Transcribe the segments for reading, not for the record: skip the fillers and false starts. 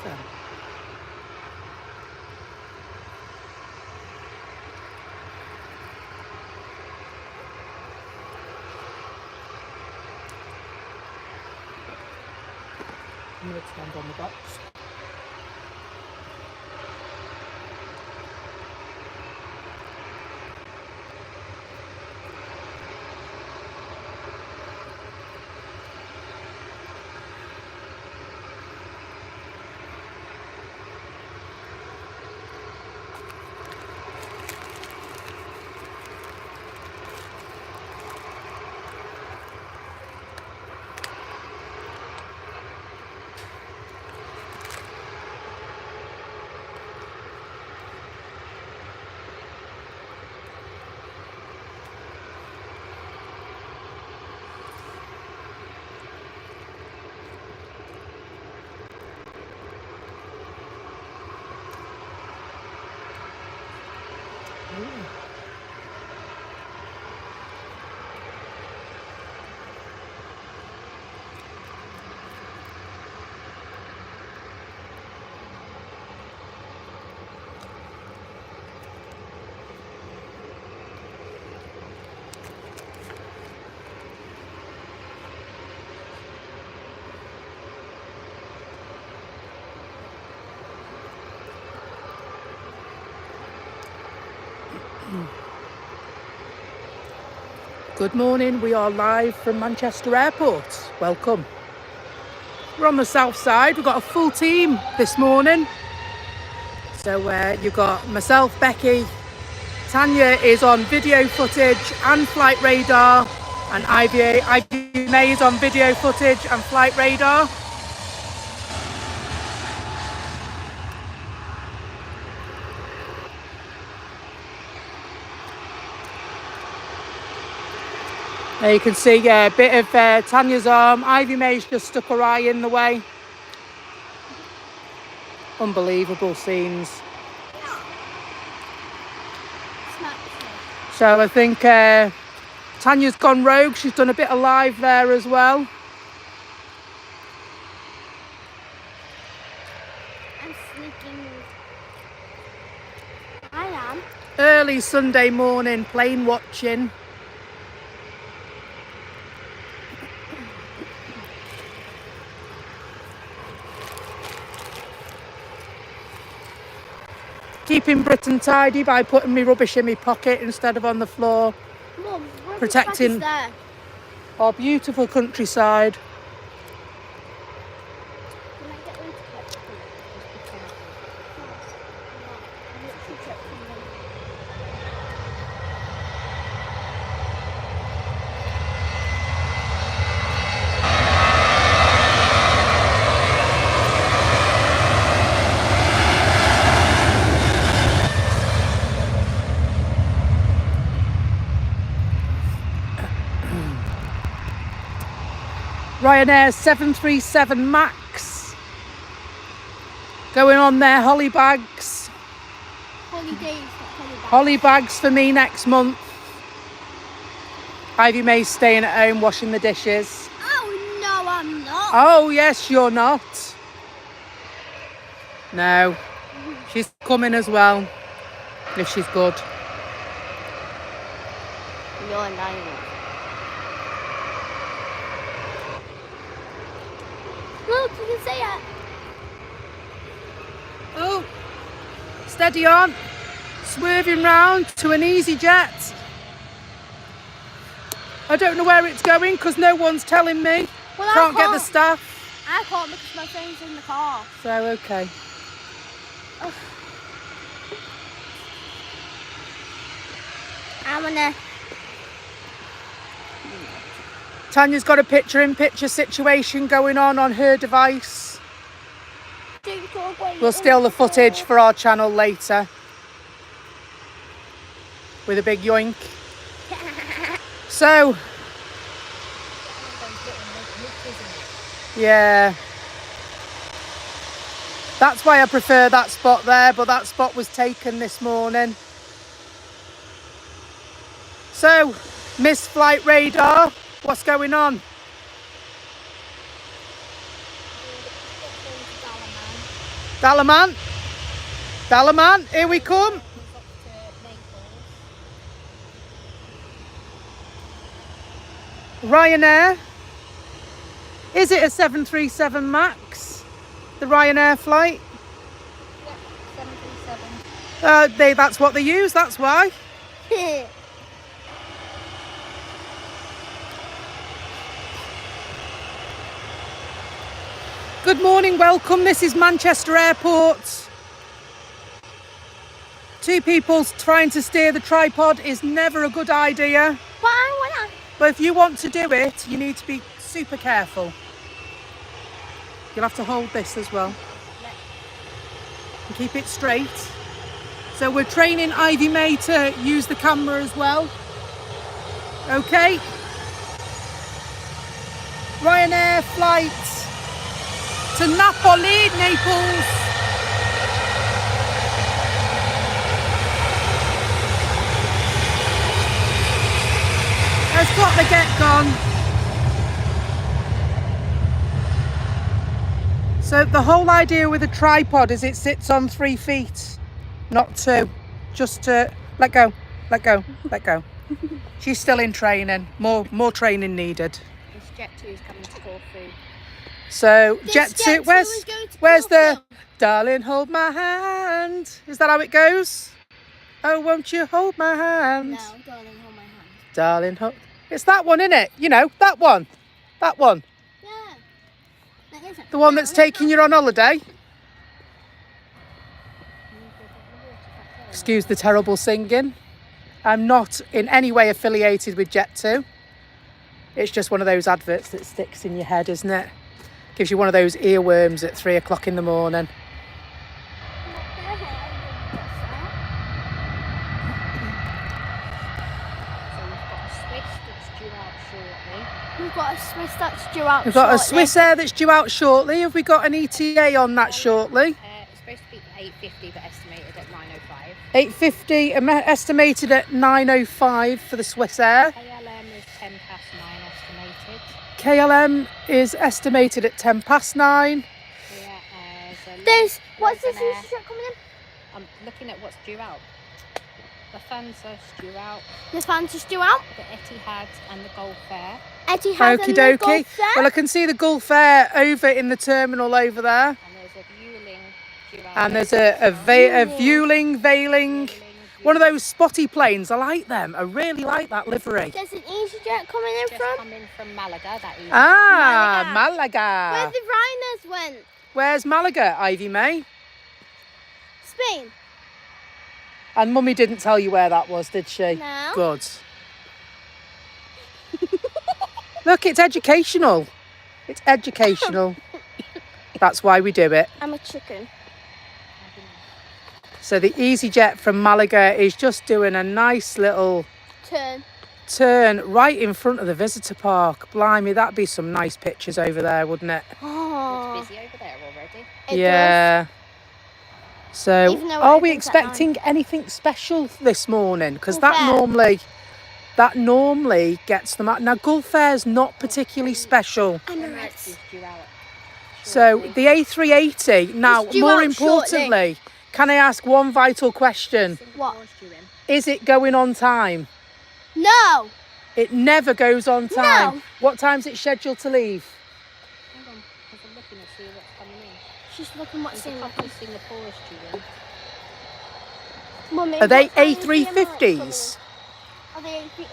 So. I'm going to stand on the box. Good morning, we are live from Manchester Airport. Welcome. We're on the south side, we've got a full team this morning. So you've got myself, Becky, Tanya is on video footage and flight radar, and Ivy May is on video footage and flight radar. You can see a bit of Tanya's arm. Ivy May's just stuck her eye in the way. Unbelievable scenes. So I think Tanya's gone rogue. She's done a bit of live there as well. I'm sneaking. I am. Early Sunday morning plane watching. Keeping Britain tidy by putting my rubbish in my pocket instead of on the floor. Mum, protecting our beautiful countryside. Can I get them to catch them? Ryanair 737 MAX going on their holly bags. Holidays, Holly bags for me next month. Ivy May's staying at home washing the dishes. Oh no, I'm not. Oh yes, you're not. No, she's coming as well if she's good. You're lying. Look, you can see it. Oh, steady on. Swerving round to an easy jet. I don't know where it's going because no one's telling me. Well, Can't get the staff. I can't because my phone's in the car. So, okay. Oh. I'm gonna. Tanya's got a picture-in-picture situation going on her device. We'll steal the footage for our channel later. With a big yoink. So. Yeah. That's why I prefer that spot there, but that spot was taken this morning. So, Miss Flight Radar, what's going on? Dalaman. Dalaman, here we come. Ryanair. Is it a 737 MAX? The Ryanair flight? Yeah, 737. That's what they use, that's why. Good morning, welcome. This is Manchester Airport. Two people trying to steer the tripod is never a good idea. Why? But if you want to do it, you need to be super careful. You'll have to hold this as well. And keep it straight. So we're training Ivy May to use the camera as well. Okay. Ryanair flight to Napoli, Naples. Has got the get gone. So the whole idea with a tripod is it sits on 3 feet, not 2. Just to let go. She's still in training. More training needed. This Jet 2 is coming to Corfu. So This Jet 2, Jet 2 is going to where's the Corfu. darling hold my hand? Is that how it goes? Oh, won't you hold my hand? No, darling, hold my hand. Darling hold. It's that one, isn't it? You know, that one. That one. Yeah. That isn't. The one that's taking you on holiday. Excuse the terrible singing. I'm not in any way affiliated with Jet 2. It's just one of those adverts that sticks in your head, isn't it? Gives you one of those earworms at 3 o'clock in the morning. We've got a Swiss that's due out We've got a shortly. Swiss Air that's due out shortly. Have we got an ETA on that shortly? It's supposed to be 8:50, but estimated at 9:05. 8:50, estimated at 9:05 for the Swiss Air. KLM is 9:10 estimated. KLM is estimated at 9:10. What's this instrument coming in? I'm looking at what's due out. The Lufthansa due out, The fans is due out. the Etihad and the Gulf Air. Etihad Okie and the dokie. Gulf Air. Well, I can see the Gulf Air over in the terminal over there. And there's a Vueling due out. And there's a Vueling. One of those spotty planes. I like them. I really like that livery. There's an EasyJet coming in just from. coming from Malaga, that is. Ah, Where Malaga. the Rhinos went. Where's Malaga, Ivy May? Spain. And Mummy didn't tell you where that was, did she? No. Good. Look, it's educational. It's educational. That's why we do it. I'm a chicken. So the EasyJet from Malaga is just doing a nice little turn right in front of the visitor park. Blimey, that'd be some nice pictures over there, wouldn't it? Oh. It's busy over there already. It Yeah. So, Even though it are we opens at expecting anything special this morning? Because Gulf that Air. normally gets them out. Now, Gulf Air's not particularly special. Emirates is due out. So the A380. Now, It's due more out importantly, can I ask one vital question? What? Is it going on time? No. It never goes on time. No. What time's it scheduled to leave? Hang on, because I'm looking to see what's coming in. She's looking what's There's in. a couple of Singapore's due in. Mummy, Are they what time is the Emirates A350s? coming in? Are they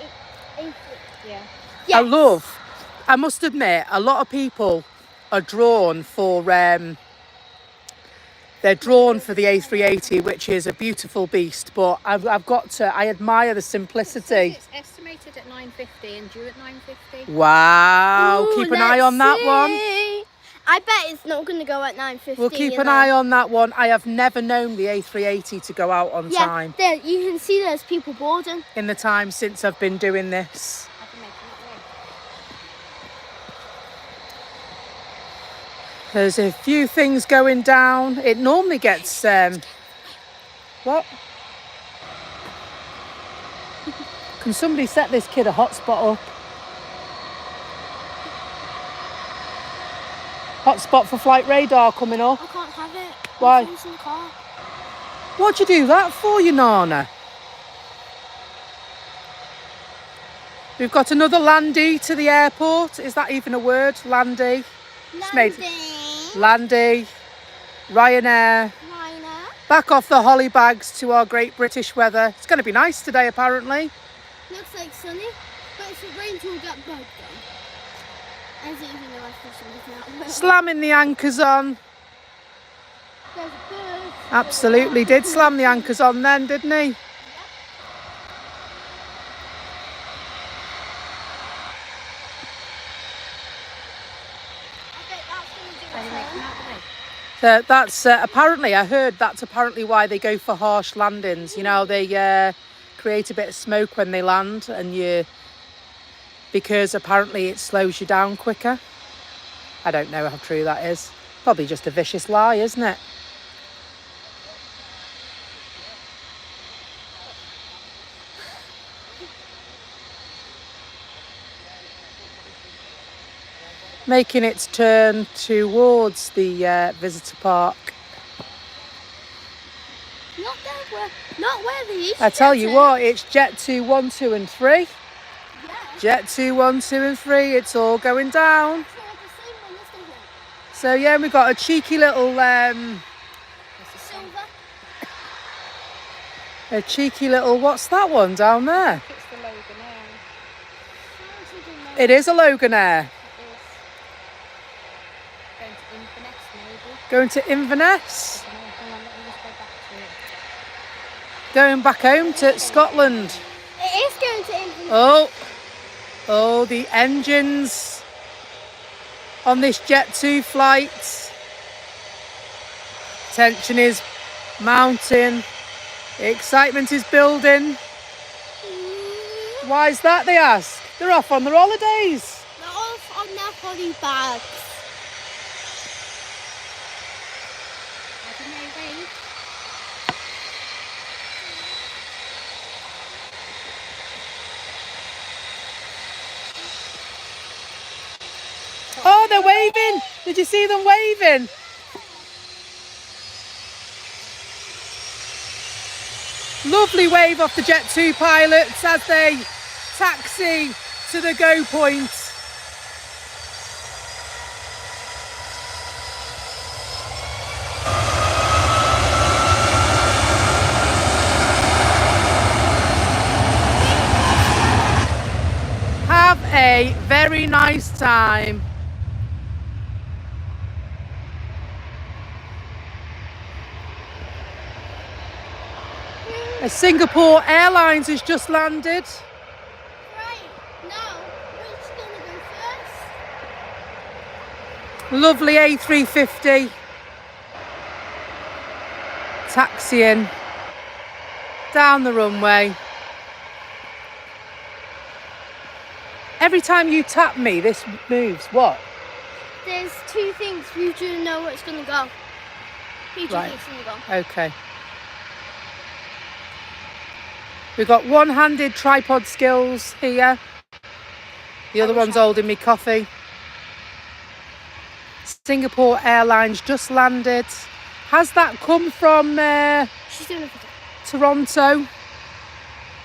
A350? Yeah. Yes. I must admit, a lot of people are drawn for they're drawn for the A380, which is a beautiful beast, but I've got to, I admire the simplicity. It's estimated at 9:50 and due at 9:50. Wow, Ooh, keep an eye on that one. see. I bet it's not going to go at 9:50. We'll keep an eye on that one. I have never known the A380 to go out on time There, you can see there's people boarding. in the time since I've been doing this. I can make it way. There's a few things going down. It normally gets what? Can somebody set this kid a hotspot up? Hotspot for flight radar coming up. I can't have it. Why? Phone's in the car. What'd you do that for, you Nana? We've got another Landy to the airport. Is that even a word? Landy. Landing. Landy. Ryanair. Liner. Back off the holly bags to our great British weather. It's going to be nice today, apparently. Looks like sunny, but if it rains, we'll get bugged on. As even though I feel something out. Slamming the anchors on. There's a bird. Absolutely did slam the anchors on then, didn't he? I bet that's going to do Are it. they making that way? That's apparently, I heard that's apparently why they go for harsh landings. You know, they create a bit of smoke when they land, and because apparently it slows you down quicker. I don't know how true that is. Probably just a vicious lie, isn't it? Making its turn towards the visitor park. Not where they used to. I tell you what, it's Jet 2, 1, 2 and 3. Yeah. Jet 2, 1, 2 and 3, it's all going down. So the same one, isn't it? So yeah, we've got a cheeky little what's that one down there? It's the Loganair. It is a Loganair. It is. Going Going to Inverness, maybe. to Inverness. Hang on, let me just go back to it. Going back home to Scotland. It is going to England. Oh, the engines on this Jet 2 flight. Tension is mounting. Excitement is building. Why is that, they ask? They're off on their holidays. They're off on their body bags. I don't know, wait. Oh, they're waving. Did you see them waving? Lovely wave off the Jet 2 pilots as they taxi to the go point. Have a very nice time. Singapore Airlines has just landed. Right, now, which is going to go first? Lovely A350. Taxiing down the runway. Every time you tap me, this moves. What? There's two things for you to know where it's going to go. You just Right. think it's going to go. Okay. We've got one-handed tripod skills here. The other one's holding me coffee. Singapore Airlines just landed. Has that come from She's doing a video. Toronto?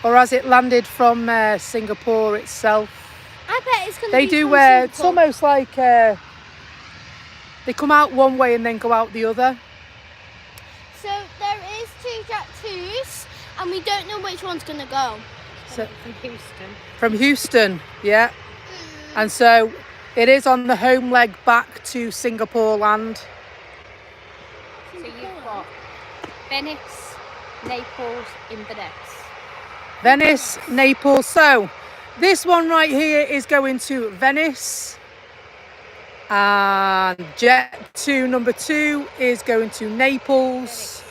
Or has it landed from Singapore itself? I bet it's going to They be do from it's Singapore. almost like they come out one way and then go out the other. So there is two Jet 2s, and we don't know which one's going to go. So, From Houston. from Houston, yeah. And so it is on the home leg back to Singapore land. So you've got Venice, Naples, Inverness. Venice, Naples. So this one right here is going to Venice. And Jet 2 number 2 is going to Naples.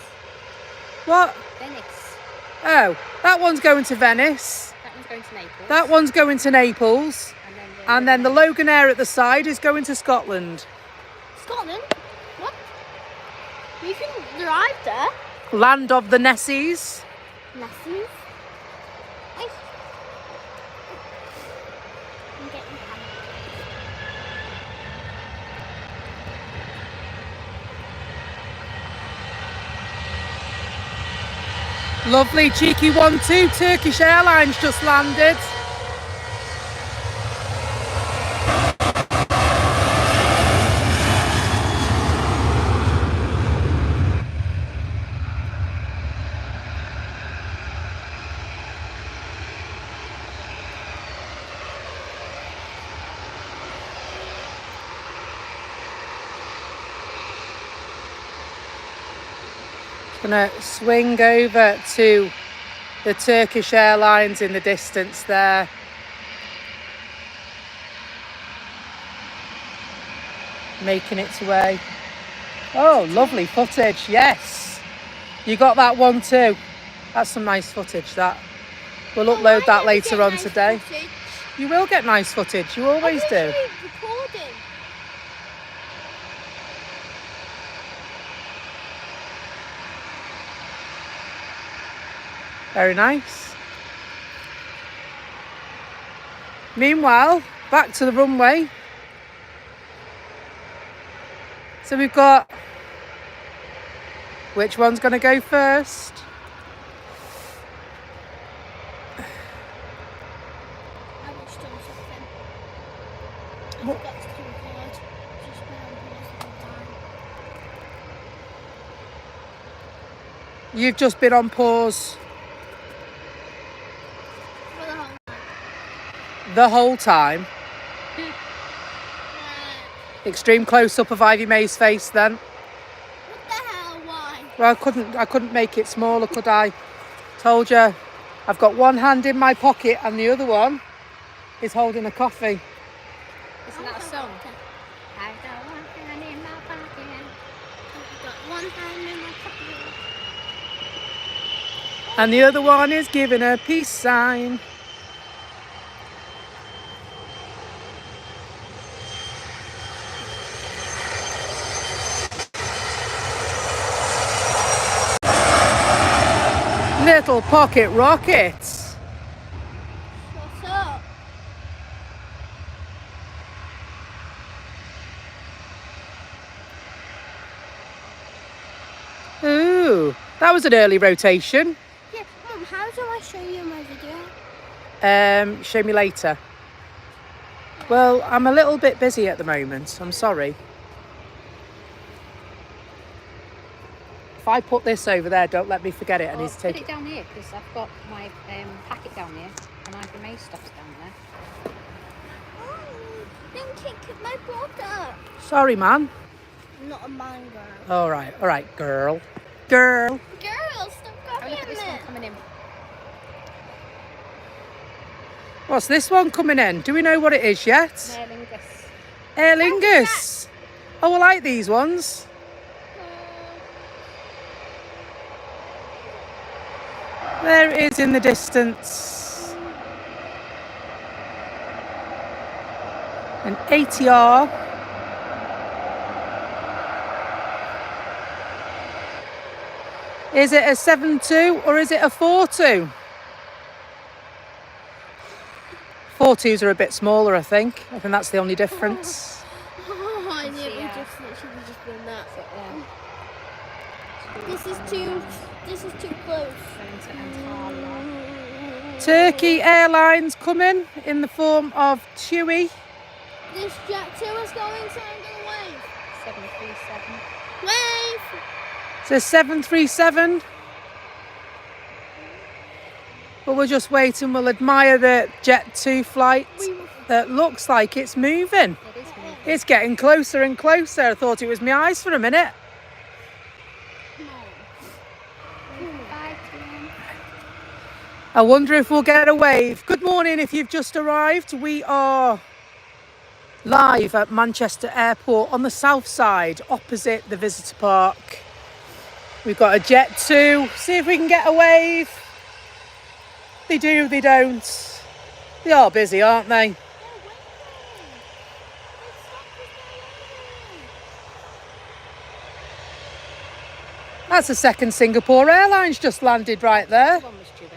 What? Venice. Oh, that one's going to Venice. That one's going to Naples. That one's going to Naples. And then the Loganair at the side is going to Scotland. Scotland? What? You can drive there. Land of the Nessies. Lessons. Nice. I'm getting Lovely cheeky 1-2. Turkish Airlines just landed. Gonna swing over to the Turkish Airlines in the distance there. Making its way. Oh, lovely footage, yes. You got that one too. That's some nice footage, that. We'll upload that later on today. Footage. You will get nice footage, you always do. I'm literally recording. Very nice. Meanwhile, back to the runway. So we've got, which one's going to go first? I just done something. I What? forgot to record. Just been on pause the whole time. You've just been on pause For the whole time. the whole time. Extreme close-up of Ivy May's face then. What the hell? Why? Well, I couldn't make it smaller, could I? Told you. I've got one hand in my pocket and the other one is holding a coffee. Isn't that a song? I got one hand in my pocket. I've got one hand in my pocket. And the other one is giving a peace sign. Little pocket rockets. What's up? Ooh, that was an early rotation. Yeah, Mum, how do I show you my video? Show me later. Well, I'm a little bit busy at the moment. I'm sorry. If I put this over there, don't let me forget it. I need to take Put it down here because I've got my packet down here and Ivy May stuff's down there. Oh, don't kick my brother. Sorry, man. I'm not a man girl. All right, girl. Girl, stop Oh, copying look at this one it. coming in. What's this one coming in? Do we know what it is yet? Aer Lingus. Aer Lingus. Oh, I like these ones. There it is in the distance. An ATR. Is it a 7.2 or is it a 4.2? 4.2s are a bit smaller, I think. I think that's the only difference. Oh, I knew we Yeah. just literally just done that. Yeah. This is too close. Going to Antalya. Turkey Airlines coming in the form of Chewy. This jet 2 is going, so I'm gonna wave. 737. Wave! It's a 737. But we'll just wait and we'll admire the Jet 2 flight that looks like it's moving. It is moving. It's getting closer and closer. I thought it was my eyes for a minute. Bye, Tim. I wonder if we'll get a wave. Good morning if you've just arrived. We are live at Manchester Airport on the south side, opposite the visitor park. We've got a Jet 2. See if we can get a wave. They do, they don't. They are busy, aren't they? That's a second Singapore Airlines just landed right there. One was due in.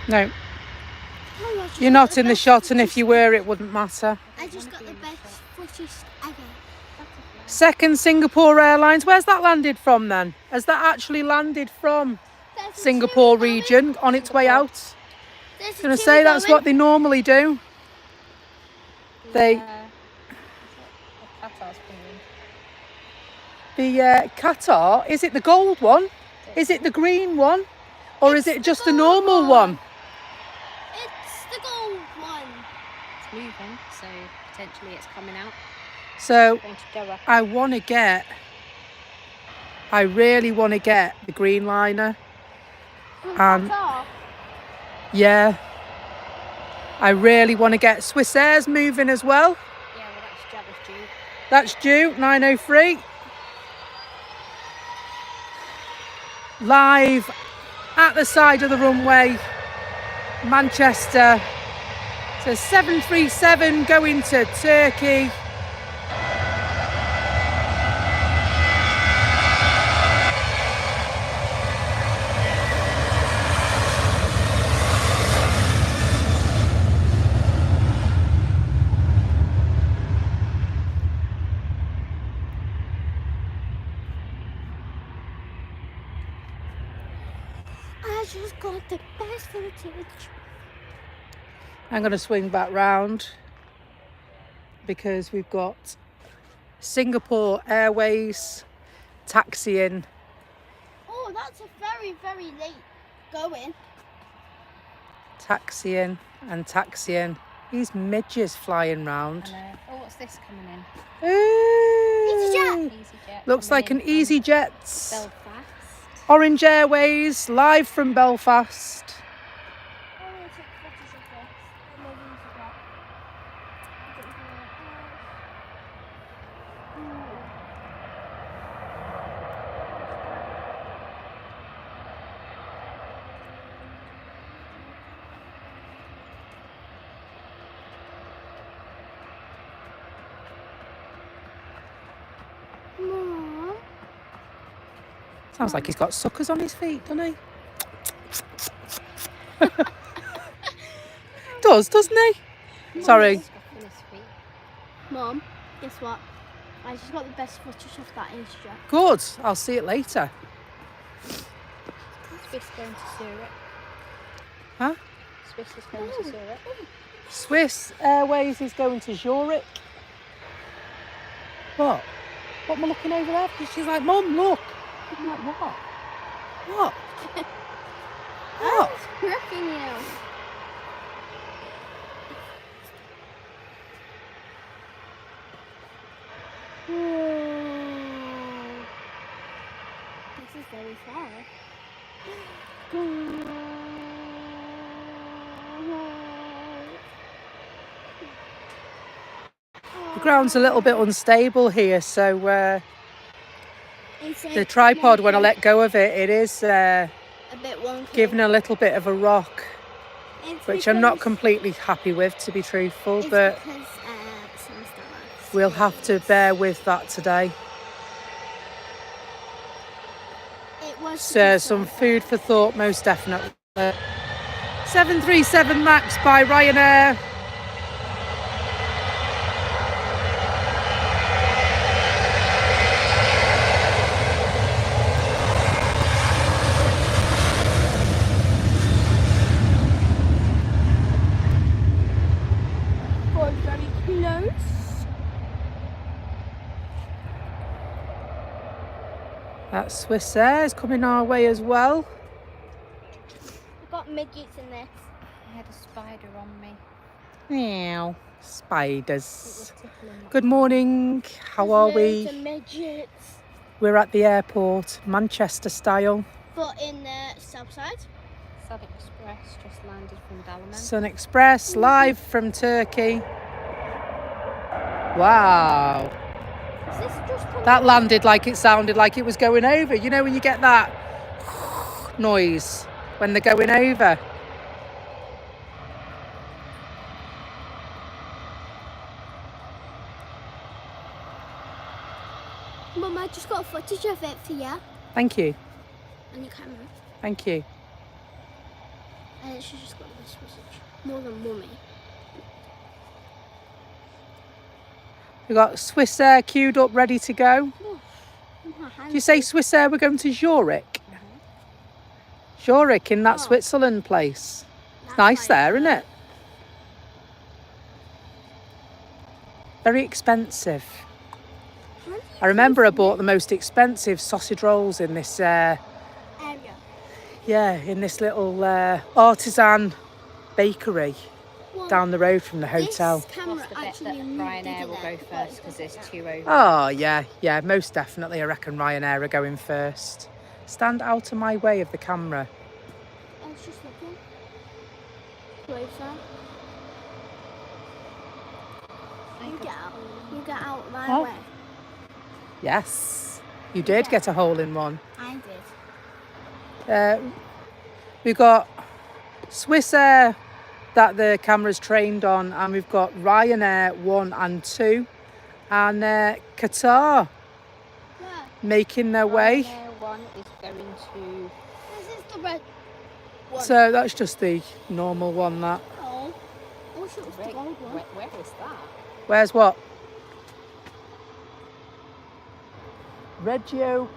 No, Oh, I just you're got not in the best shot, and if footage- you were, it wouldn't matter. I just got the best footage ever. Second Singapore Airlines. Where's that landed from then? Has that actually landed from There's a Singapore two going. region on its way Singapore. out? There's I'm a going to two say that's going. what they normally do. They, The Qatar's coming the Qatar, is it the gold one? Is it the green one? Or is It's it the just a gold normal one? It's the gold one. It's moving, so potentially it's coming out. So Going to Doha. I really want to get the green liner. And Qatar. yeah, I really want to get Swiss Air's moving as well. Yeah, well that's Jabba's due. That's due, 9:03. Live at the side of the runway, Manchester. So 737 going to Turkey. I just got the best footage. I'm going to swing back round because we've got Singapore Airways taxiing. Oh, that's a very, very late going. Taxiing and taxiing. These midges flying round. I know. Oh, what's this coming in? Ooh. EasyJet. Looks coming like in an from EasyJet. Belfast. Orange Airways, live from Belfast. I want to take photos of this. I love EasyJet. Mom. Sounds like he's got suckers on his feet, doesn't he? Doesn't he? Sorry. Scuffing his feet. Mom, guess what? I just got the best footage of that EasyJet. Good. I'll see it later. Swiss going to Zurich. Huh? Swiss is going to Zurich. Swiss Airways is going to Zurich. What? What am I looking over there? She's like, Mum, look. I'm like, what? What? What? Cracking you. This is very far. The ground's a little bit unstable here, so It's the tripod, when I let go of it, it is a bit wonky. giving a little bit of a rock, It's which I'm not because- completely happy with, to be truthful, It's but because some stuff. we'll have to bear with that today. It was So some food for thought, most definitely. 737 MAX by Ryanair. got very close. That Swiss Air is coming our way as well. I've got midgets in this. I had a spider on me. Meow. It Spiders. was tickling my Good morning. How are There's loads we? of midgets. We're at the airport, Manchester style. But in the south side. Sun Express just landed from Dalaman. Sun Express, live from Turkey. Wow. Is this just coming That landed like it sounded like it was going over. You know when you get that noise when they're going over? Mum, I just got footage of it for you Thank you. on your camera. Thank you. And she's just got this message. More than mummy. We've got Swissair queued up, ready to go. Oh, Do you say Swissair we're going to Zurich? Zurich in that Switzerland place. It's nice there, isn't it? Very expensive. I remember I bought the most expensive sausage rolls in this, area. in this little artisan bakery down the road from the hotel. This camera What's the bet actually that moved, Ryanair didn't will it? go first because there's 2 over? Oh, yeah, most definitely. I reckon Ryanair are going first. Stand out of my way of the camera. I was just looking. Closer. You get out my way. Yes, you did get a hole in one. I did. We've got Swissair that the camera's trained on, and we've got Ryanair 1 and 2, and Qatar Where? making their way. Ryanair 1 is going to... This is the red one. So that's just the normal one. That. Oh. I wish it was the gold one. Where is that? Where's what? Reggio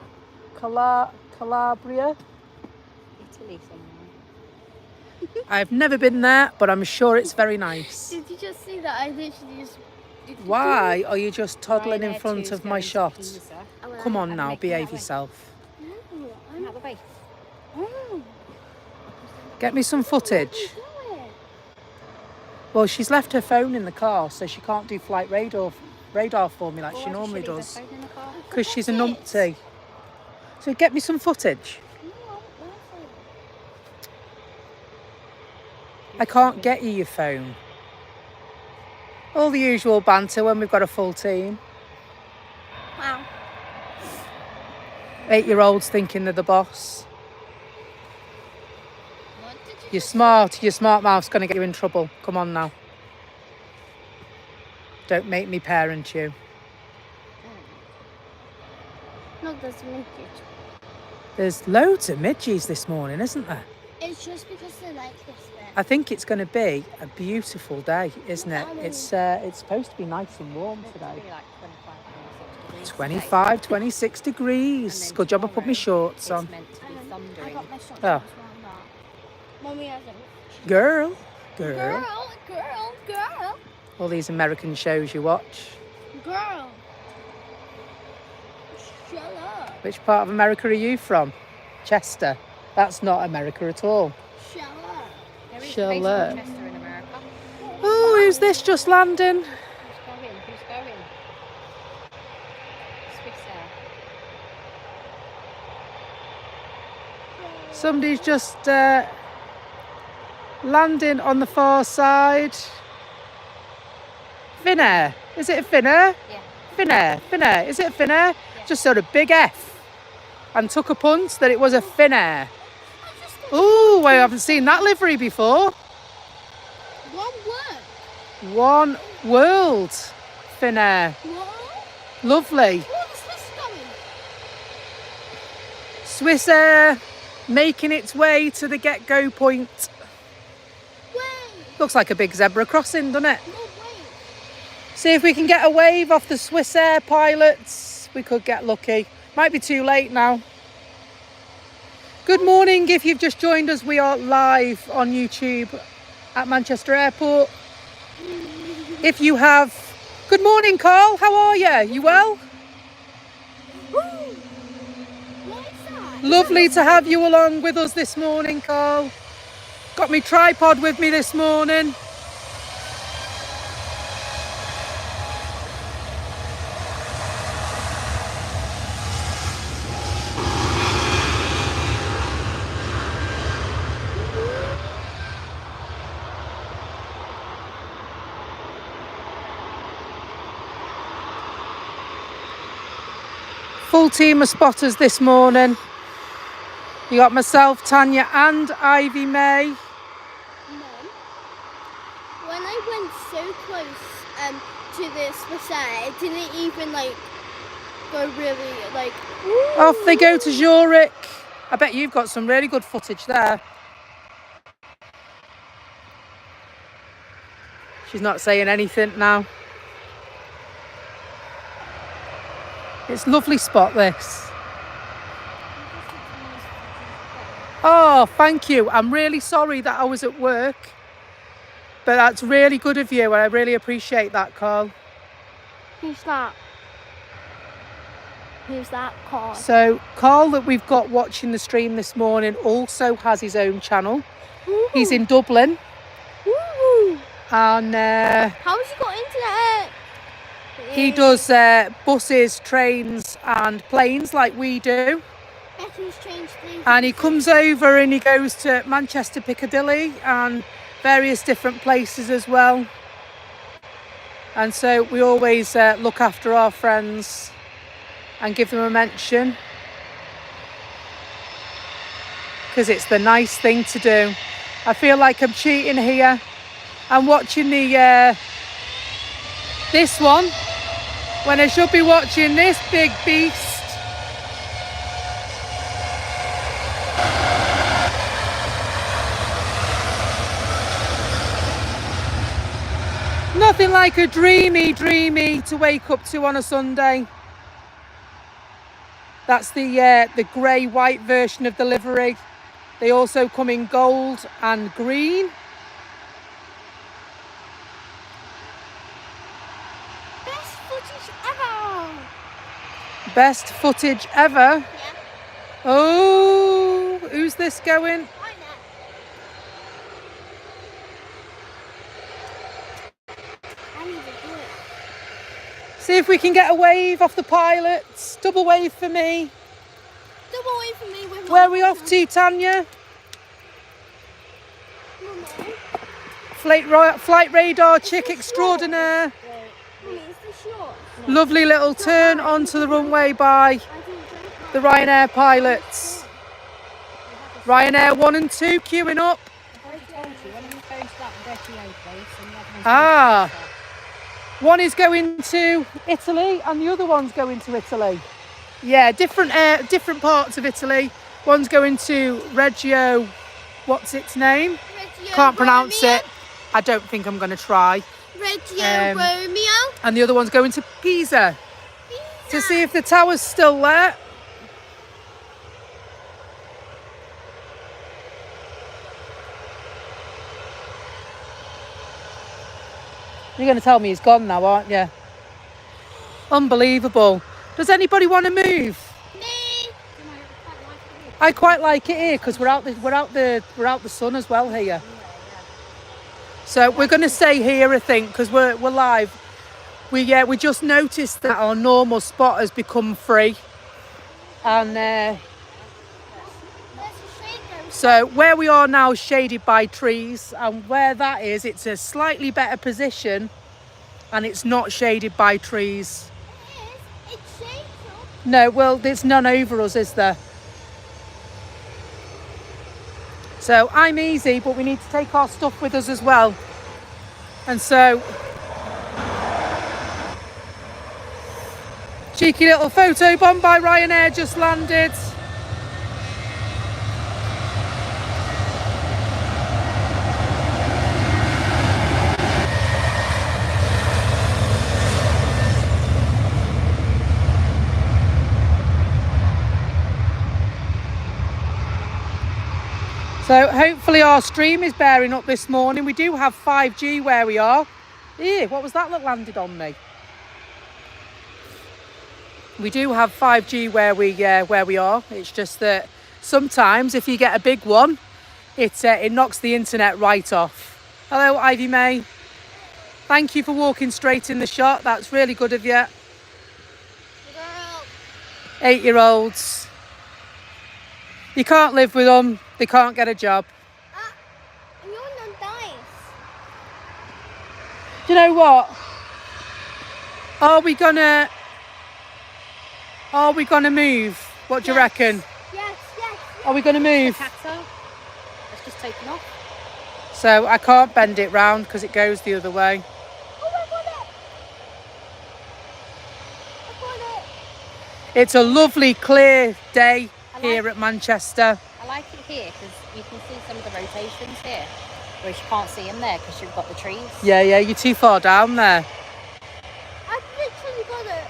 Calabria. Italy somewhere. I've never been there, but I'm sure it's very nice. Did you just see that? I literally just... Why are you just toddling in Ryanair front 2's of my going to shot? Pisa. Come on I'm now, making behave that way. yourself. I'm out the way. Oh. Get me some footage. Well, she's left her phone in the car, so she can't do flight radar for me like she normally does. Because she's a numpty. So get me some footage. I can't get you your phone. All the usual banter when we've got a full team. Wow. 8-year-olds thinking they're the boss. What did you You're smart. Your smart mouth's going to get you in trouble. Come on now. Don't make me parent you. No, there's midget. There's loads of midges this morning, isn't there? It's just because they like this bit. I think it's going to be a beautiful day, isn't it? It's supposed to be nice and warm It's today. going to be like 25, 26 degrees. 25, 26 degrees. And Good job I then put my shorts on. It's meant to be I thundering. got my shot Oh. as well. Mummy hasn't. Girl. Girl. All these American shows you watch. Girl. Shut up. Which part of America are you from? Chester. That's not America at all. Shut up. There is Shall a I? Manchester in America. Oh, who's this just landing? Who's going? Swissair. Somebody's just landing on the far side. Finnair. Is it a Finnair? Yeah. Finnair. Is it a Finnair? Just sort of big F. And took a punt that it was a Finnair. Ooh, I haven't seen that livery before. One word. One World Finnair. What? Lovely. What's this going? Swissair making its way to the get-go point. Wait. Looks like a big zebra crossing, doesn't it? No, wait. See if we can get a wave off the Swissair pilots. We could get lucky. Might be too late now. Good morning. If you've just joined us, we are live on YouTube at Manchester Airport. If you have... Good morning, Carl. How are you? You well? What is that? Lovely to have you along with us this morning, Carl. Got my tripod with me this morning. Full team of spotters this morning. You got myself, Tanya and Ivy May. Mum, when I went so close to the Swissair, it didn't even go really Off they go to Zurich. I bet you've got some really good footage there. She's not saying anything now. It's a lovely spot, this. Oh, thank you. I'm really sorry that I was at work. But that's really good of you, and I really appreciate that, Carl. Who's that? Who's that, Carl? So, Carl that we've got watching the stream this morning also has his own channel. Ooh. He's in Dublin. Ooh. And How has he got internet? he does buses, trains and planes like we do. Beckys changed things. And he comes over and he goes to Manchester Piccadilly and various different places as well. And so we always look after our friends and give them a mention, because it's the nice thing to do. I feel like I'm cheating here. I'm watching the this one when I should be watching this big beast. Nothing like a dreamy to wake up to on a Sunday. That's the grey-white version of the livery. They also come in gold and green. Best footage ever. Best footage ever. Yeah. Oh, who's this going? I know. I need to do it. See if we can get a wave off the pilots. Double wave for me. Double wave for me with Where are we off to, Tanya? Flight radar chick extraordinaire. Mummy, is this yours? Lovely little turn onto the runway by the Ryanair pilots. Ryanair 1 and 2 queuing up. Ah, one is going to Italy and the other one's going to Italy. Yeah, different parts of Italy. One's going to Reggio, what's its name? Reggio Can't pronounce Romeo. it. I don't think I'm going to try. Reggio Romeo. And the other one's going to Pisa to see if the tower's still there. You're going to tell me he's gone now, aren't you? Unbelievable. Does anybody want to move? Me. I quite like it here because we're out the sun as well here. So we're going to stay here, I think, because we're live. We just noticed that our normal spot has become free, and There's a shade though. so where we are now is shaded by trees, and where that is, it's a slightly better position, and it's not shaded by trees. It is. It's shades up. No, well, there's none over us, is there? So I'm easy, but we need to take our stuff with us as well. And so, cheeky little photo bomb by Ryanair just landed. So hopefully our stream is bearing up this morning. We do have 5G where we are. Ew, what was that landed on me? We do have 5G where we are. It's just that sometimes if you get a big one, it knocks the internet right off. Hello, Ivy May. Thank you for walking straight in the shot. That's really good of you. Girl. 8-year-olds. You can't live with them. They can't get a job. You're not nice. Do you know what? Are we gonna move? What do you reckon? Yes. Are we gonna move? Qatar. It's just taken off. So I can't bend it round because it goes the other way. Oh, I got it. It's a lovely clear day here at Manchester. I like it here because you can see some of the rotations here. Whereas you can't see them there because you've got the trees. Yeah, you're too far down there. I've literally got it.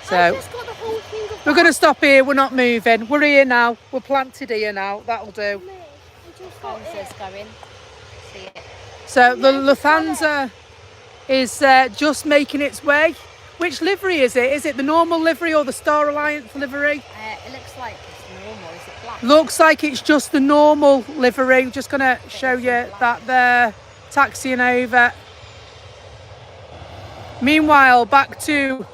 I So just got the whole thing of we're going to stop here. We're not moving. We're here now. We're planted here now. That'll do. I just got Lufthansa's it. going. See it. So the Yeah, I just got Lufthansa is just making its way. Which livery is it? Is it the normal livery or the Star Alliance livery? It looks like it's normal. Is it black? Looks like it's just the normal livery. I'm just going to show you that they're taxiing over. Meanwhile, back to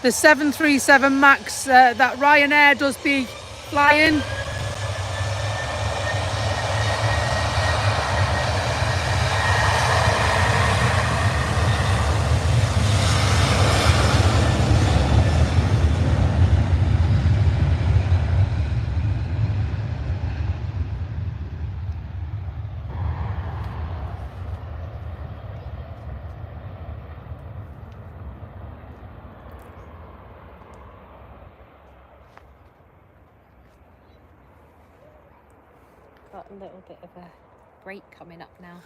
the 737 MAX that Ryanair does be flying. Got a little bit of a break coming up now.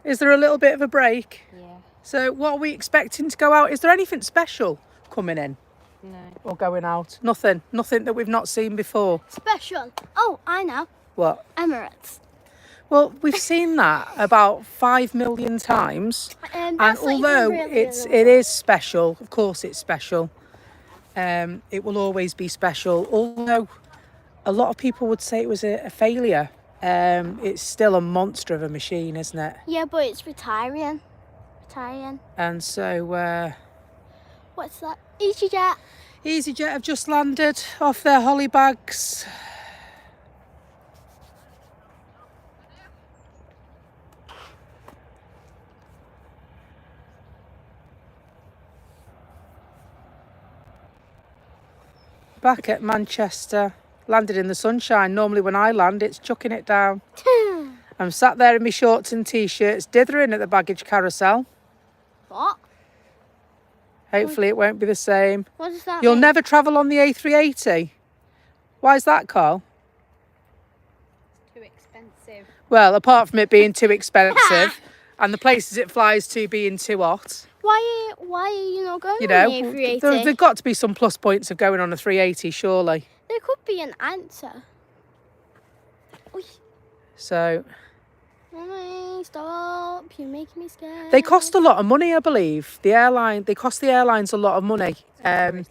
Is there a little bit of a break? Yeah. So what are we expecting to go out? Is there anything special coming in No. or going out? Nothing that we've not seen before. Special. Oh, I know. What? Emirates. Well, we've seen that about 5 million times. And That's not even although really it is special, of course it's special. It will always be special. Although a lot of people would say it was a failure. It's still a monster of a machine, isn't it? Yeah, but it's retiring. And so What's that? EasyJet. EasyJet have just landed off their holly bags. Back at Manchester, landed in the sunshine. Normally when I land, it's chucking it down. I'm sat there in my shorts and t-shirts, dithering at the baggage carousel. What? Hopefully it won't be the same. What does that You'll mean? never travel on the A380. Why is that, Carl? Too expensive. Well, apart from it being too expensive and the places it flies to being too hot, Why are you not going you on know, the A380? there's got to be some plus points of going on a 380, surely. There could be an answer. Oy. So Mommy, stop. You're making me scared. they cost a lot of money, I believe. They cost the airlines a lot of money. Delayed.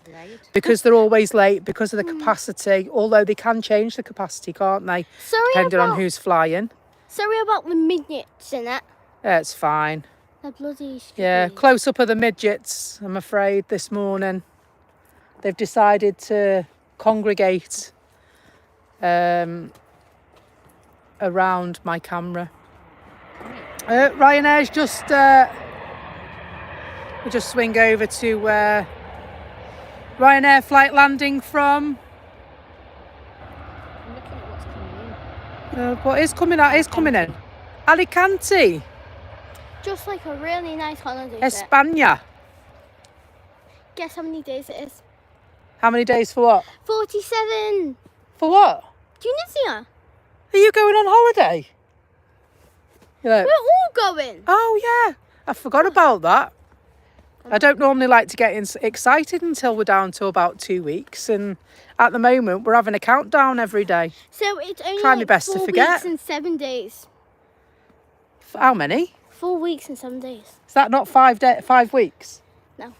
Because they're always late, because of the capacity, although they can change the capacity, can't they? Depending on who's flying. Sorry about the midgets in it. It's fine. They're bloody stupid. Yeah, close up of the midgets, I'm afraid, this morning. They've decided to congregate around my camera. Ryanair's just... we'll just swing over to Ryanair flight landing from... I'm looking at what's coming in. what is coming out? Is coming in? Alicante, Just like a really nice holiday trip. España. Guess how many days it is? How many days for what? 47. For what? Tunisia. Are you going on holiday? You're like, We're all going. oh yeah, I forgot about that. I don't normally like to get excited until we're down to about 2 weeks, and at the moment we're having a countdown every day. So it's only Try my like best to 4 forget. weeks and 7 days. How many? 4 weeks and 7 days. Is that not 5 weeks? No.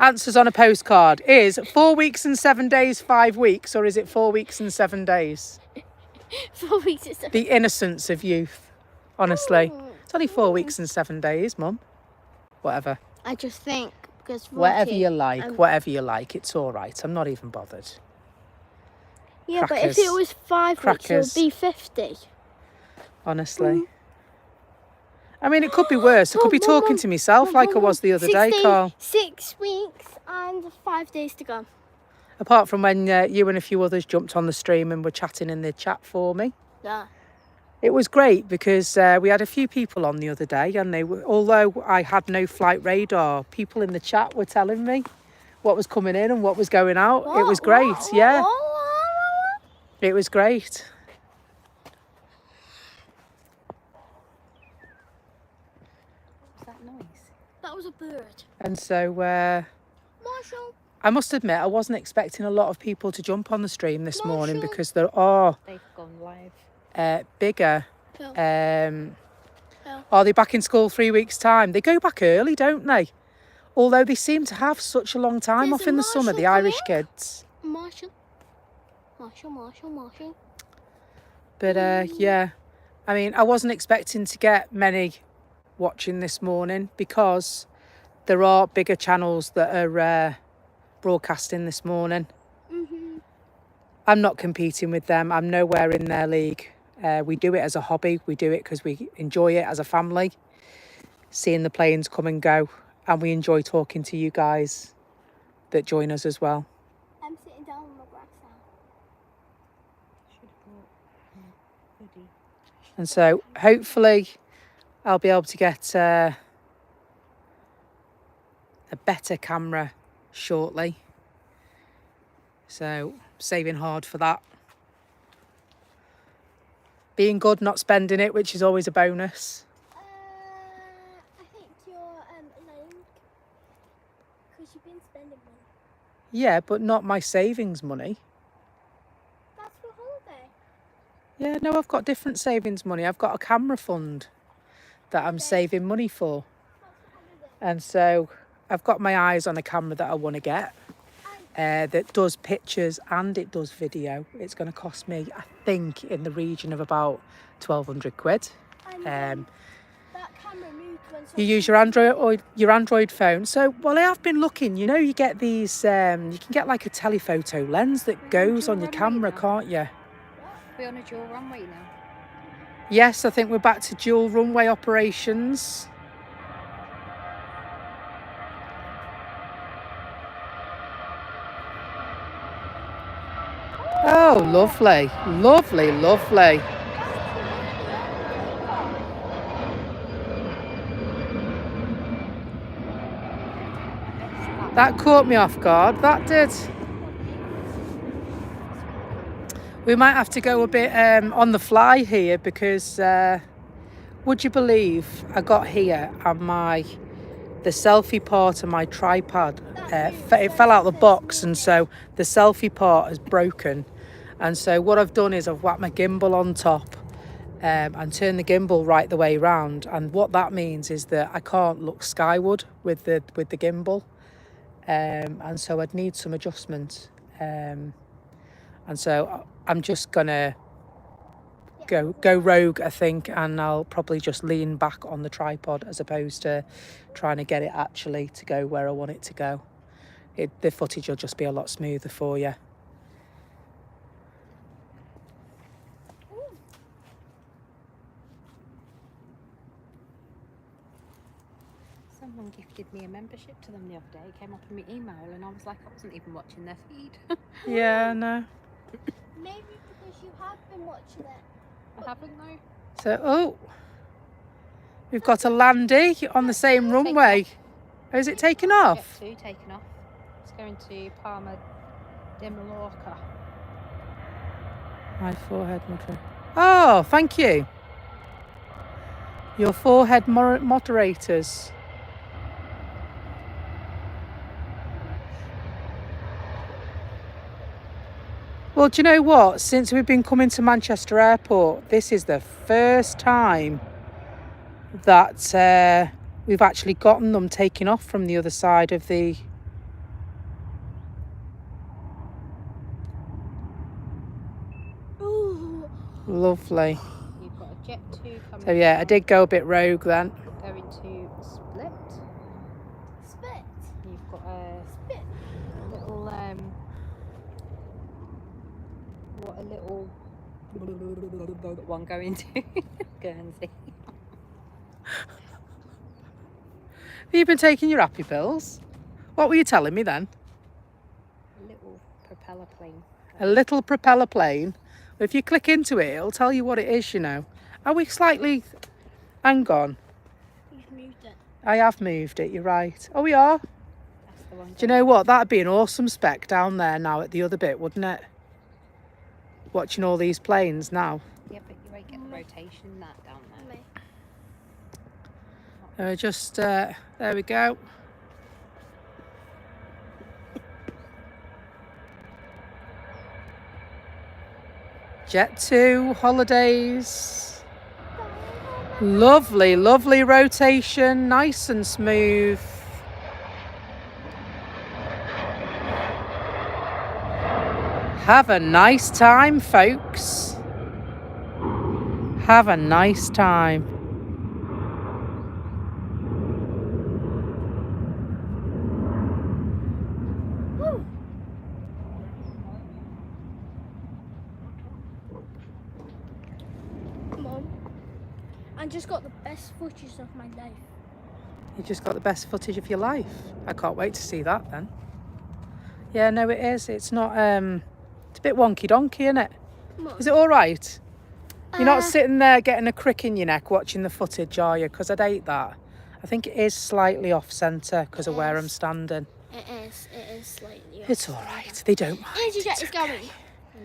Answers on a postcard. Is 4 weeks and 7 days 5 weeks, or is it 4 weeks and 7 days? 4 weeks and 7 The innocence of youth, honestly. Oh. It's only 4 weeks and 7 days, Mum. Whatever. I just think because Whatever Rocky- you like, whatever you like, it's all right. I'm not even bothered. Yeah, but Crackers. if it was 5 weeks, it Crackers. would be 50. Honestly. I mean, it could be worse. I could be Mum, talking to myself like I was the other day, Carl. 6 weeks and 5 days to go. Apart from when you and a few others jumped on the stream and were chatting in the chat for me. Yeah. It was great because we had a few people on the other day, and they were, although I had no flight radar, people in the chat were telling me what was coming in and what was going out. It was great, yeah. It was great. that noise? That was a bird. And so Marshall. I must admit, I wasn't expecting a lot of people to jump on the stream this morning Marshall. because there are They've gone live. bigger. No. Are they back in school 3 weeks' time? They go back early, don't they? Although they seem to have such a long time There's off a in the summer, the Marshall Irish coming. kids. Marshall. Marshall. But yeah, I mean, I wasn't expecting to get many watching this morning because there are bigger channels that are broadcasting this morning. Mhm. I'm not competing with them. I'm nowhere in their league. We do it as a hobby. We do it because we enjoy it as a family, seeing the planes come and go. And we enjoy talking to you guys that join us as well. I'm sitting down on my grass now. Should have brought hoodie. And so hopefully I'll be able to get a better camera shortly. So saving hard for that. Being good, not spending it, which is always a bonus. I think you're lying because you've been spending money. Yeah, but not my savings money. That's for holiday. Yeah, no, I've got different savings money. I've got a camera fund that I'm saving money for. That's for holiday. And so I've got my eyes on a camera that I want to get that does pictures and it does video. It's going to cost me, I think, in the region of about 1,200 quid. And that camera moved when You use your Android phone. So, well, I have been looking. You know, you get these. You can get like a telephoto lens that goes on your camera, can't you? We're on a dual runway now. Yes, I think we're back to dual runway operations. Oh, lovely, lovely, lovely. That caught me off guard, that did. We might have to go a bit on the fly here because would you believe I got here and the selfie part of my tripod, it fell out of the box, and so the selfie part is broken. And so what I've done is I've whacked my gimbal on top and turned the gimbal right the way round. And what that means is that I can't look skyward with the gimbal. And so I'd need some adjustment. And so I'm just gonna go rogue, I think, and I'll probably just lean back on the tripod as opposed to trying to get it actually to go where I want it to go. The footage will just be a lot smoother for you. Someone gifted me a membership to them the other day. It came up in my email and I was like, I wasn't even watching their feed. Yeah, no. Maybe because you have been watching it. I haven't though. So, we've got a landy on the same runway. Oh, is it taken off? Jet 2 taken off. It's going to Palma de Mallorca. My forehead moderator. Oh, thank you. Your forehead moderators. Well, do you know what? Since we've been coming to Manchester Airport, this is the first time that we've actually gotten them taken off from the other side of the... Ooh. Lovely. You've got a Jet 2 coming. So yeah, I did go a bit rogue then. Going to Split. Spit. You've got a Spit. little what a little one going to Guernsey. Have you been taking your happy pills? What were you telling me then? A little propeller plane. A little propeller plane. If you click into it, it'll tell you what it is, you know. Are we slightly... Hang on. You've moved it. I have moved it, you're right. Oh, we are? That's the one. Do you know what? That'd be an awesome spec down there now at the other bit, wouldn't it? Watching all these planes now. Yeah, but you won't get the rotation that down there. Just there we go. Jet2 holidays. Lovely, lovely rotation, nice and smooth. Have a nice time, folks. Have a nice time. Mum, I just got the best footage of my life. You just got the best footage of your life. I can't wait to see that then. Yeah, no, it is. It's not, it's a bit wonky donkey, isn't it? Mum, Is it all right? You're not sitting there getting a crick in your neck watching the footage, are you? Because I'd hate that. I think it is slightly off centre because of where I'm standing. It is slightly off. It's all right. They don't mind. EasyJet is It's going. okay.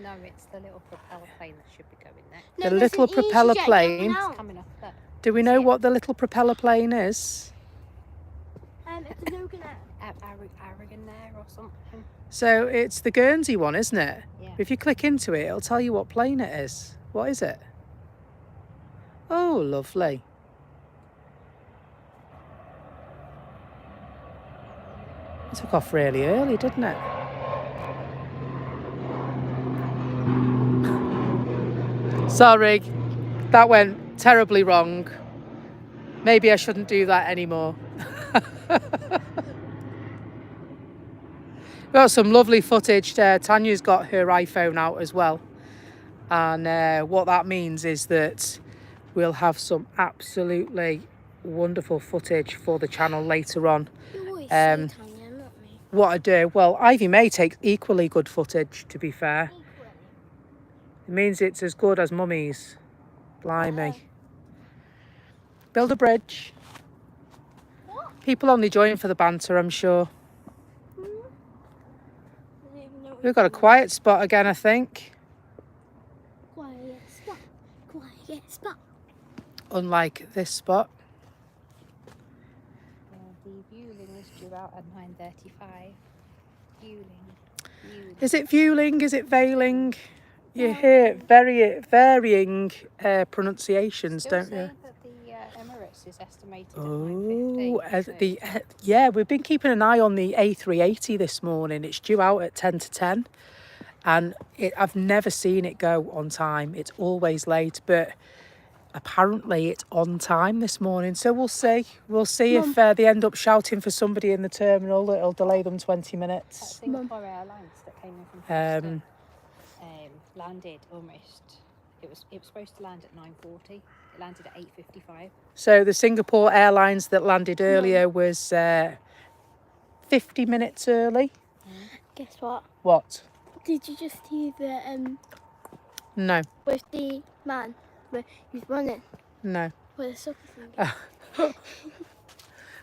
No, it's the little propeller plane that should be going next. No, The there's little an propeller EasyJet plane. going It's out. coming off there. Do we know what the little propeller plane is? It's a Logan out. Aragon there or something. So it's the Guernsey one, isn't it? Yeah. If you click into it, it'll tell you what plane it is. What is it? Oh, lovely. It took off really early, didn't it? Sorry, that went terribly wrong. Maybe I shouldn't do that anymore. Got some lovely footage there. Tanya's got her iPhone out as well. And what that means is that we'll have some absolutely wonderful footage for the channel later on. You always say Tanya, not me. What I do, well, Ivy May takes equally good footage, to be fair. It means it's as good as Mummy's. Blimey. Build a bridge. What? People only join for the banter, I'm sure. I don't even know what We've got a quiet spot again, I think. quiet spot. Quiet spot. Unlike this spot. The viewing is due out at 9:35. Viewing. Is it viewing? Is it veiling? You hear varying pronunciations, Still don't you? saying that the Emirates is estimated at Oh, 9:50. yeah, we've been keeping an eye on the A380 this morning. It's due out at 10 to 10. And I've never seen it go on time. It's always late, but apparently it's on time this morning. So we'll see. We'll see if they end up shouting for somebody in the terminal. It'll delay them 20 minutes. Singapore Airlines that came in from Houston landed almost. It was supposed to land at 9:40. It landed at 8:55. So the Singapore Airlines that landed earlier was 50 minutes early. Guess what? What? Did you just hear the No, with the man where he's running no. with a soccer thing?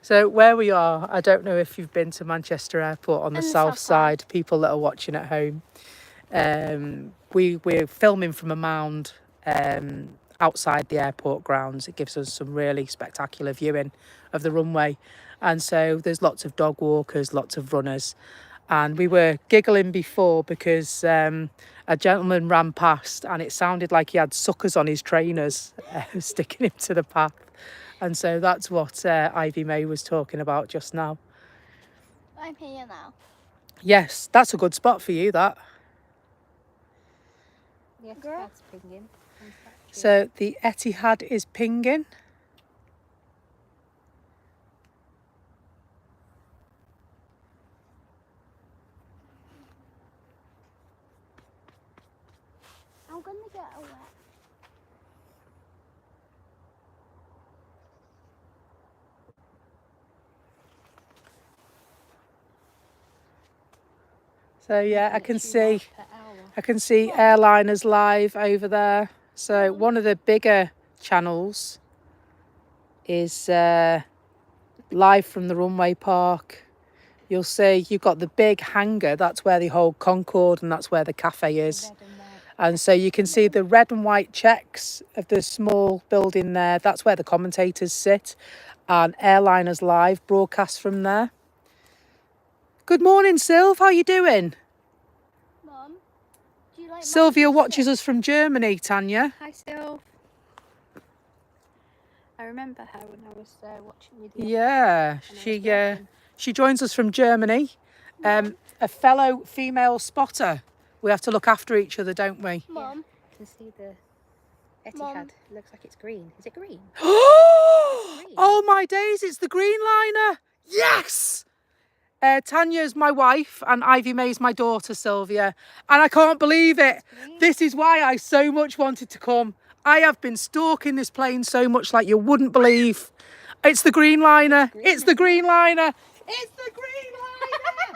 So where we are, I don't know if you've been to Manchester Airport on the south side, people that are watching at home. We're filming from a mound outside the airport grounds. It gives us some really spectacular viewing of the runway. And so there's lots of dog walkers, lots of runners. And we were giggling before because a gentleman ran past and it sounded like he had suckers on his trainers sticking him to the path. And so that's what Ivy May was talking about just now. I'm here now. Yes, that's a good spot for you, that. Yes, Girl. that's pinging. So the Etihad is pinging. I'm gonna get away. So yeah, I can see airliners live over there. So one of the bigger channels is live from the runway park. You'll see you've got the big hangar, that's where they hold Concorde and that's where the cafe is. And so you can see the red and white checks of the small building there, that's where the commentators sit. and Airliners Live broadcast from there. Good morning, Sylv. How you doing? Mum, do you like Sylvia watches us from Germany, Tanya. Hi, Sil. I remember her when I was watching you. Yeah, she joins us from Germany. A fellow female spotter. We have to look after each other, don't we? Mum, I can see the Mum. Etihad. Looks like it's green. Is it green? Oh my days, it's the green liner. Yes! Tanya's my wife and Ivy May's my daughter, Sylvia. And I can't believe it. This is why I so much wanted to come. I have been stalking this plane so much like you wouldn't believe. It's the green liner. It's the green liner. It's the green liner.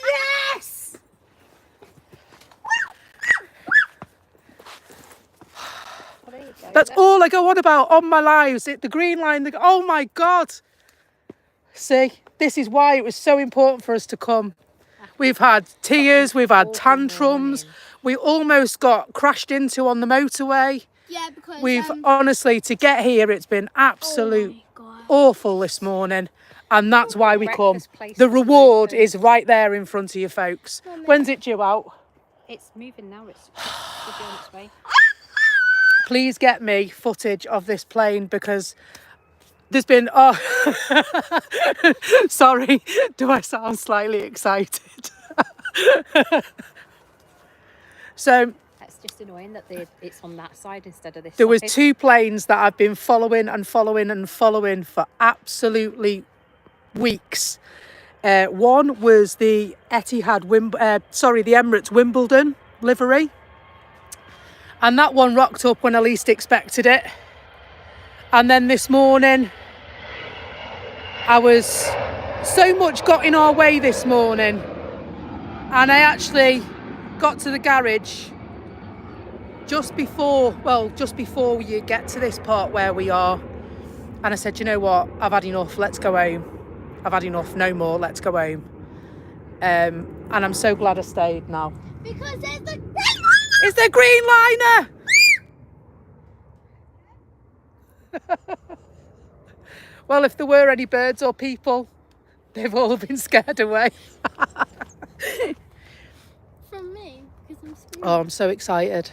Yes! Well, there you go. That's all I go on about on my lives. The green line. Oh my God. See, this is why it was so important for us to come. We've had tears, we've had tantrums. We almost got crashed into on the motorway. Yeah, because We've honestly, to get here, it's been absolute awful this morning. And that's why we come. The reward is right there in front of you folks. When's it due out? It's moving now. It's should be on its way. Please get me footage of this plane because there's been, sorry, do I sound slightly excited? So That's just annoying that it's on that side instead of this. there was side. 2 planes that I've been following for absolutely weeks. One was the Etihad, the Emirates Wimbledon livery. And that one rocked up when I least expected it. And then this morning, I was so much got in our way this morning. And I actually got to the garage just before you get to this part where we are. And I said, you know what? I've had enough. Let's go home. I've had enough. No more. Let's go home. And I'm so glad I stayed now. because there's the It's the green liner! Well, if there were any birds or people, they've all been scared away. from me because I'm scared. Oh, I'm so excited.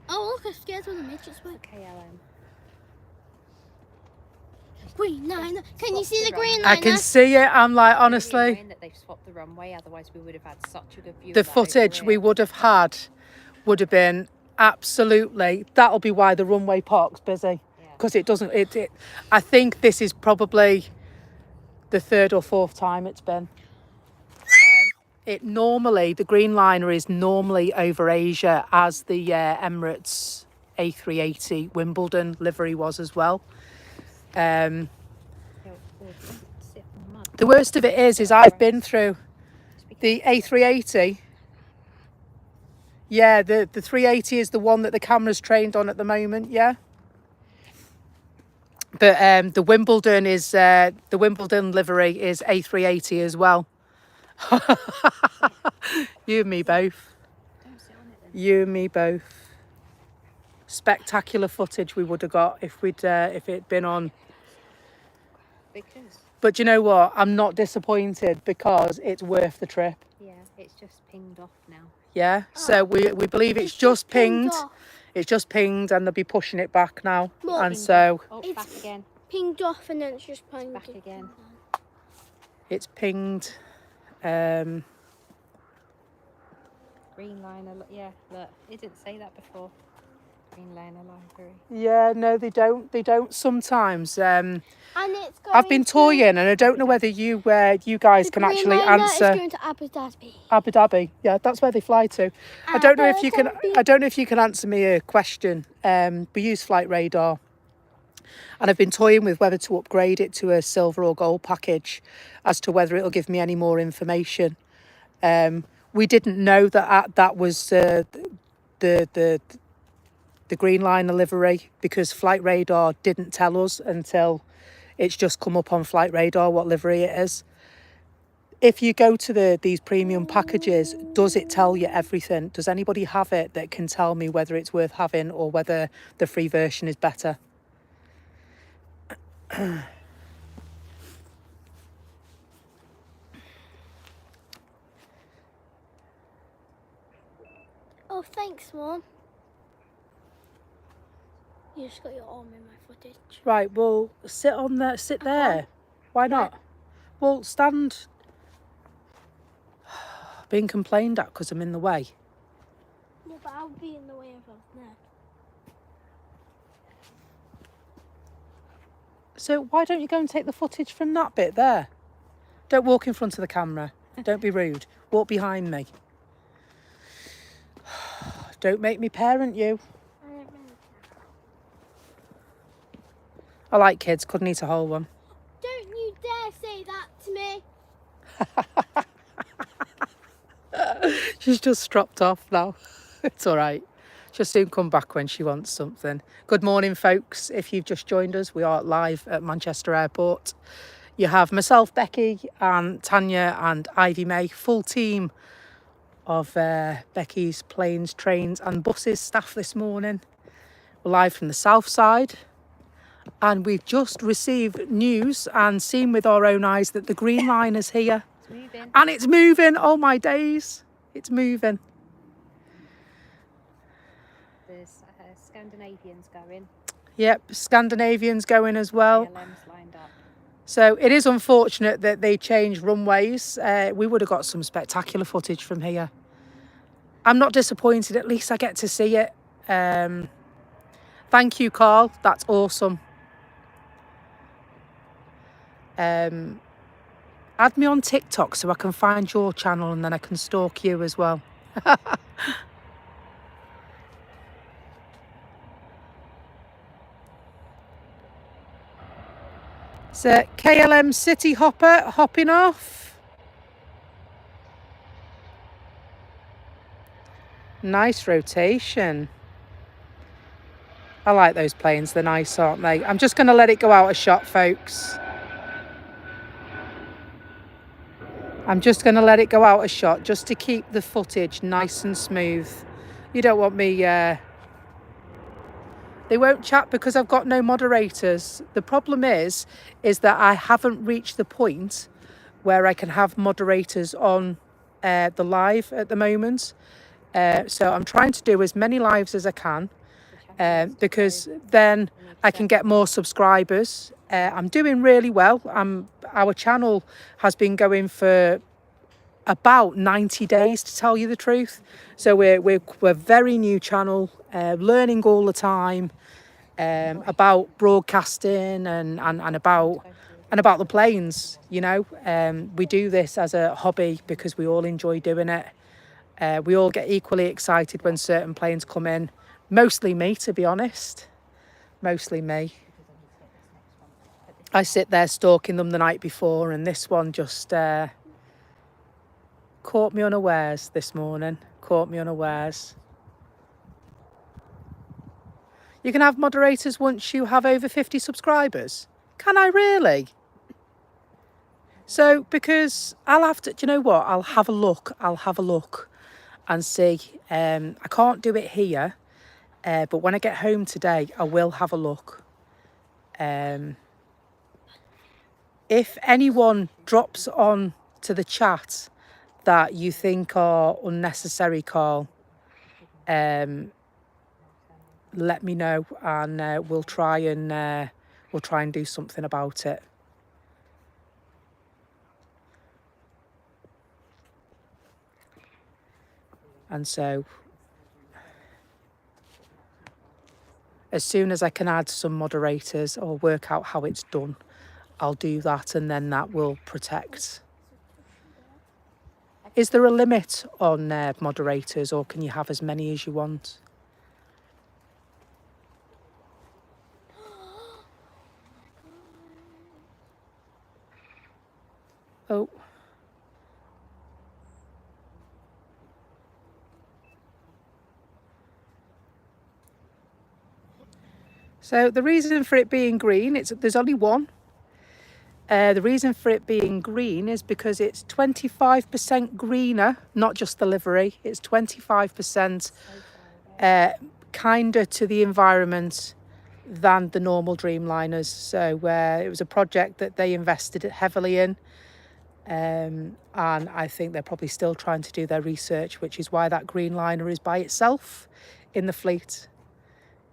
Oh, look, I'm scared when the midgets went. Okay, Ellen. Green liner. Can you see the green I liner? can see it. I'm like, Really honestly, annoying that they've swapped the runway. Otherwise, we would have had such a good view. the of that over footage we here. would have had would have been absolutely, that'll be why the runway park's busy. Because it doesn't, I think this is probably the 3rd or 4th time it's been. The green liner is normally over Asia, as the Emirates A380 Wimbledon livery was as well. The worst of it is I've been through the A380. Yeah, the 380 is the one that the camera's trained on at the moment, yeah. But the Wimbledon livery is A380 as well. You and me both. You and me both. Spectacular footage we would have got if it'd been on. Because But you know what? I'm not disappointed because it's worth the trip. yeah, it's just pinged off now. Yeah. So we believe it's just pinged. off. It's just pinged, and they'll be pushing it back now. Look. And so Oh, It's- back again. Pinged off and then it's just pinged Back again. it's pinged. Green liner. Yeah, look. It didn't say that before. Green liner library. Yeah, no, they don't. They don't sometimes. And it's going I've been toying, and I don't know whether you guys the can green actually liner answer. is going to Abu Dhabi. Abu Dhabi, yeah, that's where they fly to. I don't know if you can. Abu Dhabi. I don't know if you can answer me a question. We use Flight Radar, and I've been toying with whether to upgrade it to a silver or gold package, as to whether it'll give me any more information. We didn't know that was the green liner livery, because Flight Radar didn't tell us until it's just come up on Flight Radar what livery it is. If you go to these premium packages, does it tell you everything? Does anybody have it that can tell me whether it's worth having or whether the free version is better? thanks, Mum. You just got your arm in my footage. Right, well, sit on there. Sit there. Why not? Well, stand. Being complained at because I'm in the way. Yeah, but I'll be in the way if I was there. So why don't you go and take the footage from that bit there? Don't walk in front of the camera. Don't be rude. Walk behind me. Don't make me parent you. I don't really care. I like kids. Couldn't eat a whole one. Don't you dare say that to me. She's just dropped off now. It's all right. She'll soon come back when she wants something. Good morning, folks. If you've just joined us, we are live at Manchester Airport. You have myself, Becky, and Tanya and Ivy May, full team of Becky's planes, trains and buses staff this morning. We're live from the south side. And we've just received news and seen with our own eyes that the Green Line is here. It's moving. And it's moving. Oh my days. It's moving. There's Scandinavians going. Yep, Scandinavians going as well. KLM's lined up. So it is unfortunate that they changed runways. We would have got some spectacular footage from here. I'm not disappointed. At least I get to see it. Thank you, Carl. That's awesome. Add me on TikTok so I can find your channel and then I can stalk you as well. So KLM City Hopper hopping off. Nice rotation. I like those planes. They're nice, aren't they? I'm just going to let it go out of shot, folks. I'm just going to let it go out of shot just to keep the footage nice and smooth. You don't want me... They won't chat because I've got no moderators. The problem is that I haven't reached the point where I can have moderators on the live at the moment. So I'm trying to do as many lives as I can because then I can get more subscribers. I'm doing really well. Our channel has been going for about 90 days, to tell you the truth. So we're a very new channel, learning all the time about broadcasting and about the planes. You know, we do this as a hobby because we all enjoy doing it. We all get equally excited when certain planes come in. Mostly me, to be honest. Mostly me. I sit there stalking them the night before, and this one just caught me unawares this morning. Caught me unawares. You can have moderators once you have over 50 subscribers. Can I really? So, because I'll have to, do you know what? I'll have a look and see. I can't do it here, but when I get home today, I will have a look. If anyone drops on to the chat that you think are unnecessary, Carl, let me know and we'll try and do something about it. And so as soon as I can add some moderators or work out how it's done, I'll do that, and then that will protect. Is there a limit on moderators, or can you have as many as you want? Oh. So the reason for it being green, there's only one. The reason for it being green is because it's 25% greener, not just the livery. It's 25% kinder to the environment than the normal Dreamliners. So it was a project that they invested heavily in. And I think they're probably still trying to do their research, which is why that green liner is by itself in the fleet,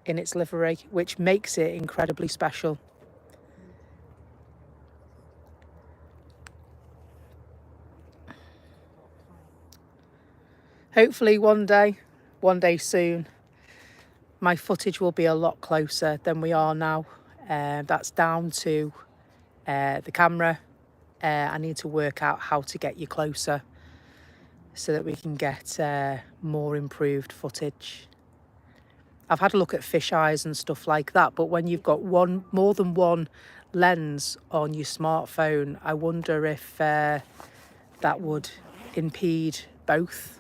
in its livery, which makes it incredibly special. Hopefully one day soon, my footage will be a lot closer than we are now. That's down to the camera. I need to work out how to get you closer so that we can get more improved footage. I've had a look at fisheyes and stuff like that, but when you've got more than one lens on your smartphone, I wonder if that would impede both.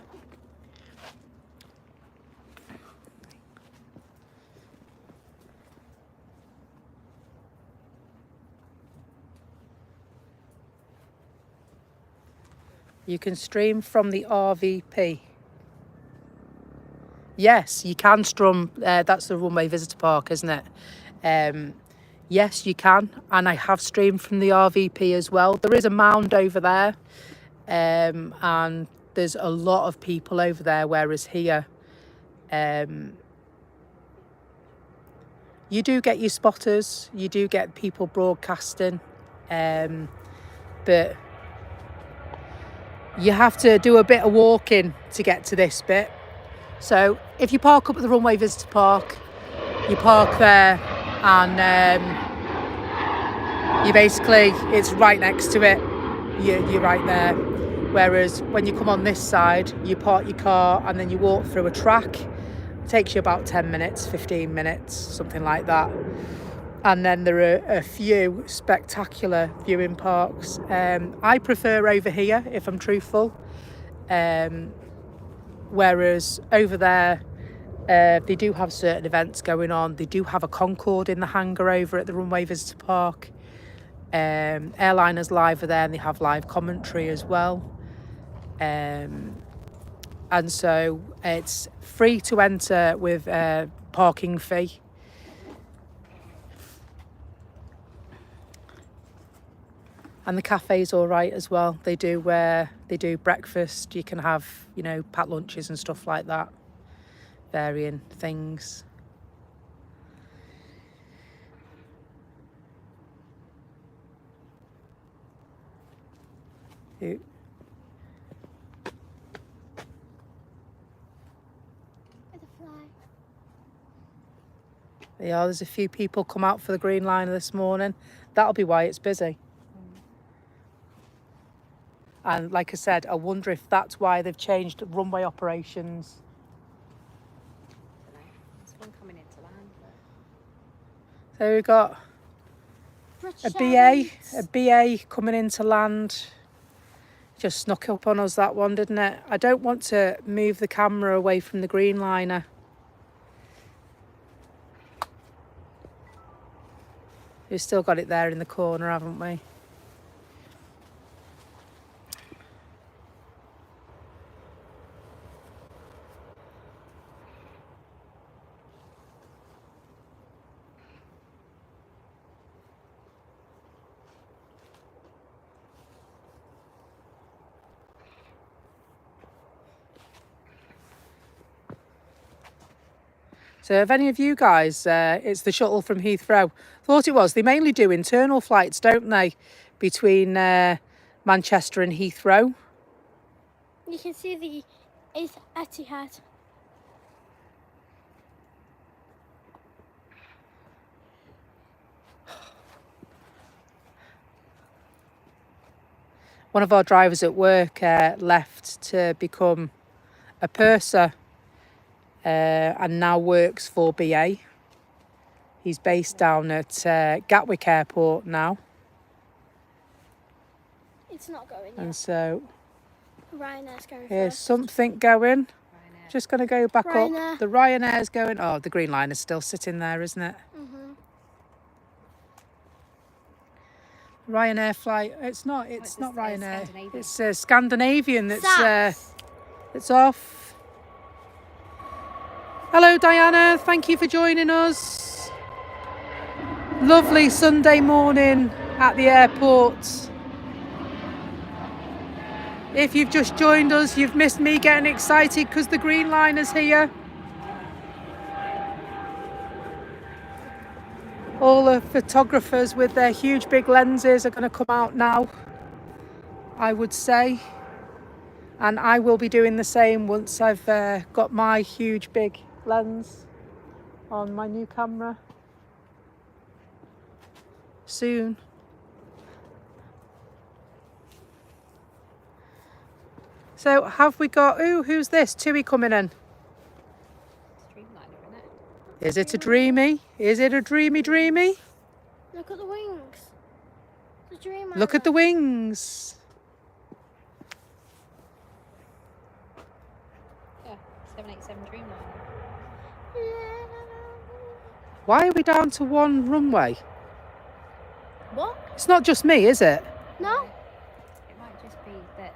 You can stream from the RVP. Yes, you can stream. That's the runway visitor park, isn't it? Yes, you can. And I have streamed from the RVP as well. There is a mound over there. And there's a lot of people over there, whereas here, you do get your spotters. You do get people broadcasting. But you have to do a bit of walking to get to this bit. So if you park up at the runway visitor park, you park there and it's right next to it. You're right there. Whereas when you come on this side, you park your car and then you walk through a track. It takes you about 10 minutes, 15 minutes, something like that. And then there are a few spectacular viewing parks. I prefer over here, if I'm truthful. Whereas over there, they do have certain events going on. They do have a Concorde in the hangar over at the runway visitor park. Airliners live are there and they have live commentary as well. And so it's free to enter with a parking fee. And the cafe's all right as well. They do breakfast. You can have, packed lunches and stuff like that. Varying things. Ooh. There's a few people come out for the green liner this morning. That'll be why it's busy. And like I said, I wonder if that's why they've changed runway operations. There's one coming into land. So we've got a BA coming into land. Just snuck up on us, that one, didn't it? I don't want to move the camera away from the green liner. We've still got it there in the corner, haven't we? So if any of you guys, it's the shuttle from Heathrow, thought it was. They mainly do internal flights, don't they, between Manchester and Heathrow. You can see the Etihad. One of our drivers at work left to become a purser. And now works for BA. He's based down at Gatwick Airport now. It's not going yet. And so Ryanair's going here's first. something going. Ryanair. Just going to go back Ryanair. up. The Ryanair's going. Oh, the green liner's still sitting there, isn't it? Ryanair flight. It's not Ryanair. Scandinavian. It's Scandinavian that's SAS. off. Hello Diana, thank you for joining us. Lovely Sunday morning at the airport. If you've just joined us, you've missed me getting excited because the green liner's here. All the photographers with their huge big lenses are going to come out now, I would say. And I will be doing the same once I've got my huge big lens on my new camera soon. So have we got, ooh, who's this? Tui coming in. Streamliner, isn't it? Is it a dreamy? Is it a dreamy? Look at the wings. The dream. Look at the wings. Yeah, 787 Dreamliner. Why are we down to one runway? What? It's not just me, is it? No. It might just be that.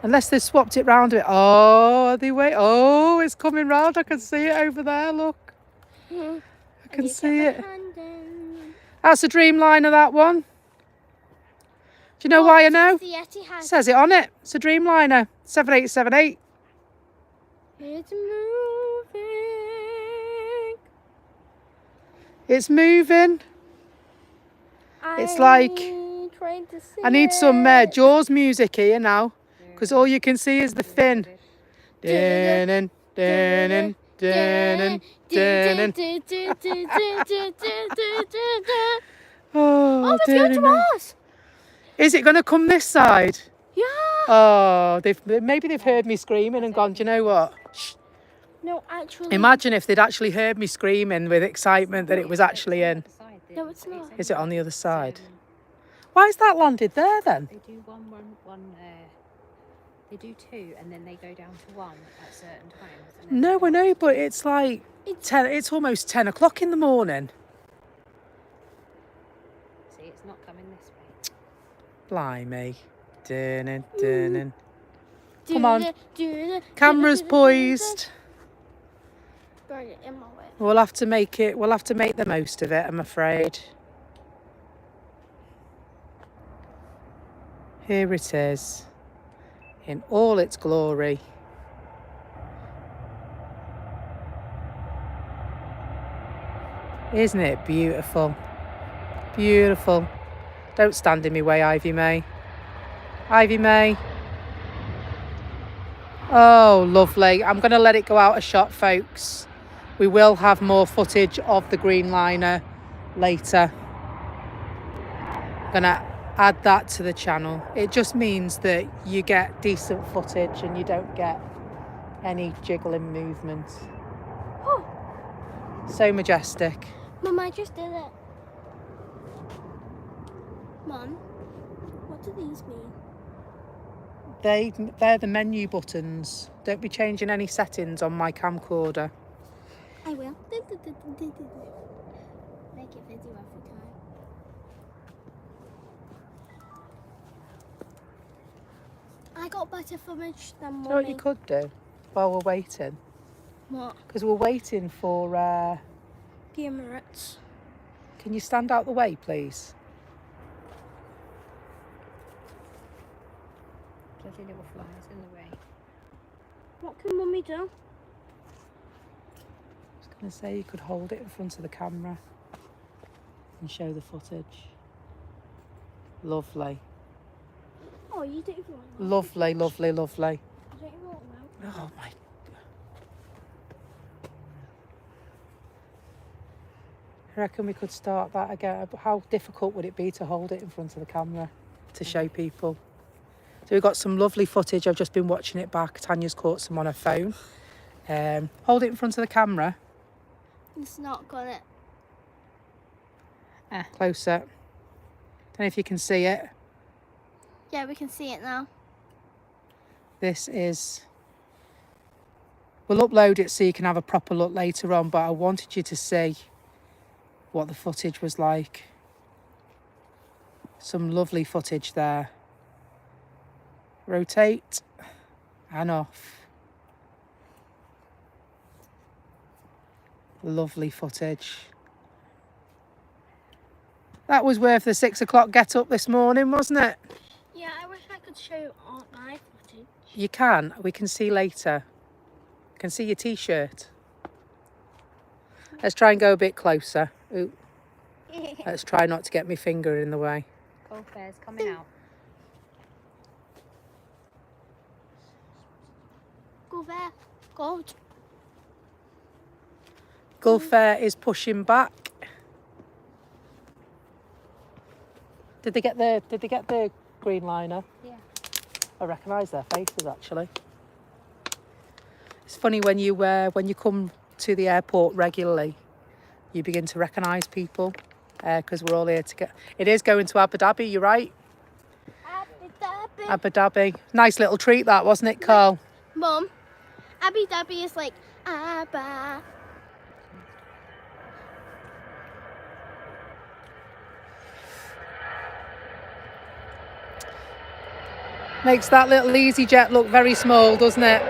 Unless they've swapped it round a bit. Oh, are they wait? Oh, it's coming round. I can see it over there. Look. I can see it. That's a Dreamliner, that one. Do you know why I know? The Etihad. Says it on it. It's a Dreamliner. 7878. It's moving. It's moving. It's like Trying to see I need some Jaws music here now, because all you can see is the fin. Dun, dun, dun, Oh, it's going to Mars. Is it going to come this side? Yeah. Oh, maybe they've heard me screaming and gone, do you know what? Shh. No, actually. Imagine if they'd actually heard me screaming with excitement that it was actually in. No, it's not. Is it on the other side? Why is that landed there then? They do one. They do two, and then they go down to one at certain times. And then No, I know, but it's like 10. It's almost 10 o'clock in the morning. See, it's not coming this way. Blimey. Dun. Come on. Camera's poised. Bring it in my way. We'll have to make the most of it, I'm afraid. Here it is, in all its glory. Isn't it beautiful? Beautiful. Don't stand in my way, Ivy May. Ivy May. Oh, lovely. I'm going to let it go out of shot, folks. We will have more footage of the green liner later. I'm going to add that to the channel. It just means that you get decent footage and you don't get any jiggling movement. Oh. So majestic. Mum, I just did it. Mum, what do these mean? They're the menu buttons. Don't be changing any settings on my camcorder. I will. Make it video every time. I got better footage than Do you know what Mummy. you could do while we're waiting? What? Because we're waiting for... The Emirates. Can you stand out the way, please? Bloody little flies in the way. What can Mummy do? I was going to say you could hold it in front of the camera and show the footage. Lovely. Oh, you don't even want that. Lovely. You don't even want that. Oh my. I reckon we could start that again. How difficult would it be to hold it in front of the camera to show people? So we've got some lovely footage. I've just been watching it back. Tanya's caught some on her phone. Hold it in front of the camera. It's not got it. Closer. Don't know if you can see it. Yeah, we can see it now. This is... We'll upload it so you can have a proper look later on, but I wanted you to see what the footage was like. Some lovely footage there. Rotate and off. Lovely footage. That was worth the 6 o'clock get up this morning, wasn't it? Yeah, I wish I could show my footage. You can. We can see later. Can see your t-shirt. Let's try and go a bit closer. Ooh. Let's try not to get my finger in the way. Golf fair's coming out. Go there. Go. Gulf Fair is pushing back. Did they get the green liner? Yeah. I recognise their faces actually. It's funny when you come to the airport regularly, you begin to recognise people because we're all here to get. It is going to Abu Dhabi. You're right. Abu Dhabi. Abu Dhabi. Nice little treat that, wasn't it, Carl? Mum, Abu Dhabi is like Abba. Makes that little EasyJet look very small, doesn't it?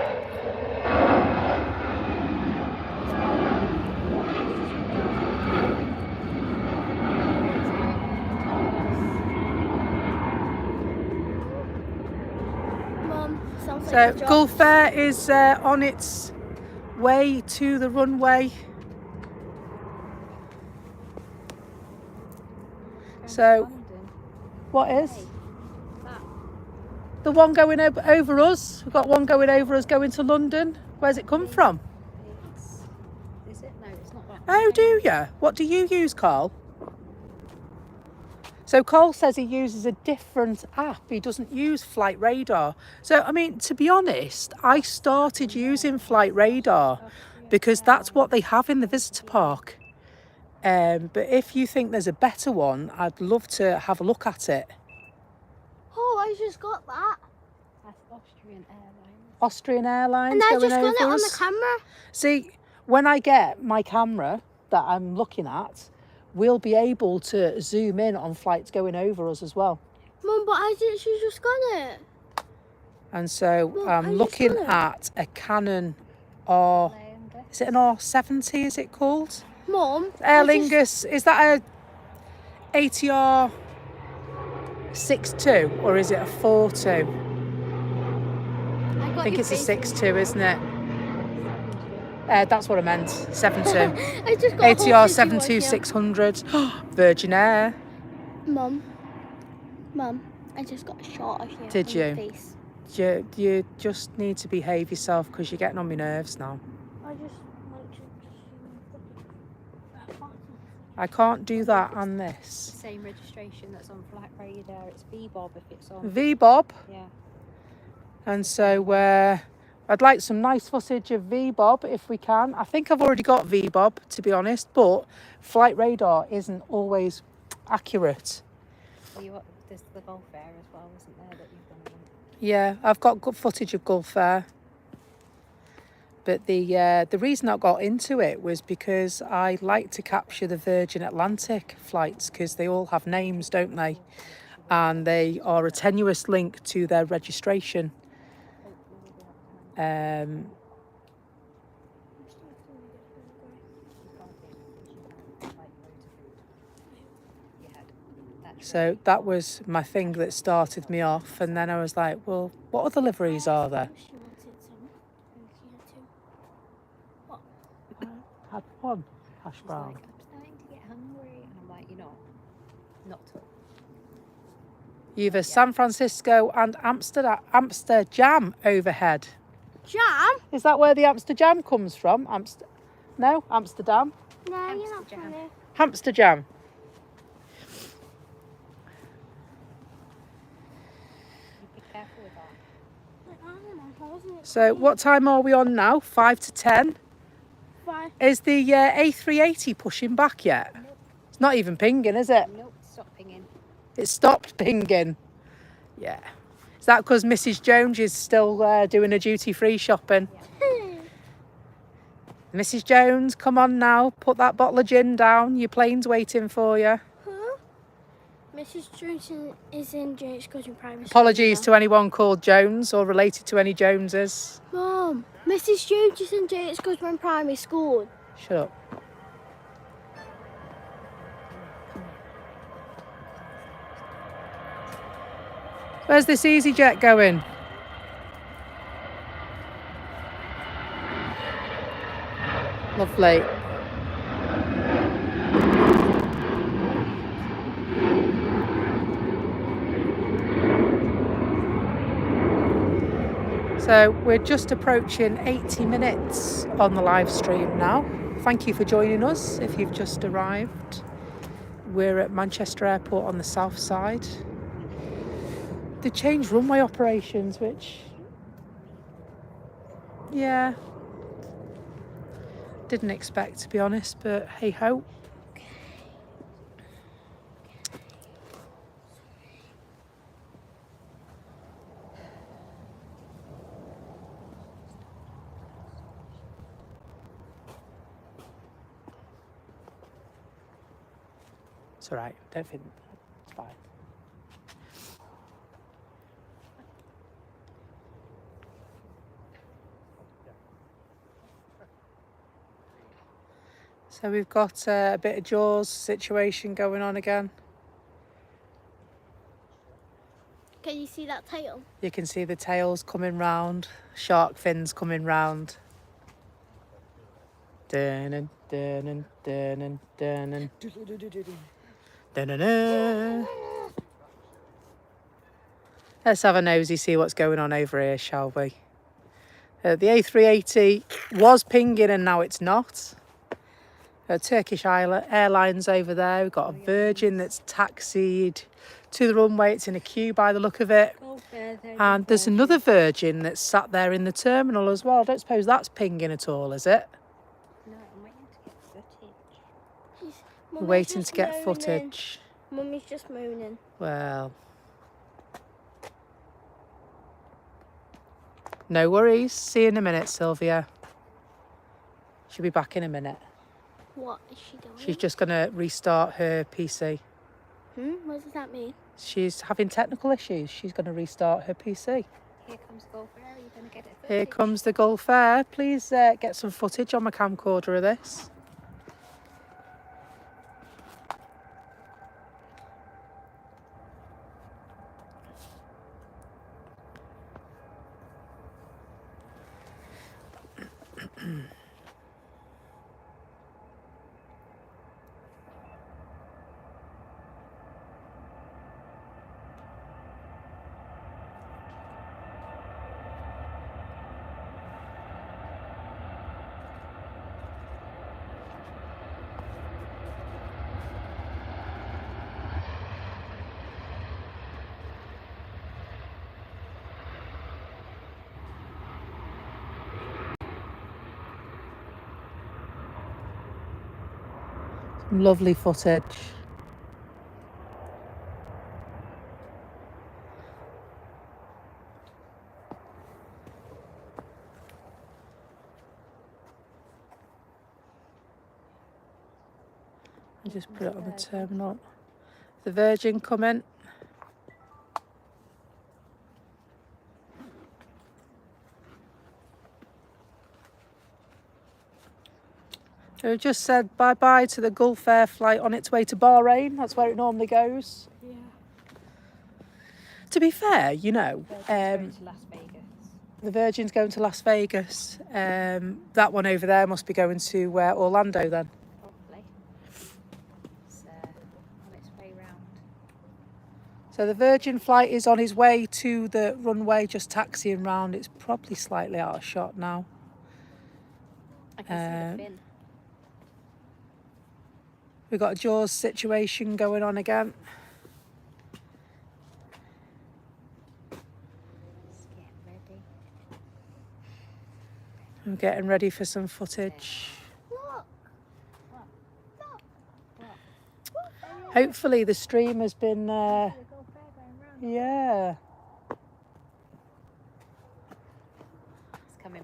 Mum, sounds So like a job. Gulf Fair is on its way to the runway. So what is? The one going over us. We've got one going over us going to London. Where's it come from? Is it? No, it's not that. Oh, do you? What do you use, Carl? So Carl says he uses a different app. He doesn't use Flight Radar. So, I mean, to be honest, I started using Flight Radar because that's what they have in the visitor park. But if you think there's a better one, I'd love to have a look at it. Oh, I just got that. That's Austrian Airlines. Austrian Airlines And I going just got over it on us. the camera. See, when I get my camera that I'm looking at, we'll be able to zoom in on flights going over us as well. Mum, but I literally just got it. And so Well, I'm I just looking got it. at a Canon R. Is it an R70? Is it called? Mum, Aer I just- Lingus. Is that a ATR 6.2 or is it a 4.2? I think it's a 6.2, isn't it? That's what I meant. 7.2. I just got a whole ATR situation 72 here. 600. Virgin Air. Mum, I just got a shot of you. Did on your you? Face. You just need to behave yourself because you're getting on my nerves now. I just want to I can't do that on The this. same registration that's on Flight Radar. It's VBOB if it's on. VBOB. Yeah. And so I'd like some nice footage of VBOB if we can. I think I've already got VBOB, to be honest, but Flight Radar isn't always accurate. Well, there's the Gulf Fair as well, isn't there, that you've done one? Yeah, I've got good footage of Gulf Fair. But the reason I got into it was because I like to capture the Virgin Atlantic flights because they all have names, don't they? And they are a tenuous link to their registration. So that was my thing that started me off. And then I was like, well, what other liveries are there? She wanted some. And she had two. What? Had one hash She's brown. like, I'm starting to get hungry. And I'm like, you're not. Not to. You've a San Francisco and Amsterdam overhead. Jam? Is that where the Amsterdam comes from? No, Amsterdam. No, you're not Amsterdam. funny. Amsterdam. You be careful with that. So what time are we on now? 5 to 10. Bye. Is the A380 pushing back yet? It's not even pinging, is it? Nope, stop pinging. It stopped pinging. Yeah. Is that because Mrs. Jones is still doing her duty-free shopping? Mrs. Jones, come on now. Put that bottle of gin down. Your plane's waiting for you. Huh? Mrs. Jones is in James Gordon Primary School. Apologies to anyone called Jones or related to any Joneses. Mum, Mrs. Jones is in James Gordon Primary School. Shut up. Where's this EasyJet going? Lovely. So we're just approaching 80 minutes on the live stream now. Thank you for joining us if you've just arrived. We're at Manchester Airport on the south side. They changed runway operations, which, yeah, didn't expect, to be honest, but hey ho. It's all right. Don't think it's fine. So we've got a bit of Jaws situation going on again. Can you see that tail? You can see the tails coming round, shark fins coming round. Dun dun dun dun dun. Let's have a nosy, see what's going on over here, shall we? The A380 was pinging and now it's not. Turkish Airlines over there. We've got a Virgin that's taxied to the runway. It's in a queue by the look of it. And there's another Virgin that's sat there in the terminal as well. I don't suppose that's pinging at all, is it? No, I'm waiting to get footage. We're waiting to get footage. Mummy's just moaning. Well, no worries. See you in a minute, Sylvia. She'll be back in a minute. What is she doing? She's just going to restart her PC. What does that mean? She's having technical issues. She's going to restart her PC. Here comes the Gulf Air. Are you going to get it? Here comes the Gulf Air. Please get some footage on my camcorder of this. Lovely footage. I just put it on the terminal. The Virgin coming. So we just said bye-bye to the Gulf Air flight on its way to Bahrain. That's where it normally goes. Yeah. To be fair, you know, Going to Las Vegas. the Virgin's going to Las Vegas. That one over there must be going to Orlando then. Probably. It's on its way round. So the Virgin flight is on his way to the runway, just taxiing round. It's probably slightly out of shot now. I can see the fin. We've got a Jaws situation going on again. It's getting ready. I'm getting ready for some footage. Look. Hopefully the stream has been, The Gulf Air going round. yeah. It's coming.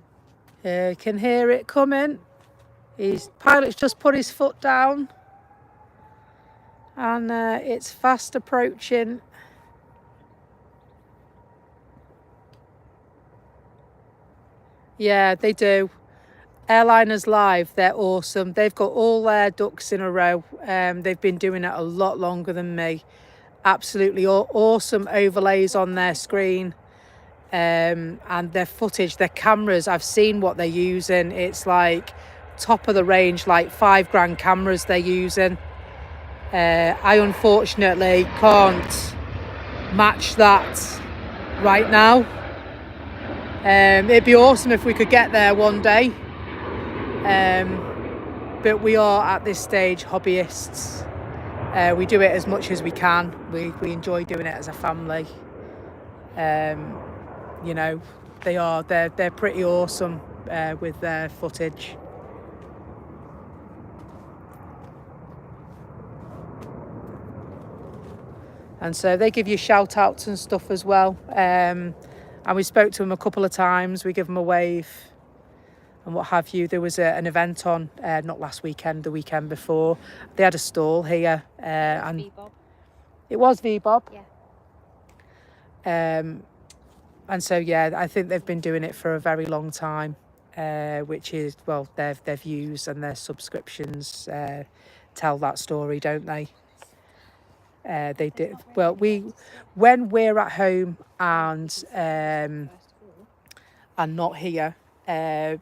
You can hear it coming. His pilot's just put his foot down. And it's fast approaching. Yeah, they do. Airliners Live, they're awesome. They've got all their ducks in a row. They've been doing it a lot longer than me. absolutely awesome overlays on their screen. And their footage, their cameras, I've seen what they're using. It's like top of the range, like $5,000 cameras they're using. I unfortunately can't match that right now. It'd be awesome if we could get there one day. But we are at this stage hobbyists. We do it as much as we can. We enjoy doing it as a family. You know, they're pretty awesome with their footage. And so they give you shout outs and stuff as well. And we spoke to them a couple of times. We give them a wave and what have you. There was an event on, not last weekend, the weekend before. They had a stall here. And V-Bob. It was V-Bob. Yeah. And so, yeah, I think they've been doing it for a very long time, which is, well, their views and their subscriptions tell that story, don't they? They did well. When we're at home and not here,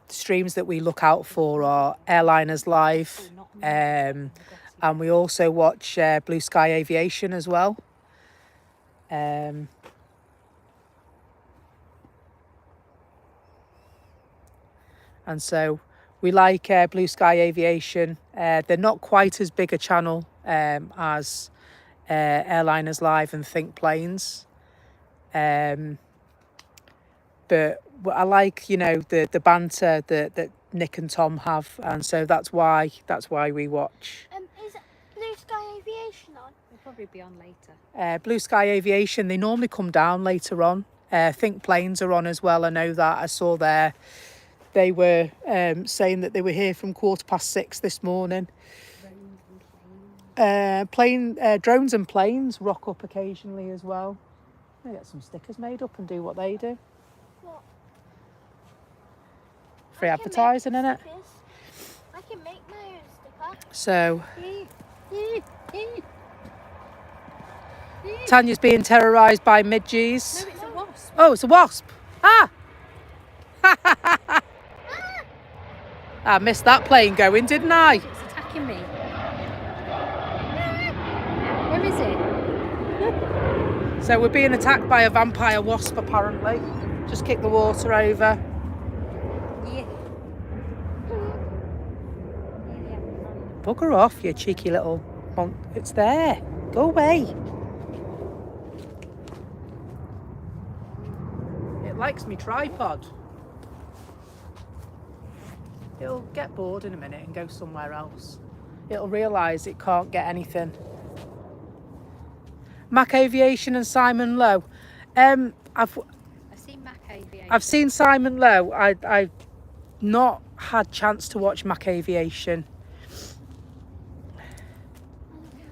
streams that we look out for are Airliners Live, and we also watch Blue Sky Aviation as well. And so we like Blue Sky Aviation. They're not quite as big a channel as Airliners Live and Think Planes. But I like, you know, the banter that Nick and Tom have, and so that's why we watch. Is Blue Sky Aviation on? It'll probably be on later. Blue Sky Aviation, they normally come down later on. Think Planes are on as well. I know that. I saw they were saying that they were here from 6:15 this morning. Drones and planes rock up occasionally as well. They get some stickers made up and do what they do. What? Free advertising, innit? I can make my own sticker. So Tanya's being terrorised by midges. No, it's a wasp. Oh, it's a wasp. Ah! I missed that plane going, didn't I? It's attacking me. Where is it? So we're being attacked by a vampire wasp, apparently. Just kick the water over. Yeah. Bugger off, you cheeky little monk. It's there. Go away. It likes me tripod. It'll get bored in a minute and go somewhere else. It'll realise it can't get anything. Mac Aviation and Simon Lowe. I've seen Mac Aviation. I've seen Simon Lowe. I've not had chance to watch Mac Aviation.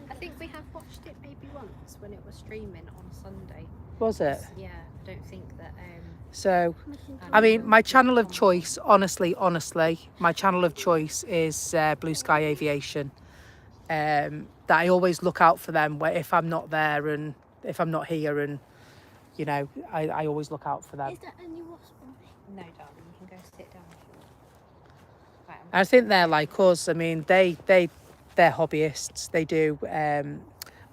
I think we have watched it maybe once when it was streaming on Sunday. Was it? Yeah, I don't think that. So, I mean, my channel of choice, honestly, my channel of choice is Blue Sky Aviation. That I always look out for them if I'm not there and if I'm not here, and you know, I always look out for them. Is there any wasp on me? No, darling, you can go sit down if you want. Right, I think they're like us. I mean, they're hobbyists. They do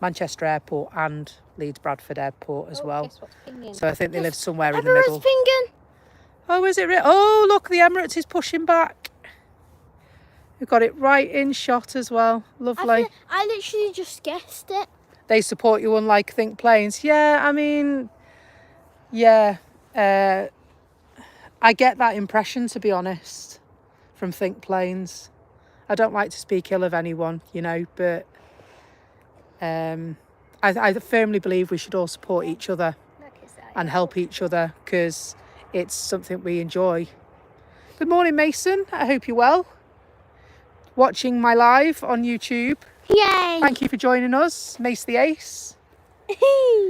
Manchester Airport and Leeds Bradford Airport as well. Guess what's pinging? So I think they live somewhere in the Everyone's middle. pinging. Oh, is it? Oh, look, the Emirates is pushing back. We've got it right in shot as well. Lovely. I literally just guessed it. They support you, unlike Think Planes. Yeah, I mean, yeah. I get that impression, to be honest, from Think Planes. I don't like to speak ill of anyone, you know, but I firmly believe we should all support each other Look, it's that. and help each other because it's something we enjoy. Good morning, Mason. I hope you're well. Watching my live on YouTube. Yay! Thank you for joining us, Mace the Ace.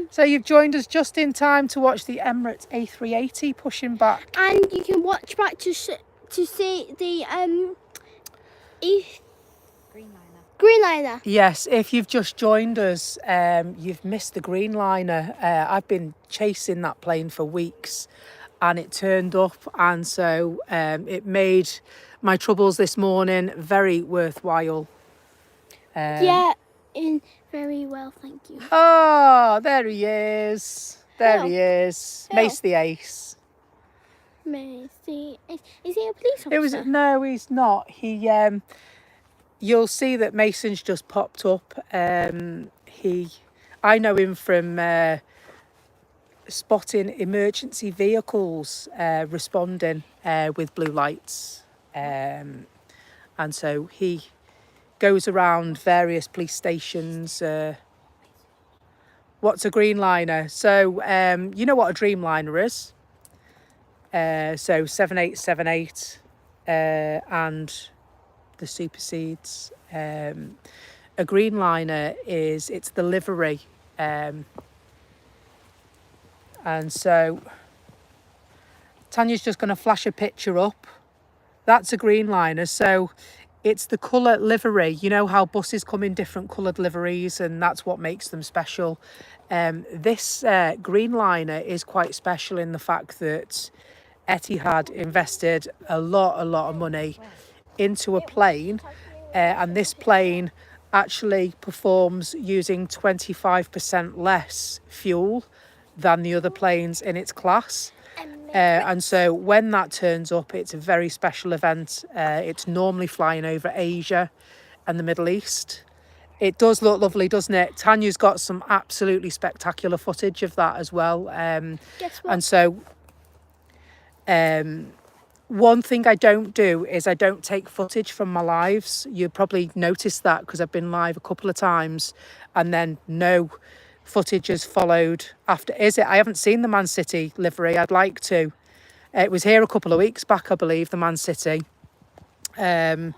So you've joined us just in time to watch the Emirates A380 pushing back. And you can watch back to see the Greenliner. Green liner. Yes, if you've just joined us, you've missed the green liner. I've been chasing that plane for weeks and it turned up, and so it made my troubles this morning very worthwhile. Yeah, in very well, thank you. Oh, there he is. There he Help. is. Mace the Ace. Macy, is he a police officer? No, he's not. You'll see that Mason's just popped up. I know him from spotting emergency vehicles responding with blue lights, and so he goes around various police stations. What's a green liner? So you know what a dreamliner is. So 7878 and the supersedes. A green liner it's the livery, and so Tanya's just going to flash a picture up. That's a green liner. So it's the colour livery. You know how buses come in different coloured liveries, and that's what makes them special. This green liner is quite special in the fact that Etihad invested a lot of money into a plane, and this plane actually performs using 25% less fuel than the other planes in its class. And so when that turns up, it's a very special event. It's normally flying over Asia and the Middle East. It does look lovely, doesn't it? Tanya's got some absolutely spectacular footage of that as well. Guess what? And so one thing I don't do is I don't take footage from my lives. You probably noticed that because I've been live a couple of times and then no footage has followed after. Is it? I haven't seen the Man City livery. I'd like to. It was here a couple of weeks back, I believe, the Man City. And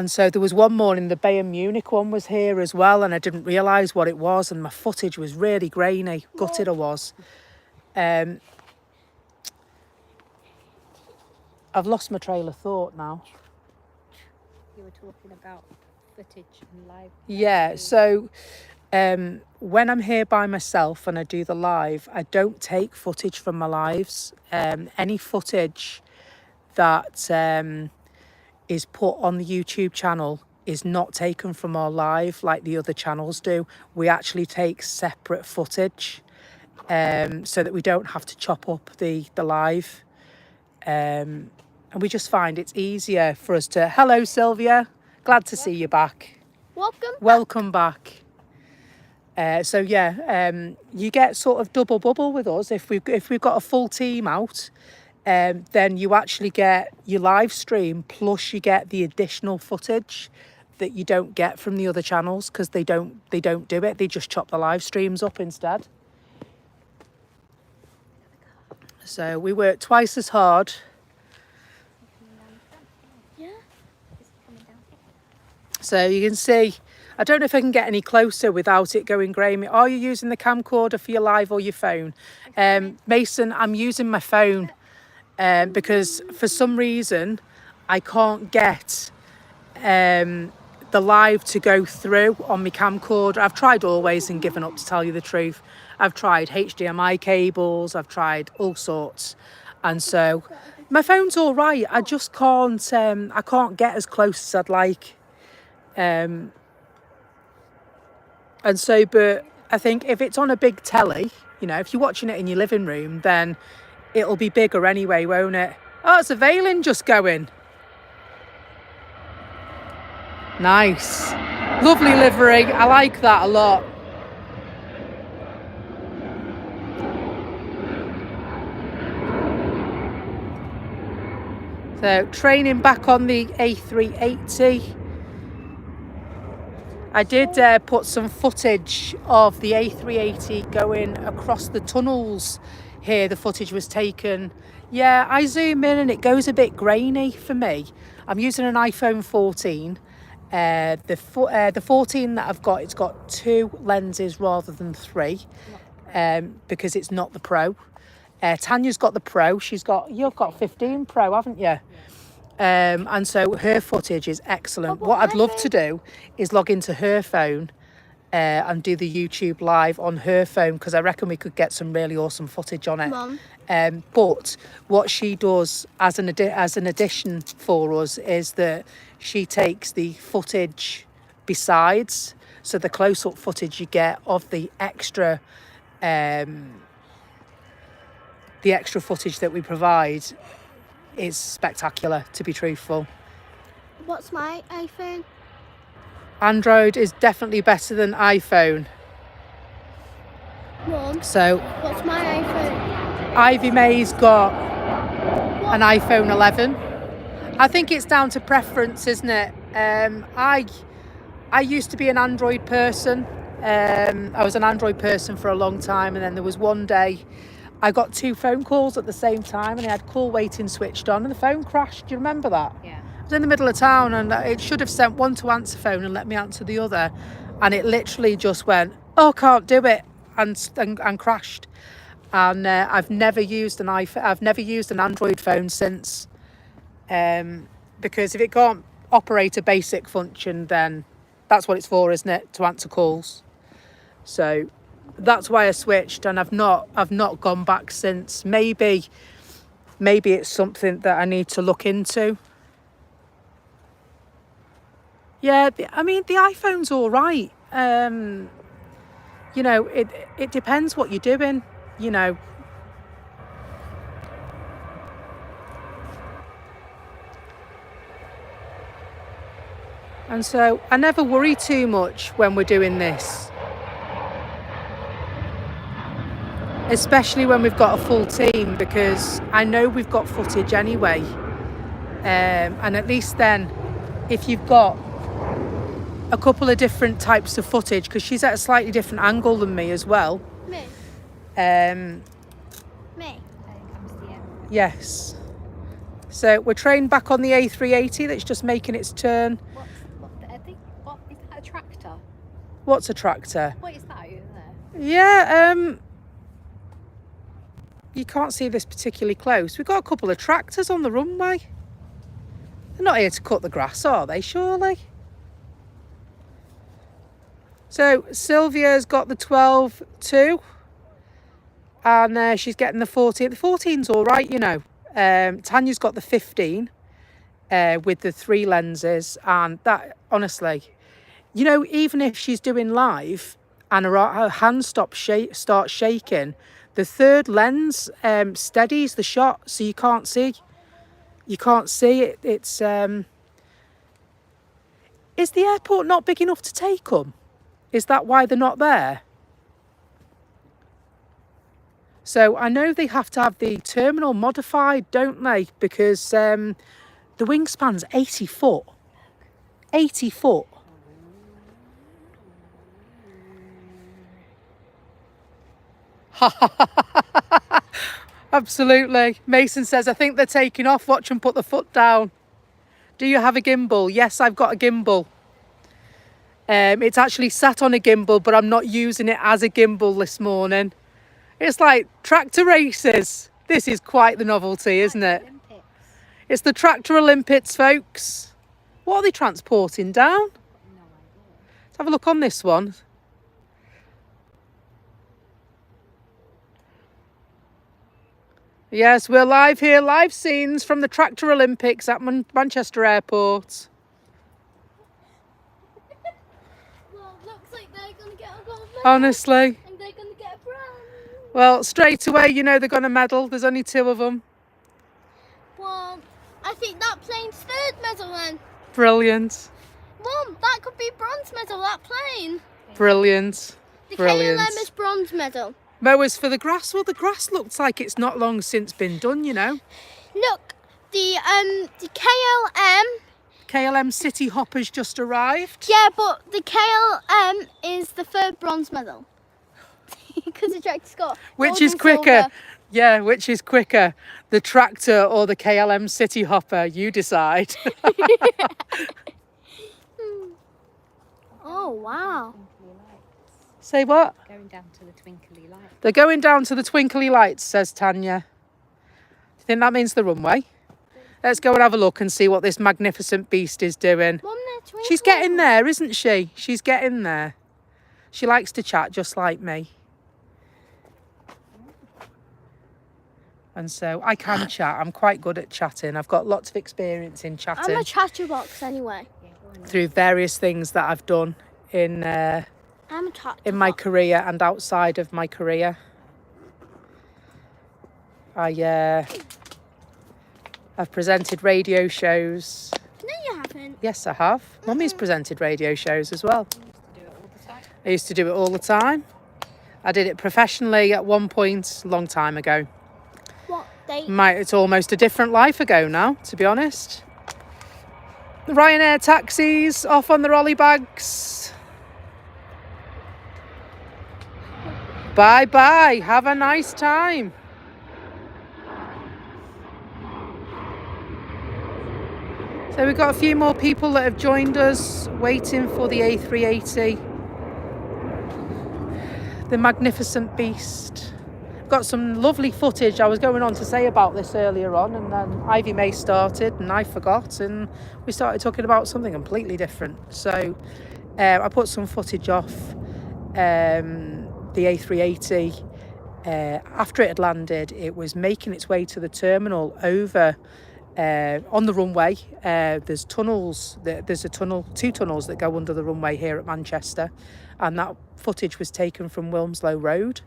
so there was one morning, the Bayern Munich one was here as well, and I didn't realise what it was, and my footage was really grainy. Gutted I was. I've lost my trail of thought now. You were talking about footage and live. Yeah, so when I'm here by myself and I do the live, I don't take footage from my lives. Any footage that is put on the YouTube channel is not taken from our live like the other channels do. We actually take separate footage so that we don't have to chop up the live. And we just find it's easier for us to... Hello, Sylvia. Glad to see you back. Welcome back. So yeah, you get sort of double bubble with us. If we've got a full team out, then you actually get your live stream plus you get the additional footage that you don't get from the other channels because they don't do it. They just chop the live streams up instead. So we work twice as hard. So you can see, I don't know if I can get any closer without it going grey. Are you using the camcorder for your live or your phone? Mason, I'm using my phone because for some reason I can't get the live to go through on my camcorder. I've tried always and given up, to tell you the truth. I've tried HDMI cables, I've tried all sorts. And so my phone's all right. I just can't, I can't get as close as I'd like. And so, but I think if it's on a big telly, you know, if you're watching it in your living room, then it'll be bigger anyway, won't it? Oh, it's a veiling just going. Nice. Lovely livery. I like that a lot. So, training back on the A380. I did put some footage of the A380 going across the tunnels here. The footage was taken. Yeah, I zoom in and it goes a bit grainy for me. I'm using an iPhone 14. The 14 that I've got, it's got 2 lenses rather than 3 because it's not the Pro. Tanya's got the Pro. You've got 15 Pro, haven't you? And so her footage is excellent. But What I'd love my to do is log into her phone and do the YouTube live on her phone, because I reckon we could get some really awesome footage on it. Mum. But what she does as an addition for us is that she takes the footage besides, so the close-up footage you get of the extra footage that we provide is spectacular, to be truthful. What's my iPhone? Android is definitely better than iPhone. Mum, So what's my iPhone? Ivy May's got an iPhone 11. I think it's down to preference, isn't it? I used to be an Android person. I was an Android person for a long time, and then there was one day I got 2 phone calls at the same time, and I had call waiting switched on, and the phone crashed. Do you remember that? Yeah. I was in the middle of town, and it should have sent one to answer phone and let me answer the other, and it literally just went, "Oh, can't do it," and crashed. And I've never used an iPhone. I've never used an Android phone since, because if it can't operate a basic function, then that's what it's for, isn't it? To answer calls. So that's why I switched, and I've not gone back since. Maybe it's something that I need to look into. Yeah, I mean, the iPhone's all right. You know, it depends what you're doing, you know. And so I never worry too much when we're doing this, especially when we've got a full team, because I know we've got footage anyway. And at least then, if you've got a couple of different types of footage, because she's at a slightly different angle than me as well. Me. Me. Comes the end. Yes. So we're trained back on the A380 that's just making its turn. What is that, a tractor? What's a tractor? What is that over there? Yeah, you can't see this particularly close. We've got a couple of tractors on the runway. They're not here to cut the grass, are they, surely? So Sylvia's got the 12-2, and she's getting the 14. The 14's all right, you know. Tanya's got the 15 with the 3 lenses, and that, honestly, you know, even if she's doing live and her hand starts shaking, the 3rd lens steadies the shot, so you can't see. You can't see it. It's is the airport not big enough to take them? Is that why they're not there? So I know they have to have the terminal modified, don't they? Because the wingspan's 80 foot. 80 foot. Absolutely. Mason says, I think they're taking off. Watch them put the foot down. Do you have a gimbal? Yes, I've got a gimbal. It's actually sat on a gimbal, but I'm not using it as a gimbal this morning. It's like tractor races. This is quite the novelty, isn't it? Olympics. It's the Tractor Olympics, folks. What are they transporting down? No idea. Let's have a look on this one. Yes, we're live here, live scenes from the Tractor Olympics at Manchester Airport. Well, looks like they're going to get a gold medal. Honestly. And they're going to get a bronze. Well, straight away, you know they're going to medal. There's only 2 of them. Well, I think that plane's 3rd medal then. Brilliant. Mum, that could be bronze medal, that plane. Brilliant. The Brilliant. KLM is bronze medal. Mowers for the grass. Well, the grass looks like it's not long since been done, you know. Look, the KLM. KLM City Hopper's just arrived. Yeah, but the KLM is the 3rd bronze medal. Because the tractor's got Which gold is and quicker? silver. Yeah, which is quicker? The tractor or the KLM City Hopper? You decide. Oh, wow. Twinkly lights. Say what? Going down to the twinkly lights. They're going down to the twinkly lights, says Tanya. Do you think that means the runway? Let's go and have a look and see what this magnificent beast is doing. Mum, they're twinkling. She's getting there, isn't she? She's getting there. She likes to chat just like me. And so I can chat. I'm quite good at chatting. I've got lots of experience in chatting. I'm a chatterbox anyway. Through various things that I've done in I'm a chatterbox. in my career and outside of my career. I've presented radio shows. No, you haven't. Yes, I have. Mummy's presented radio shows as well. I used to do it all the time. I did it professionally at one point a long time ago. What date? It's almost a different life ago now, to be honest. The Ryanair taxis off on the rolly bags. Bye bye. Have a nice time. So we've got a few more people that have joined us waiting for the A380. The magnificent beast. Got some lovely footage. I was going on to say about this earlier on, and then Ivy May started and I forgot, and we started talking about something completely different. So I put some footage off the A380. After it had landed, it was making its way to the terminal over on the runway. There's tunnels. There's two tunnels that go under the runway here at Manchester, and that footage was taken from Wilmslow Road.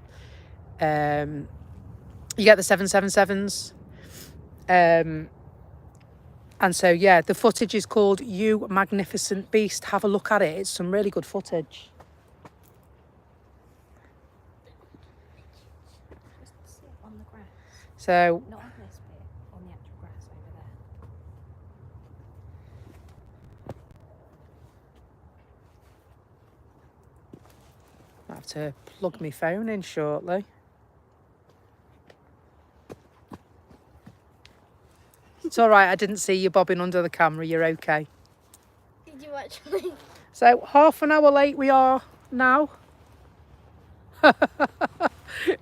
You get the 777s, and so yeah, the footage is called "You Magnificent Beast." Have a look at it. It's some really good footage. Just sit on the grass. So Not on this bit, on the actual grass over there. I have to plug my phone in shortly. It's all right. I didn't see you bobbing under the camera. You're okay. Did you actually? So half an hour late we are now.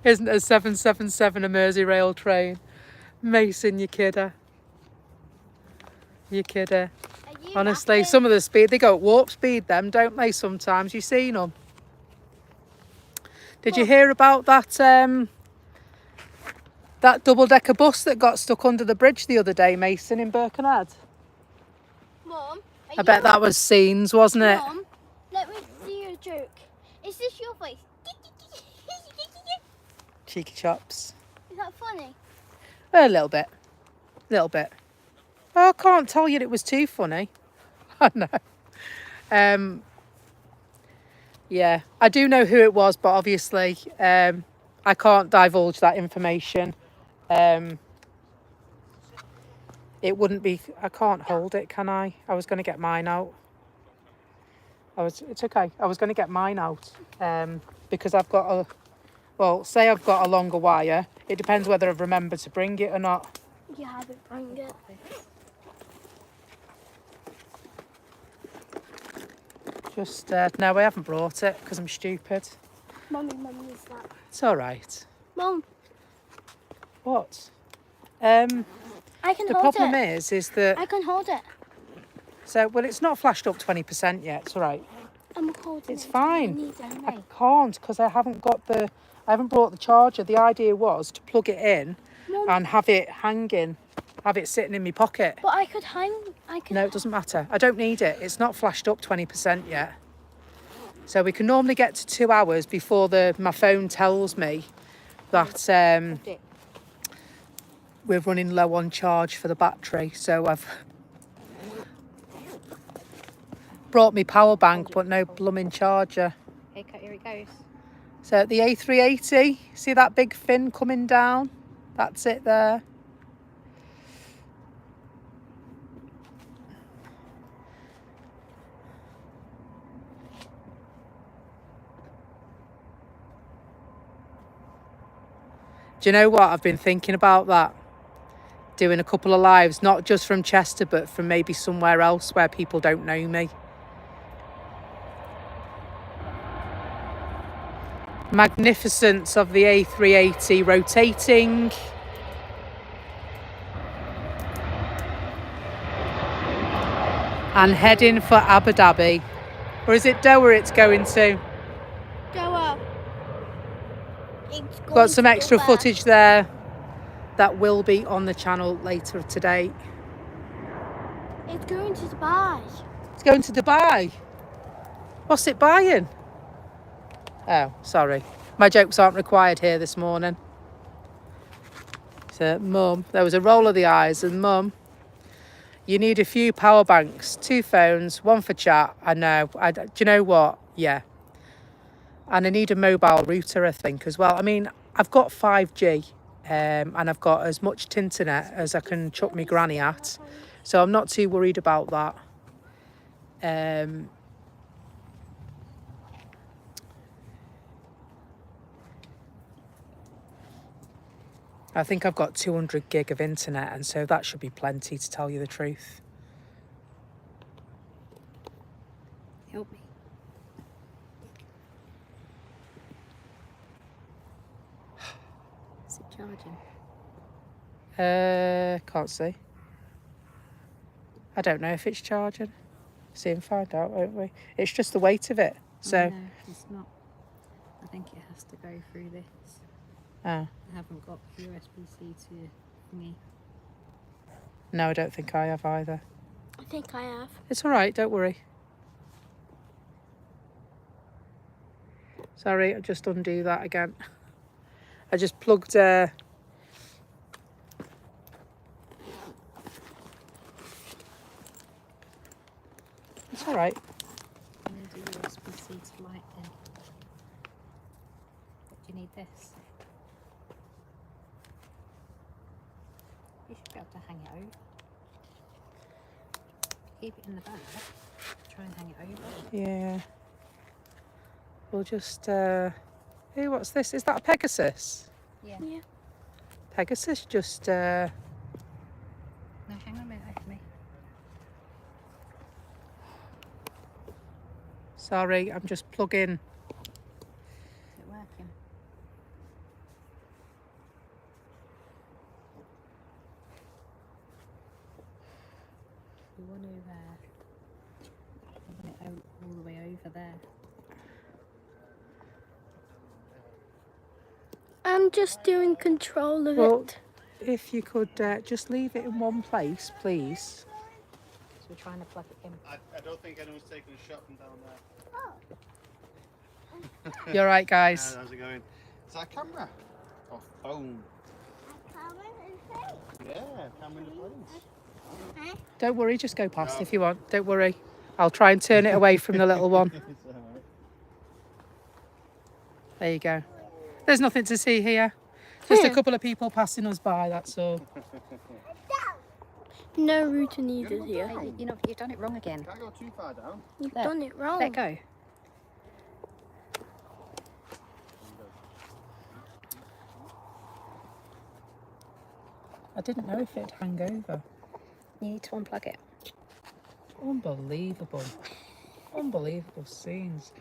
Isn't a 777 a Merseyrail train? Mason, you kidder. You kidder. Honestly, some of the speed, they go at warp speed them, don't they, sometimes? You seen them? Did you hear about that double-decker bus that got stuck under the bridge the other day, Mason, in Birkenhead? Mum, I bet that was scenes, wasn't it? Mum, let me do you a joke. Is this your voice? Cheeky chops. Is that funny? A little bit. Oh, I can't tell you it was too funny. I know. Yeah, I do know who it was, but obviously I can't divulge that information. It wouldn't be, I can't hold it, can I? I was going to get mine out. It's okay. I was going to get mine out because I've got say I've got a longer wire. It depends whether I've remembered to bring it or not. You haven't bring it. Just, no, I haven't brought it because I'm stupid. Mummy is that. It's all right. Mum, What? I can The hold problem it. is that, I can hold it. so, well, it's not flashed up 20% yet. It's all right. I'm holding It's it. fine. I need it. I can't because I haven't brought the charger. The idea was to plug it in Mum, and have it hanging, have it sitting in my pocket. but I could hang. No, it doesn't matter. I don't need it. It's not flashed up 20% yet. So we can normally get to 2 hours before my phone tells me that we're running low on charge for the battery. So I've brought me power bank, but no blooming charger. Here it goes. So the A380, see that big fin coming down? That's it there. Do you know what? I've been thinking about that. Doing a couple of lives, not just from Chester, but from maybe somewhere else where people don't know me. Magnificence of the A380 rotating. and heading for Abu Dhabi. Or is it Doha it's going to? Go It's Got some to extra Dubai. footage there that will be on the channel later today. It's going to Dubai. It's going to Dubai. What's it buying? Oh, sorry. My jokes aren't required here this morning. So, Mum, there was a roll of the eyes, and Mum, you need a few power banks, 2 phones, 1 for chat. I know. Do you know what? Yeah. And I need a mobile router, I think, as well. I mean, I've got 5G, and I've got as much tinternet as I can chuck my granny at. So I'm not too worried about that. I think I've got 200 gig of internet, and so that should be plenty, to tell you the truth. Help me. Is it charging? Can't see. I don't know if it's charging. See and find out, won't we? It's just the weight of it. So. No, it's not. I think it has to go through this. Oh. I haven't got USB-C to thingy. No, I don't think I have either. I think I have. It's all right, don't worry. Sorry, I'll just undo that again. I just plugged... It's all right. I need a USB-C to light in. But do you need this? You should be able to hang it over. Keep it in the bag. Try and hang it over. Yeah. We'll just... Hey, what's this? Is that a Pegasus? Yeah. Yeah. Pegasus just... No, hang on a minute, wait for me. Sorry, I'm just plugging. Is it working? We want to run it all the way over there. I'm just doing control of Well, it. if you could just leave it in one place, please. So we're trying to plug it in. I don't think anyone's taking a shot from down there. You're right, guys. How's it going? Is that a camera? Or phone? Yeah, camera in the planes. Don't worry, just go past if you want. Don't worry. I'll try and turn it away from the little one. It's alright. There you go. There's nothing to see here. Just a Yeah. couple of people passing us by, that's all. No router needed here. Hey, you've done it wrong again. Can't go too far down. You've There. done it wrong. Let go. I didn't know if it'd hang over. You need to unplug it. Unbelievable. Unbelievable scenes.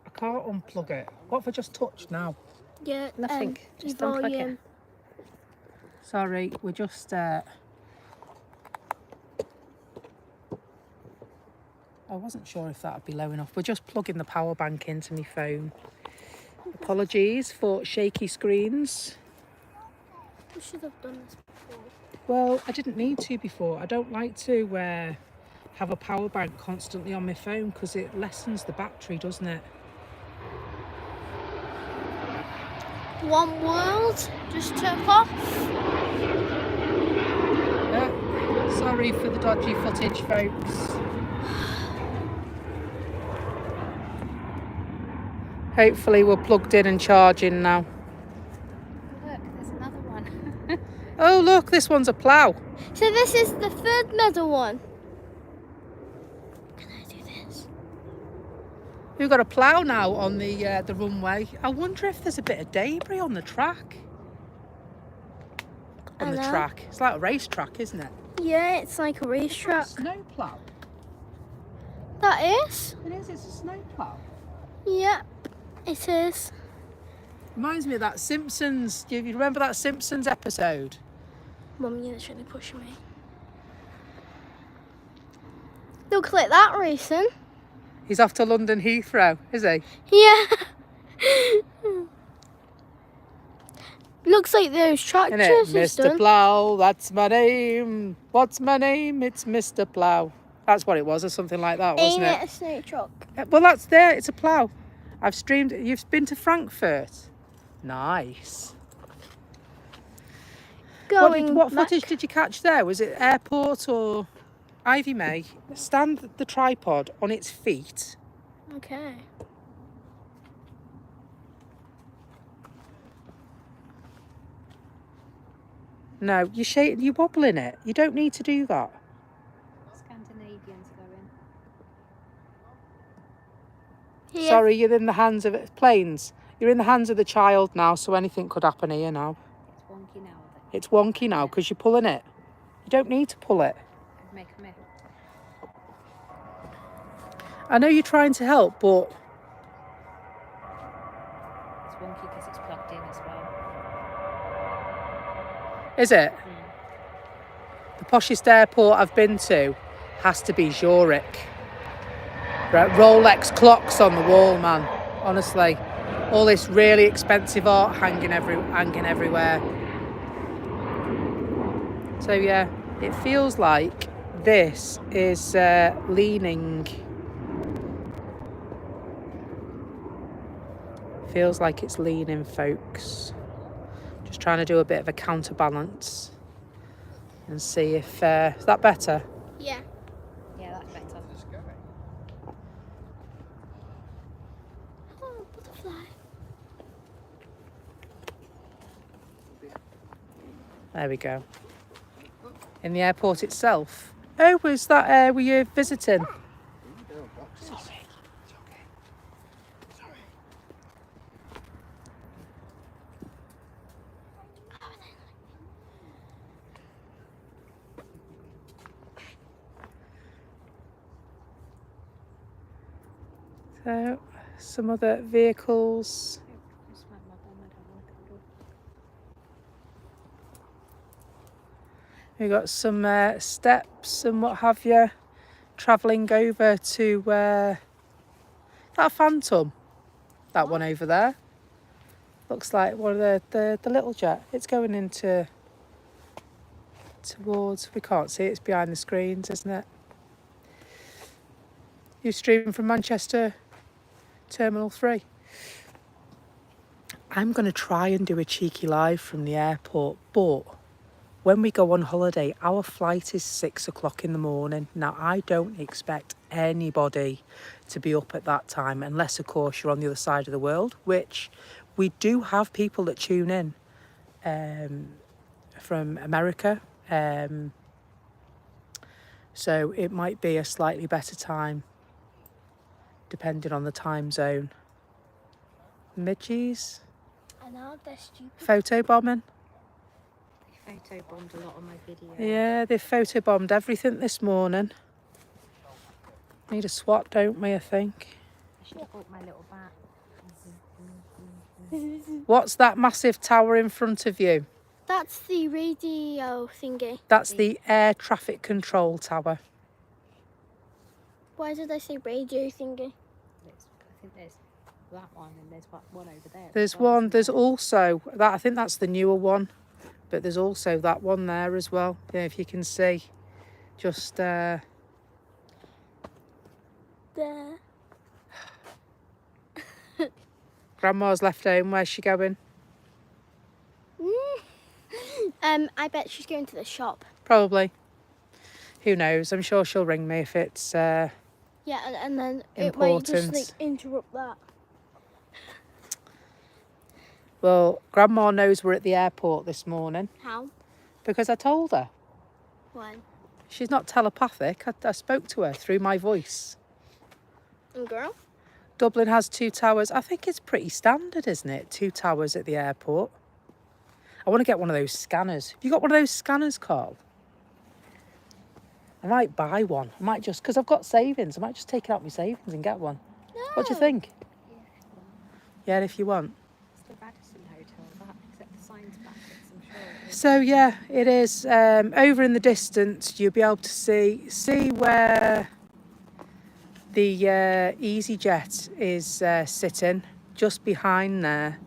I can't unplug it. What if I just touch now? Yeah, Nothing. Just your unplug volume. it. Sorry, we're just... I wasn't sure if that would be low enough. We're just plugging the power bank into my phone. Apologies for shaky screens. We should have done this before. Well, I didn't need to before. I don't like to have a power bank constantly on my phone because it lessens the battery, doesn't it? One World just took off. Yeah. Sorry for the dodgy footage, folks. Hopefully we're plugged in and charging now. Look, there's another one. Oh, look, this one's a plough. So this is the third medal one. Can I do this? We've got a plough now on the runway. I wonder if there's a bit of debris on the track. On the I know. track. It's like a racetrack, isn't it? Yeah, it's like a racetrack. Snow plough. That is? It is, it's a snow plough. Yeah, it is. Reminds me of that Simpsons. Do you remember that Simpsons episode? Mum, you're literally pushing me. Look like that racing. He's off to London Heathrow, is he? Yeah. Looks like those Isn't tractors it? is Mr. done. Plough, that's my name. What's my name? It's Mr. Plough. That's what it was, or something like that, wasn't Ain't it? it a snow truck? Well, that's there. It's a plough. I've streamed. You've been to Frankfurt. Nice. What Back. footage did you catch there? Was it airport or Ivy May? Stand the tripod on its feet. Okay. No, you're wobbling it. You don't need to do that. Scandinavians going. Here. Sorry, you're in the hands of planes. You're in the hands of the child now, so anything could happen here now. It's wonky now. It's wonky now because you're pulling it. You don't need to pull it. Make a myth. I know you're trying to help, but It's wonky because it's plugged in as well. is it? The poshest airport I've been to has to be Zurich. Right, Rolex clocks on the wall, man. Honestly, all this really expensive art hanging everywhere. So yeah, it feels like this is leaning. Feels like it's leaning, folks. Just trying to do a bit of a counterbalance and see if is that better. Yeah. Yeah, that's better. Just going. Oh, butterfly. There we go. In the airport itself. Oh, was that were you visiting? Sorry. It's okay. Sorry. So, some other vehicles. We've got some steps and what have you. Travelling over to that Phantom. That one over there. Looks like one of the little jet. It's going into towards, we can't see, it's behind the screens, isn't it? You're streaming from Manchester Terminal 3. I'm going to try and do a cheeky live from the airport, but when we go on holiday, our flight is 6 o'clock in the morning. Now, I don't expect anybody to be up at that time, unless, of course, you're on the other side of the world, which we do have people that tune in from America. So it might be a slightly better time, depending on the time zone. Midgies? I know, they're stupid. Photobombing? Photo bombed a lot on my video. Yeah, they've photobombed everything this morning. Need a swap, don't we, I think? I should have bought my little bat. What's that massive tower in front of you? That's the radio thingy. That's the air traffic control tower. Why did I say radio thingy? I think there's that one and there's one over there. There's one, there's also, that. I think that's the newer one. But there's also that one there as well. Yeah, if you can see. Just There. Grandma's left home. Where's she going? I bet she's going to the shop. Probably. Who knows? I'm sure she'll ring me if it's Yeah, and then it might just important. like interrupt that. Well, Grandma knows we're at the airport this morning How? because I told her. When? She's not telepathic. I spoke to her through my voice. And girl? Dublin has 2 towers. I think it's pretty standard, isn't it? 2 towers at the airport. I want to get one of those scanners. Have you got one of those scanners, Carl? I might buy one. I might just, because I've got savings, I might just take it out my savings and get one. No. What do you think? Yeah, if you want. It's the Radisson Hotel, that, except the sign's backwards, I'm sure it is. So yeah, it is over in the distance. You'll be able to see where The EasyJet is sitting just behind there.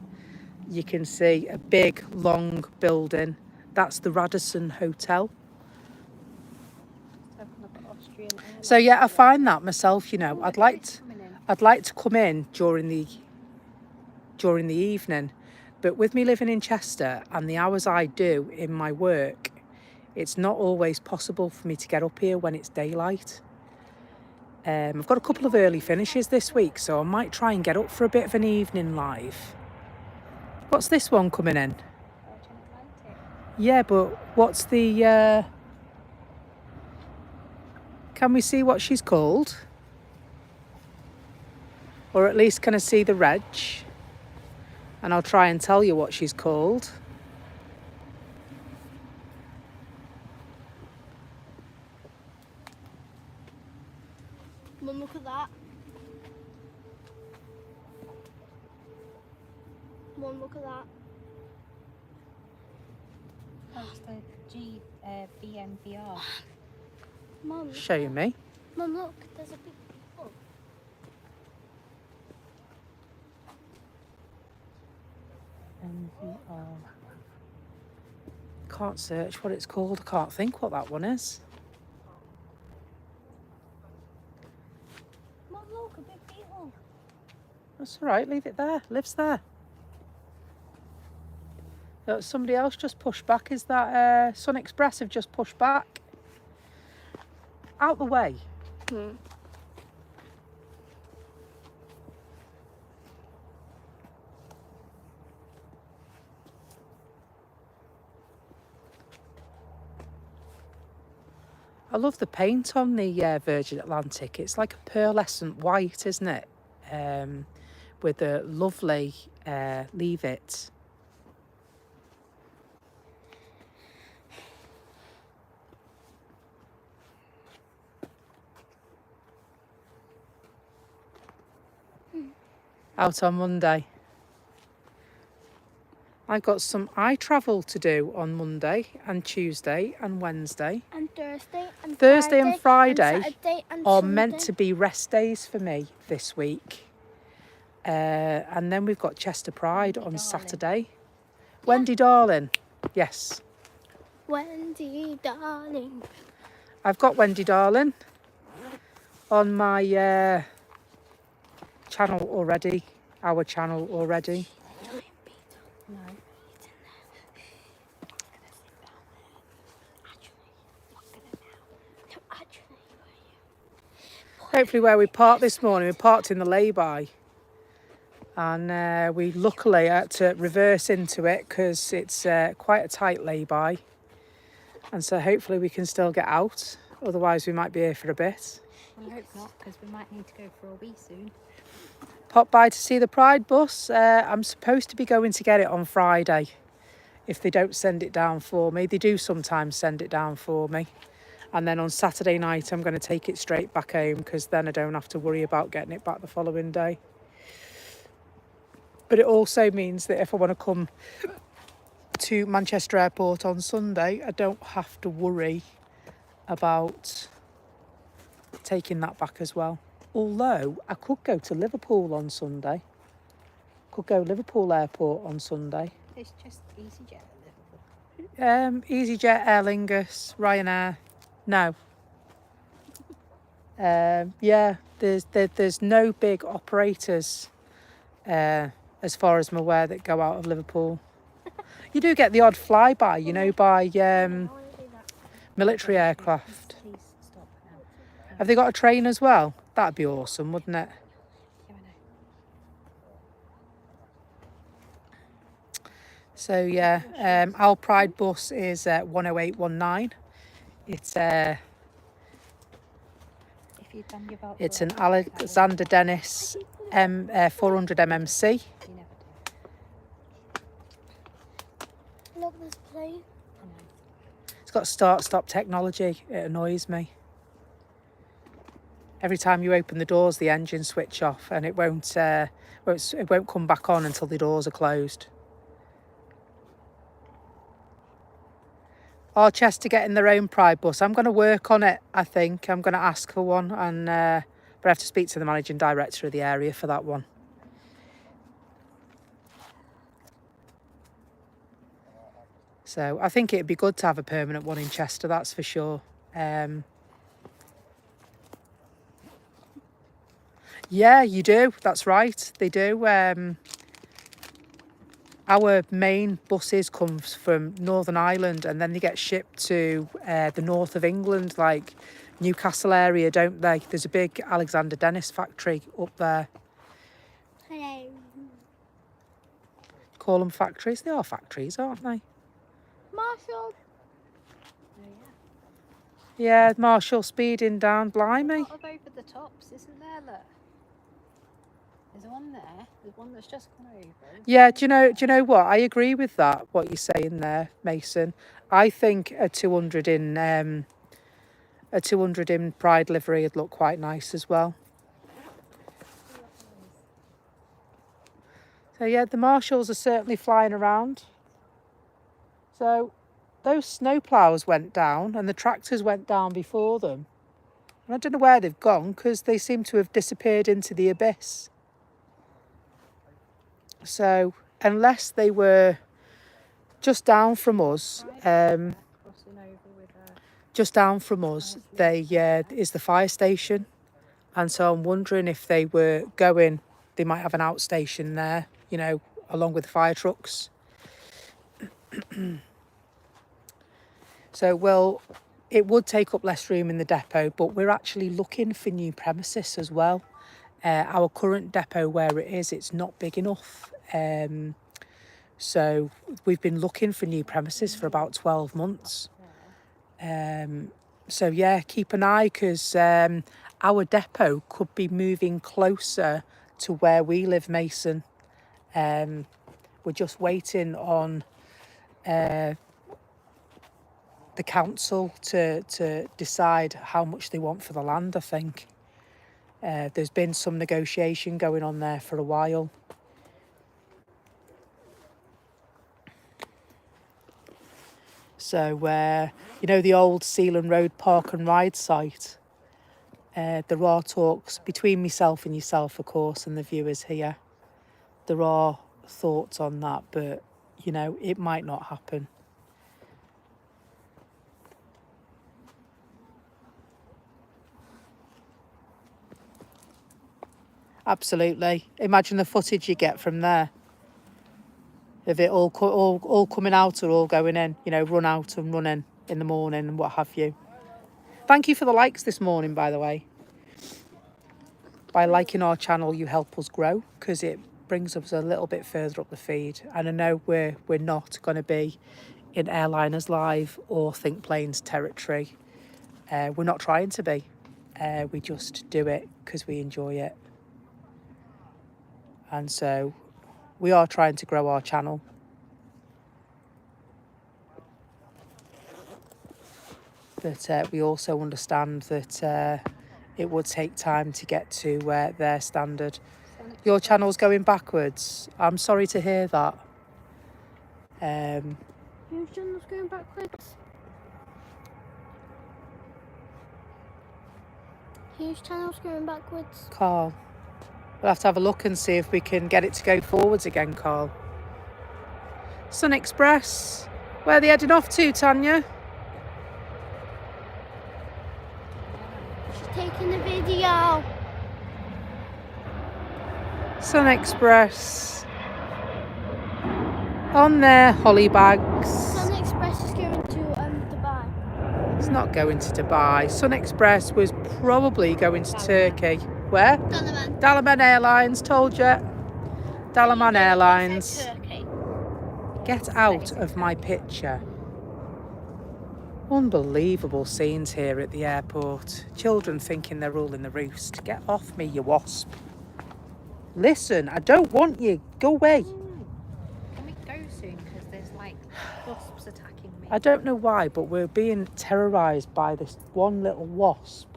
You can see a big, long building. That's the Radisson Hotel. Let's have a look at Austrian Airlines. So yeah, I find that myself. You know, Oh, I'd look at like this coming in. I'd like to come in during the evening, but with me living in Chester and the hours I do in my work, it's not always possible for me to get up here when it's daylight. I've got a couple of early finishes this week, so I might try and get up for a bit of an evening live. What's this one coming in? Virgin Atlantic. Yeah, but what's the... Can we see what she's called? Or at least can I see the reg? And I'll try and tell you what she's called. Mum, look at that. Mum, look at that. Oh, it's the BMVR. Mum, Show me. Mum, look. There's a big hole. Can't search what it's called. I can't think what that one is. Mum, look, a big beetle. That's all right. Leave it there. Lives there. Somebody else just pushed back. Is that Sun Express have just pushed back? Out the way. I love the paint on the Virgin Atlantic. It's like a pearlescent white, isn't it? With a lovely leave it. Out on Monday. I've got some eye travel to do on Monday and Tuesday and Wednesday. And Thursday and Thursday and Friday Saturday and are Sunday. meant to be rest days for me this week. And then we've got Chester Pride Wendy on Darling. Saturday. Wendy Darling. Yes. Wendy, darling. I've got Wendy Darling on my channel already. Our channel already. No. Hopefully where we parked this morning, we parked in the lay-by. And we luckily had to reverse into it because it's quite a tight lay-by. And so hopefully we can still get out. Otherwise we might be here for a bit. Well, I hope not, because we might need to go for a wee soon. Pop by to see the Pride bus. I'm supposed to be going to get it on Friday if they don't send it down for me. They do sometimes send it down for me. And then on Saturday night, I'm going to take it straight back home because then I don't have to worry about getting it back the following day. But it also means that if I want to come to Manchester Airport on Sunday, I don't have to worry about taking that back as well. Although I could go to Liverpool on Sunday. Could go Liverpool Airport on Sunday. It's just EasyJet at Liverpool. EasyJet, Aer Lingus, Ryanair. No. Yeah, there's no big operators as far as I'm aware that go out of Liverpool. You do get the odd flyby, you know, by military aircraft. Please stop now. Have they got a train as well? That'd be awesome, wouldn't it? Yeah, I know. So yeah, our Pride bus is 10819. It's If you'd done your vote it's for an it, Alexander Dennis 400 MMC. you never do. Look, this plane. I know. It's got start-stop technology. It annoys me. Every time you open the doors, the engine switch off, and it won't come back on until the doors are closed. Are Chester getting their own Pride bus? I'm going to work on it, I think. I'm going to ask for one and But I have to speak to the managing director of the area for that one. So I think it'd be good to have a permanent one in Chester, that's for sure. Yeah, you do. That's right. They do. Our main buses come from Northern Ireland, and then they get shipped to the north of England, like Newcastle area, don't they? There's a big Alexander Dennis factory up there. Hello. Call them factories. They are factories, aren't they? Marshall. Yeah, Marshall speeding down, blimey. A lot of over the tops, isn't there? Look. There's one there. There's one that's just gone over. Yeah, do you know what? I agree with that, what you're saying there, Mason. I think a 200 in Pride livery would look quite nice as well. So yeah, the marshals are certainly flying around. So those snowplows went down and the tractors went down before them. And I don't know where they've gone because they seem to have disappeared into the abyss. So unless they were just down from us, just down from us, they is the fire station. And so I'm wondering if they were going, they might have an outstation there, you know, along with the fire trucks. So, well, it would take up less room in the depot, but we're actually looking for new premises as well. Our current depot where it is, it's not big enough. So we've been looking for new premises for about 12 months. So yeah, keep an eye because our depot could be moving closer to where we live, Mason. We're just waiting on the council to decide how much they want for the land, I think. There's been some negotiation going on there for a while. So, you know, the old Sealand Road Park and Ride site, there are talks between myself and yourself, of course, and the viewers here. There are thoughts on that, but, you know, it might not happen. Absolutely. Imagine the footage you get from there. Of it all coming out or all going in, you know, run out and run in the morning and what have you. Thank you for the likes this morning, by the way. By liking our channel, you help us grow because it brings us a little bit further up the feed. And I know we're not going to be in Airliners Live or Think Planes territory. We're not trying to be. We just do it because we enjoy it. And so we are trying to grow our channel. But we also understand that it would take time to get to their standard. Your channel's going backwards. I'm sorry to hear that. Whose channel's going backwards? Whose channel's going backwards? Carl. We'll have to have a look and see if we can get it to go forwards again, Carl. Sun Express. Where are they heading off to, Tanya? She's taking the video. Sun Express. On their holly bags. Sun Express is going to Dubai. It's not going to Dubai. Sun Express was probably going to Turkey. Where? Donovan. Dalaman Airlines, told you. Dalaman Airlines. Turkey. Get out of my picture. Unbelievable scenes here at the airport. Children thinking they're all in the roost. Get off me, you wasp. Listen, I don't want you. Go away. Can we go soon? Because there's like wasps attacking me. I don't know why, but we're being terrorised by this one little wasp.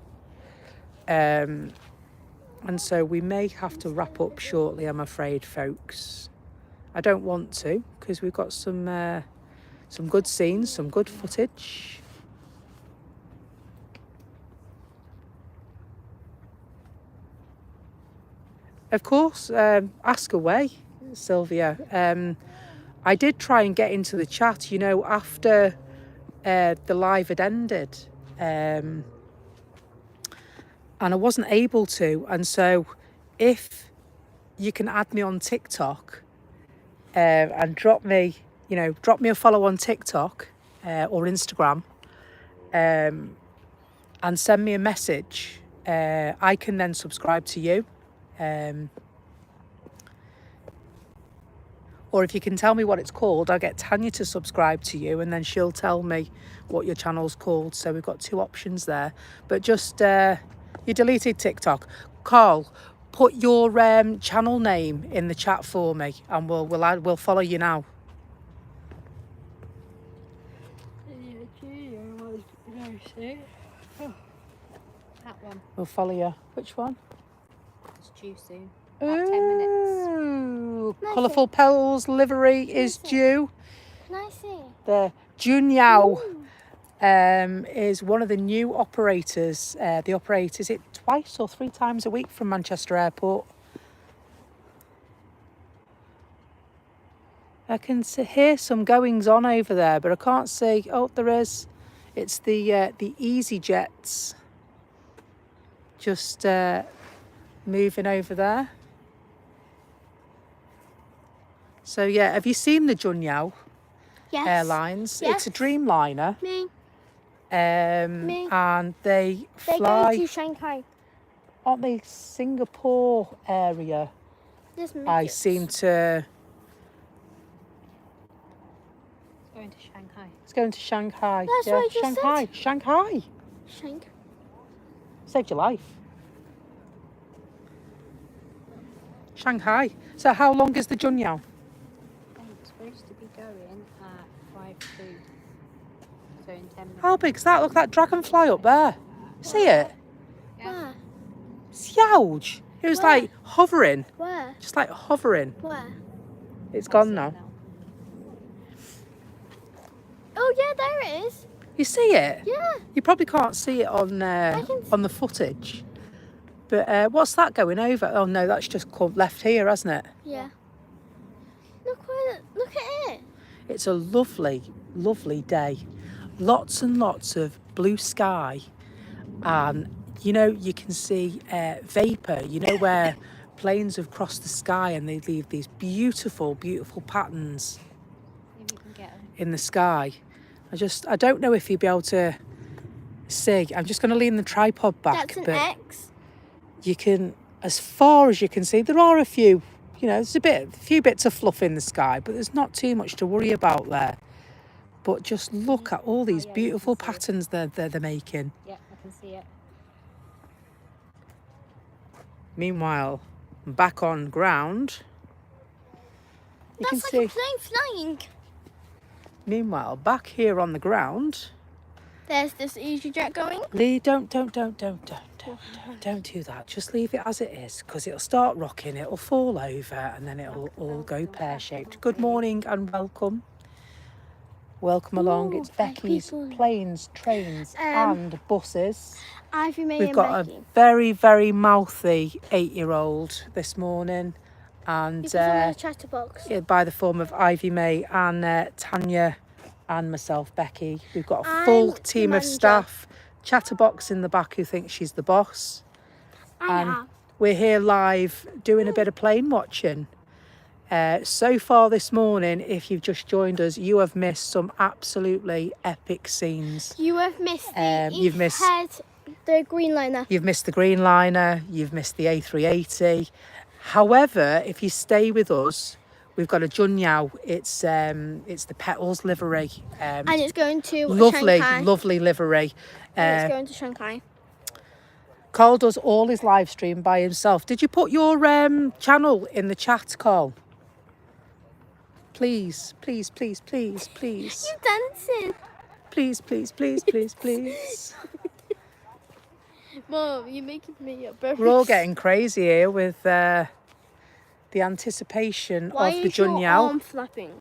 And so we may have to wrap up shortly, I'm afraid, folks. I don't want to, because we've got some good scenes, some good footage. Of course, ask away, Sylvia. I did try and get into the chat, after the live had ended, and I wasn't able to. And so, if you can add me on TikTok and drop me a follow on TikTok or Instagram, and send me a message, I can then subscribe to you. Or if you can tell me what it's called, I'll get Tanya to subscribe to you, and then she'll tell me what your channel's called. So we've got 2 options there. But just, you deleted TikTok. Carl, put your channel name in the chat for me, and we'll follow you now. That one. We'll follow you. Which one? It's due soon. About 10 minutes. Ooh, Nice. Colourful Petals livery is due. Can I see? The Junyao is one of the new operators. They operate, is it twice or 3 times a week from Manchester Airport? I can hear some goings on over there, but I can't see. Oh, there is. It's the EasyJets just moving over there. So yeah, have you seen the Junyao Yes. Airlines? Yes. It's a Dreamliner. Me. Me. And they They fly, go to Shanghai. aren't they, Singapore area? Just I midgets. seem to. It's going to Shanghai. It's going to Shanghai. That's yeah, what I just Shanghai. said. Shanghai. Shanghai. Saved your life. Shanghai. So how long is the Junyao? It's supposed to be going at 5:02. So in 10 minutes. How big's that? Look, that dragonfly up there. See it? Where? It's huge. It was Where? like hovering, Where? just like hovering. Where? It's That's gone it now. Oh yeah, there it is. You see it? Yeah. You probably can't see it on on the footage. But what's that going over? Oh no, that's just come left here, hasn't it? Yeah. Look at it. It's a lovely, lovely day. Lots and lots of blue sky. And, you can see vapour, where planes have crossed the sky and they leave these beautiful, beautiful patterns Maybe you can get them. in the sky. I don't know if you'll be able to see. I'm just going to lean the tripod back. That's an but X. you can, as far as you can see, there are a few, there's a few bits of fluff in the sky, but there's not too much to worry about there. But just look at all these yeah, you beautiful can see it. patterns they're making. Yeah, I can see it. Meanwhile, back on ground, you That's can like see. a plane flying. Meanwhile, back here on the ground, There's this EasyJet going. Lee, don't do that. Just leave it as it is, because it'll start rocking, it'll fall over, and then it'll all go pear-shaped. Good morning and welcome. Welcome along. Ooh, It's thank Beckys, people. planes, trains, and buses. Ivy May We've and got Becky. a very, very mouthy 8-year-old this morning, and Because I'm in a chatterbox. by the form of Ivy May and Tanya and myself, Becky. We've got a full I'm the team of manager. staff. Chatterbox in the back who thinks she's the boss. I And am. we're here live doing a bit of plane watching. So far this morning, if you've just joined us, you have missed some absolutely epic scenes. You have missed the you've missed- the green liner. You've missed the green liner, you've missed the A380. However, if you stay with us, we've got a Junyao. It's the Petals livery. And it's going to Lovely, Shanghai. lovely livery. And it's going to Shanghai. Carl does all his live stream by himself. Did you put your channel in the chat, Carl? Please, please, please, please, please. You dancing. Please, please, please, please, please. Mom, you're making me a bird. We're all getting crazy here with the anticipation Why of the is your Junyao. arm flapping?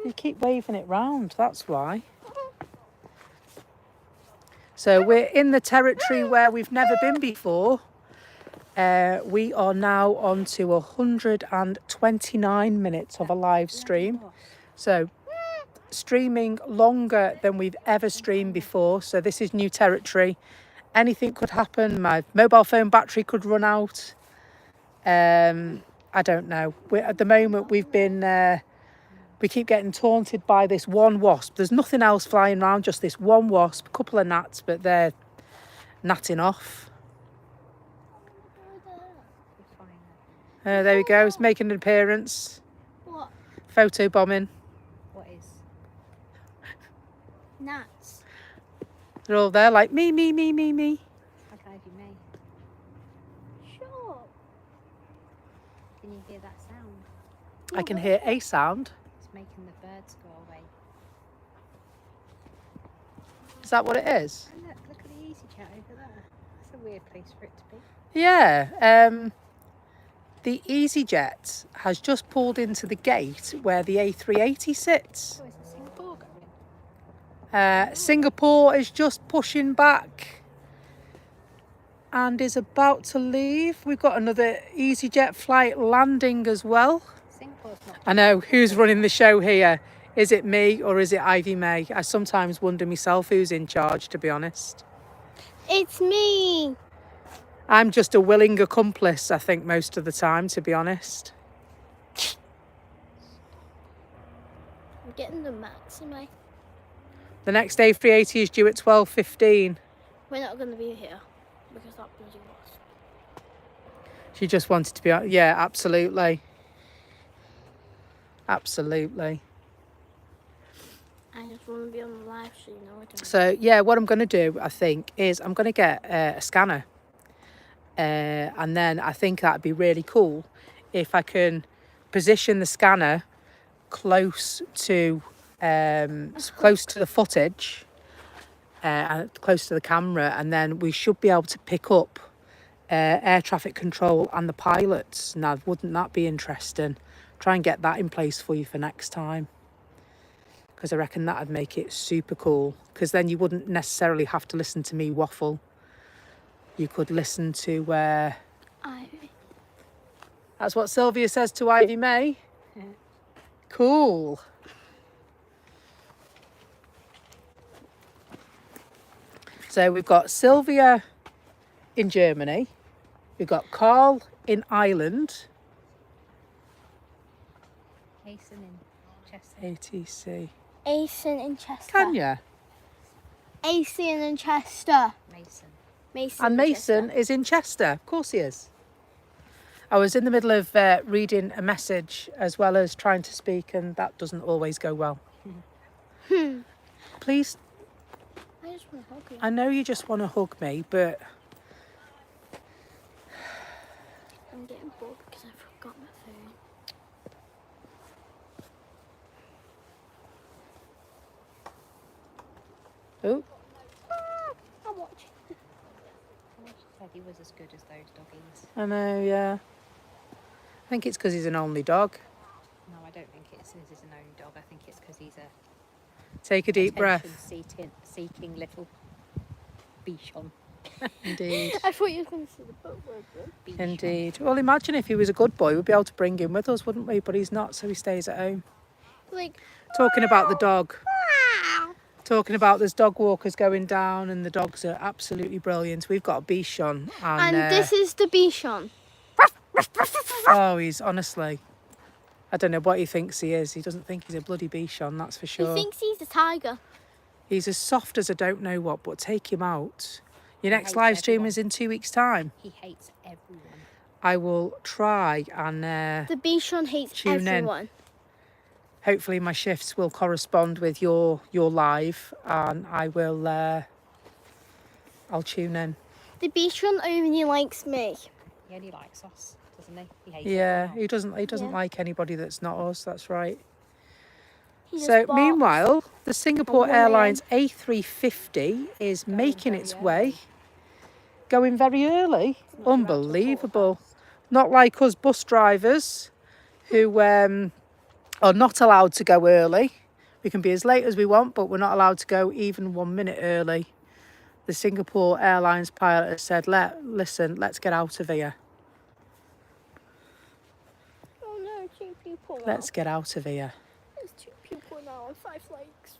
You keep waving it round, that's why. So we're in the territory where we've never been before. We are now on to 129 minutes of a live stream. So streaming longer than we've ever streamed before. So this is new territory. Anything could happen. My mobile phone battery could run out. I don't know. At the moment we've been... we keep getting taunted by this one wasp. There's nothing else flying around, just this one wasp, a couple of gnats, but they're gnatting off. There we go, it's making an appearance. What? Photo bombing. What is? Gnats. They're all there like me. Like Ivy May. Sure. Can you hear that sound? I can hear a sound. It's making the birds go away. Is that what it is? And look at the easy chat over there. That's a weird place for it to be. Yeah. The EasyJet has just pulled into the gate where the A380 sits. Oh, is it Singapore going? Singapore is just pushing back and is about to leave. We've got another EasyJet flight landing as well. Singapore's not. I know, who's running the show here? Is it me or is it Ivy May? I sometimes wonder myself who's in charge, to be honest. It's me. I'm just a willing accomplice, I think, most of the time, to be honest. I'm getting the max in my... The next A380 is due at 12:15. We're not going to be here because that bloody wasp. She just wanted to be... Yeah, absolutely. Absolutely. I just want to be on the live stream. No, I don't. So, yeah, what I'm going to do, I think, is I'm going to get a scanner. And then I think that'd be really cool if I can position the scanner close to the footage, close to the camera, and then we should be able to pick up air traffic control and the pilots. Now, wouldn't that be interesting? Try and get that in place for you for next time, because I reckon that'd make it super cool, because then you wouldn't necessarily have to listen to me waffle. You could listen to... Ivy. That's what Sylvia says to Ivy May. Yeah. Cool. So we've got Sylvia in Germany. We've got Carl in Ireland. Mason in Chester. ATC. Asen in Chester. Can ya? Asen in Chester. Mason. Mason. And in Mason Chester. is in Chester. Of course he is. I was in the middle of reading a message as well as trying to speak, and that doesn't always go well. Please, I just want to hug you. I know you just want to hug me, but I'm getting bored because I forgot my phone. oh, I'm watching. Someone said he was as good as those doggies. I know, yeah. I think it's because he's an only dog. No, I don't think it's his is an own dog. I think it's because he's a Take a deep breath. seeking little bichon. Indeed. I thought you were going to say the boat word. Bichon. Indeed. Well, imagine if he was a good boy, we'd be able to bring him with us, wouldn't we? But he's not, so he stays at home. Like, Talking about the dog. Talking about there's dog walkers going down, and the dogs are absolutely brilliant. We've got a Bichon. and this is the Bichon. Oh, he's honestly... I don't know what he thinks he is. He doesn't think he's a bloody Bichon, that's for sure. He thinks he's a tiger. He's as soft as I don't know what, but take him out. Your He next hates live stream everyone. is in 2 weeks' time. He hates everyone. I will try and The Bichon hates Tune in. everyone. hopefully my shifts will correspond with your live, and I will I'll tune in. The Bichon only likes me. He only likes us, doesn't he? He hates Yeah, everyone he doesn't Yeah. like anybody that's not us, that's right. He just So barks. meanwhile, the Singapore Come on Airlines A350 is Going making very its early. way. Going very early. It's not allowed to report Unbelievable. fast. Not like us bus drivers who are not allowed to go early. We can be as late as we want, but we're not allowed to go even 1 minute early. The Singapore Airlines pilot has said, listen, let's get out of here. people now. Let's get out of here. There's 2 people now on 5 legs.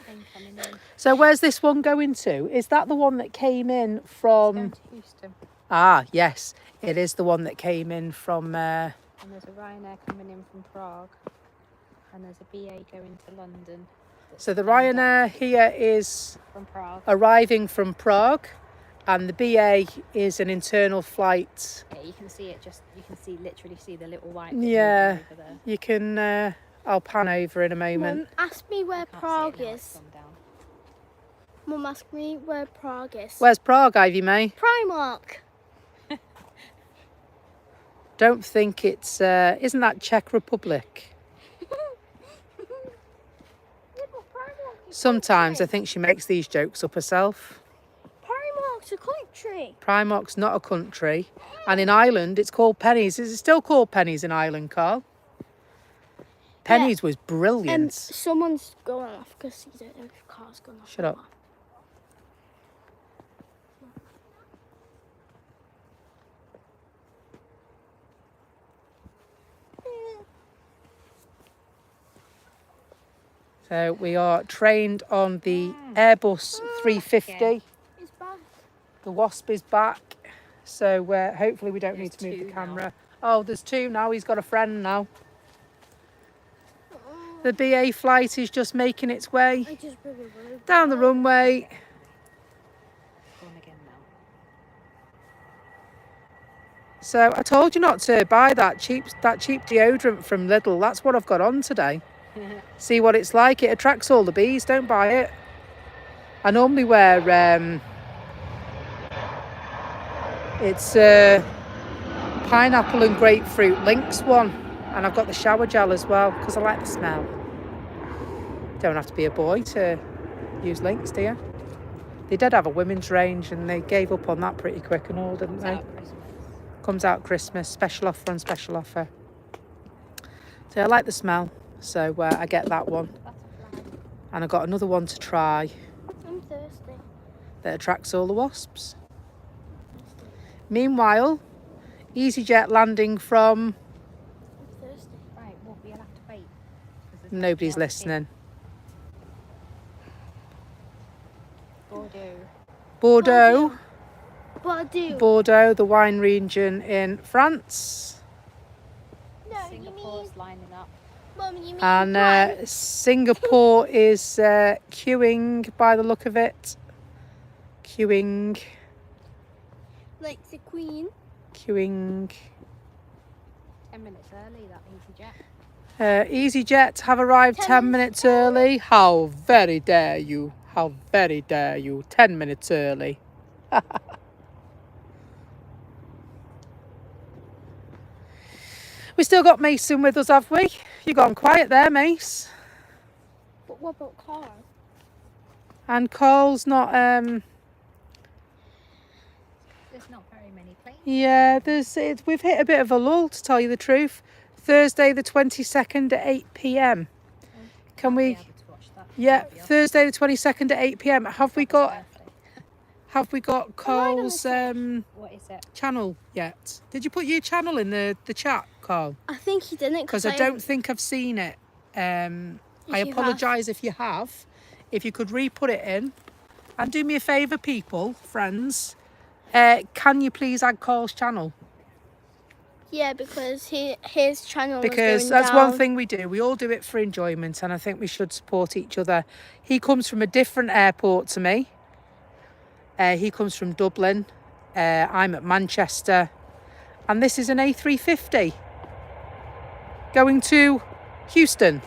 Plane coming in. So where's this one going to? Is that the one that came in It's from... going to Houston. Ah, yes. It is the one that came in from... And there's a Ryanair coming in from Prague. And there's a BA going to London. So the lined up Ryanair here is from Prague. arriving from Prague, and the BA is an internal flight. Yeah, you can see it. You can literally see the little white bit Yeah, over there. you can... I'll pan over in a moment. Mum, ask me where Can't see it Prague now, it's is. gone down. Mum, ask me where Prague is. Where's Prague, Ivy May? Primark. Don't think it's... isn't that Czech Republic? Yeah, but Primark's a Sometimes I country. think she makes these jokes up herself. Primark's a country. Primark's not a country. And in Ireland, it's called Pennies. Is it still called Pennies in Ireland, Carl? Pennies was brilliant. Someone's going off because you don't know if your car's going off. Shut or up. not. So we are trained on the Airbus 350. It's back. The Wasp is back. So hopefully we don't There's need to move the two camera. now. Oh, there's 2 now. He's got a friend now. The BA flight is just making its way I just really worried. down the runway. Gone again now. So I told you not to buy that cheap deodorant from Lidl. That's what I've got on today. See what it's like. It attracts all the bees. Don't buy it. I normally wear it's pineapple and grapefruit Lynx one, and I've got the shower gel as well because I like the smell. Don't have to be a boy to use Lynx, do you? They did have a women's range and they gave up on that pretty quick and all, didn't It's they? out Christmas. Comes out Christmas, special offer on special offer. So I like the smell, so I get that one. That's a flag. And I got another one to try I'm thirsty. that attracts all the wasps. Meanwhile, EasyJet landing from... I'm thirsty. Right, well, we'll have to wait. 'cause there's Nobody's nobody else in. listening. Bordeaux. Bordeaux. Bordeaux, the wine region in France. No, you Singapore's mean, lining up. Mum, you mean And France? Singapore is queuing by the look of it. Queuing. Like the Queen. 10 minutes early, that EasyJet. EasyJet have arrived 10 10 minutes early. How very dare you? How very dare you? 10 minutes early. We still got Mason with us, have we? You gone quiet there, Mace. But what about Carl? And Cole's not. There's not very many planes. Yeah, we've hit a bit of a lull, to tell you the truth. Thursday the 22nd at 8 p.m. Can I'll we? be able to watch that. Yeah, Maybe I'll- Thursday the 22nd at 8 p.m. Have we It's got? birthday. Have we got Cole's What is it? channel yet? Did you put your channel in the chat, Carl? I think he didn't Because I don't think I've seen it. I you have. apologise if you have. If you could re-put it in. And do me a favour, people, friends. Can you please add Carl's channel? Yeah, because his channel Because was going that's down. one thing we do. We all do it for enjoyment, and I think we should support each other. He comes from a different airport to me. He comes from Dublin. I'm at Manchester. And this is an A350 going to Houston.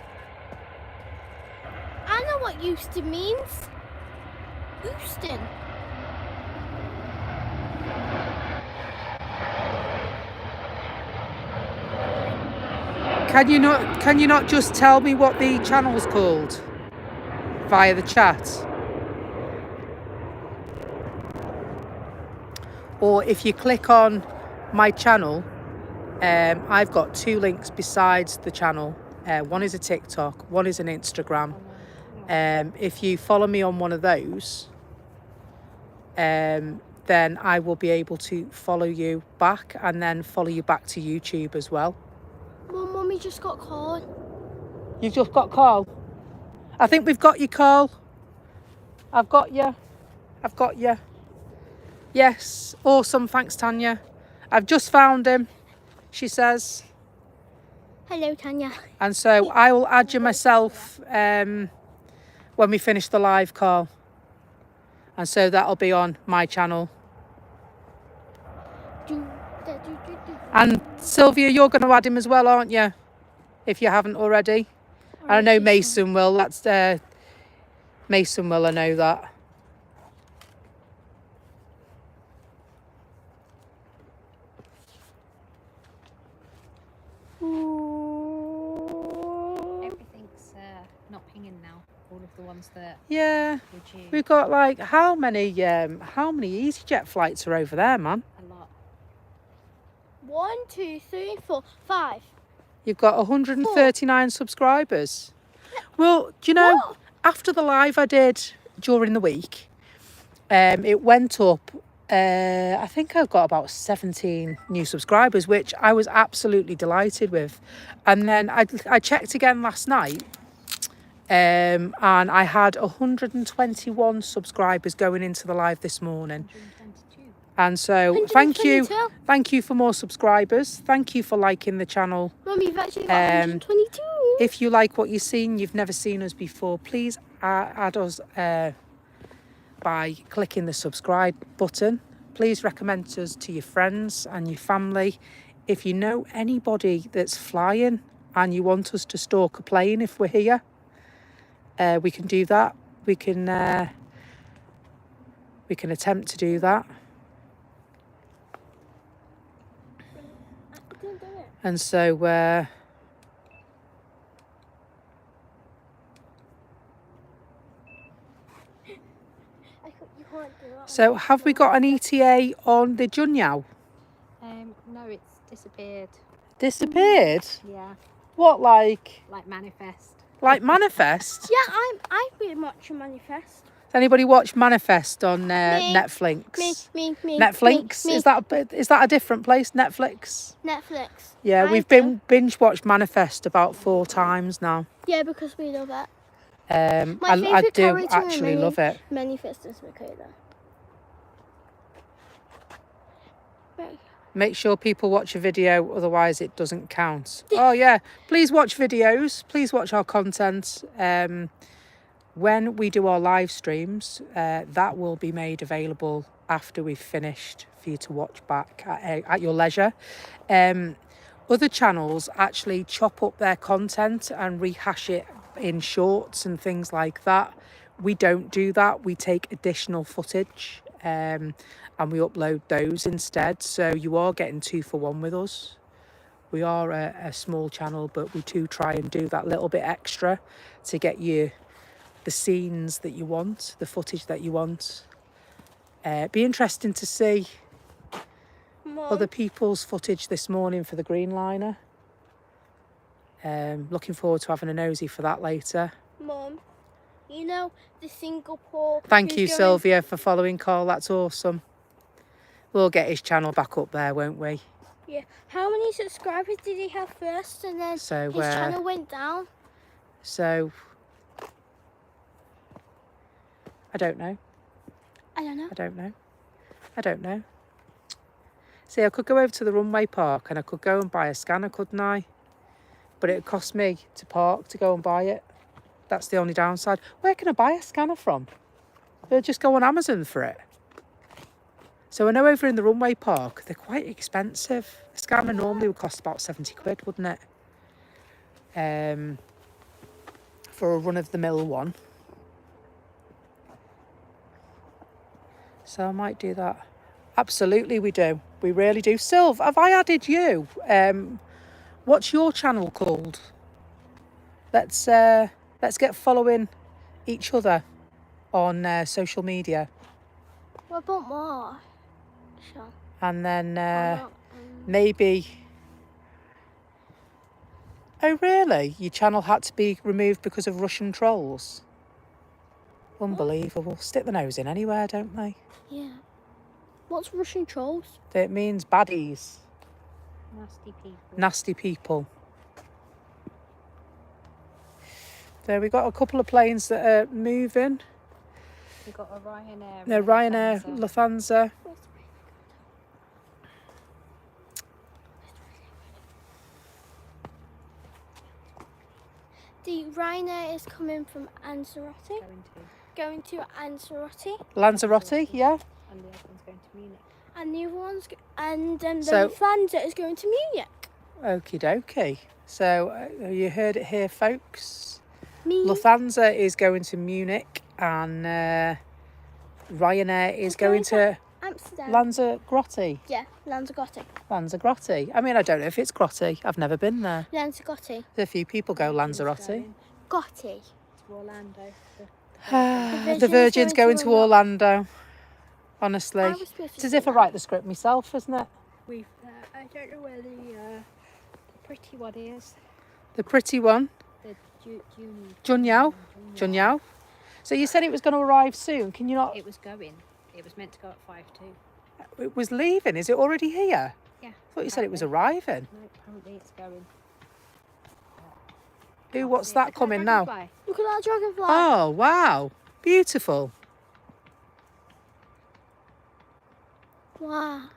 I know what Houston means. Houston. Can you not just tell me what the channel's called via the chat? Or if you click on my channel, I've got 2 links besides the channel. One is a TikTok, one is an Instagram. If you follow me on one of those, then I will be able to follow you back and then follow you back to YouTube as well. Well, Mummy just got called. You've just got Carl. I think we've got you, Carl. I've got you. I've got you. Yes, awesome. Thanks, Tanya. I've just found him, she says. Hello, Tanya. And so I will add you myself when we finish the live, Carl. And so that'll be on my channel. And Sylvia, you're going to add him as well, aren't you? If you haven't already. I know Mason will. That's Mason will. I know that. Everything's not pinging now. All of the ones that Yeah. were due. We've got like how many EasyJet flights are over there, man? A lot. 1, 2, 3, 4, 5. You've got 139 subscribers. Well, do you know, What? after the live I did during the week, it went up. I think I've got about 17 new subscribers, which I was absolutely delighted with. And then I checked again last night, and I had 121 subscribers going into the live this morning. 122. And so thank you 122. for more subscribers. Thank you for liking the channel. Mummy, you've actually got 122. If you like what you've seen, you've never seen us before, please add us by clicking the subscribe button. Please recommend us to your friends and your family. If you know anybody that's flying and you want us to stalk a plane if we're here, we can do that. We can attempt to do that. I didn't do it. And so You can't do it. so have we got an ETA on the Junyao? No, it's disappeared. Disappeared? Yeah, What, like manifest. Manifest? Yeah, I've been watching Manifest. Does anybody watch Manifest on Netflix? Me. Netflix? Me. Is that a different place? Netflix? Netflix. Yeah, I we've do. binge watched Manifest about 4 times now. Yeah, because we love it. I favourite do character in actually love it. Manifest is Michaela. Right. Make sure people watch a video, otherwise it doesn't count. Oh yeah, please watch videos. Please watch our content. When we do our live streams, that will be made available after we've finished for you to watch back at your leisure. Other channels actually chop up their content and rehash it in shorts and things like that. We don't do that. We take additional footage and we upload those instead. So you are getting 2 for 1 with us. We are a small channel, but we do try and do that little bit extra to get you the scenes that you want, the footage that you want. Be interesting to see other people's footage this morning for the Greenliner. Looking forward to having a nosy for that later. Mum, you know the Singapore. Thank you, who's going- Sylvia, for following Carl. That's awesome. We'll get his channel back up there, won't we? Yeah. How many subscribers did he have first, and then So, his channel went down? So, I don't know. I don't know. I don't know. See, I could go over to the runway park and I could go and buy a scanner, couldn't I? But it would cost me to park to go and buy it. That's the only downside. Where can I buy a scanner from? I'll just go on Amazon for it. So I know over in the runway park, they're quite expensive. A scanner normally would cost about 70 quid, wouldn't it? For a run-of-the-mill one. So I might do that. Absolutely we do. We really do. Sylv, have I added you? What's your channel called? Let's get following each other on social media. What about more? Sure. And then maybe... Oh really? Your channel had to be removed because of Russian trolls? Unbelievable. Stick the nose in anywhere, don't they? Yeah. What's Russian trolls? It means baddies. Nasty people. Nasty people. There we got a couple of planes that are moving. We've got a Ryanair. They're and a Ryanair, Lufthansa. Lufthansa. The Ryanair is coming from Lanzarote. Going to Lanzarote. Lanzarote, yeah. And the other one's going to Munich. And the other one's and the So- Lufthansa is going to Munich. Okie dokie. So you heard it here, folks. Me. Lufthansa is going to Munich and Ryanair is going to Amsterdam. Lanzarote. Yeah, Lanzarote. Lanzarote. I mean, I don't know if it's Grotte. I've never been there. Lanzarote. A few people go Lanzarote. Gotti. To Orlando. The Virgin's going to Orlando. Honestly. I was supposed to It's as say if I that. write the script myself, isn't it? We've. I don't know where the pretty one is. The pretty one. The Junyao. Junyao. So you said it was going to arrive soon. Can you not? It was going. It was meant to go at 5:02. It was leaving. Is it already here? Yeah. I thought you said it was arriving. No, apparently it's going. Ooh, what's that coming now? Look at that dragonfly. Oh, wow. Beautiful. Wow.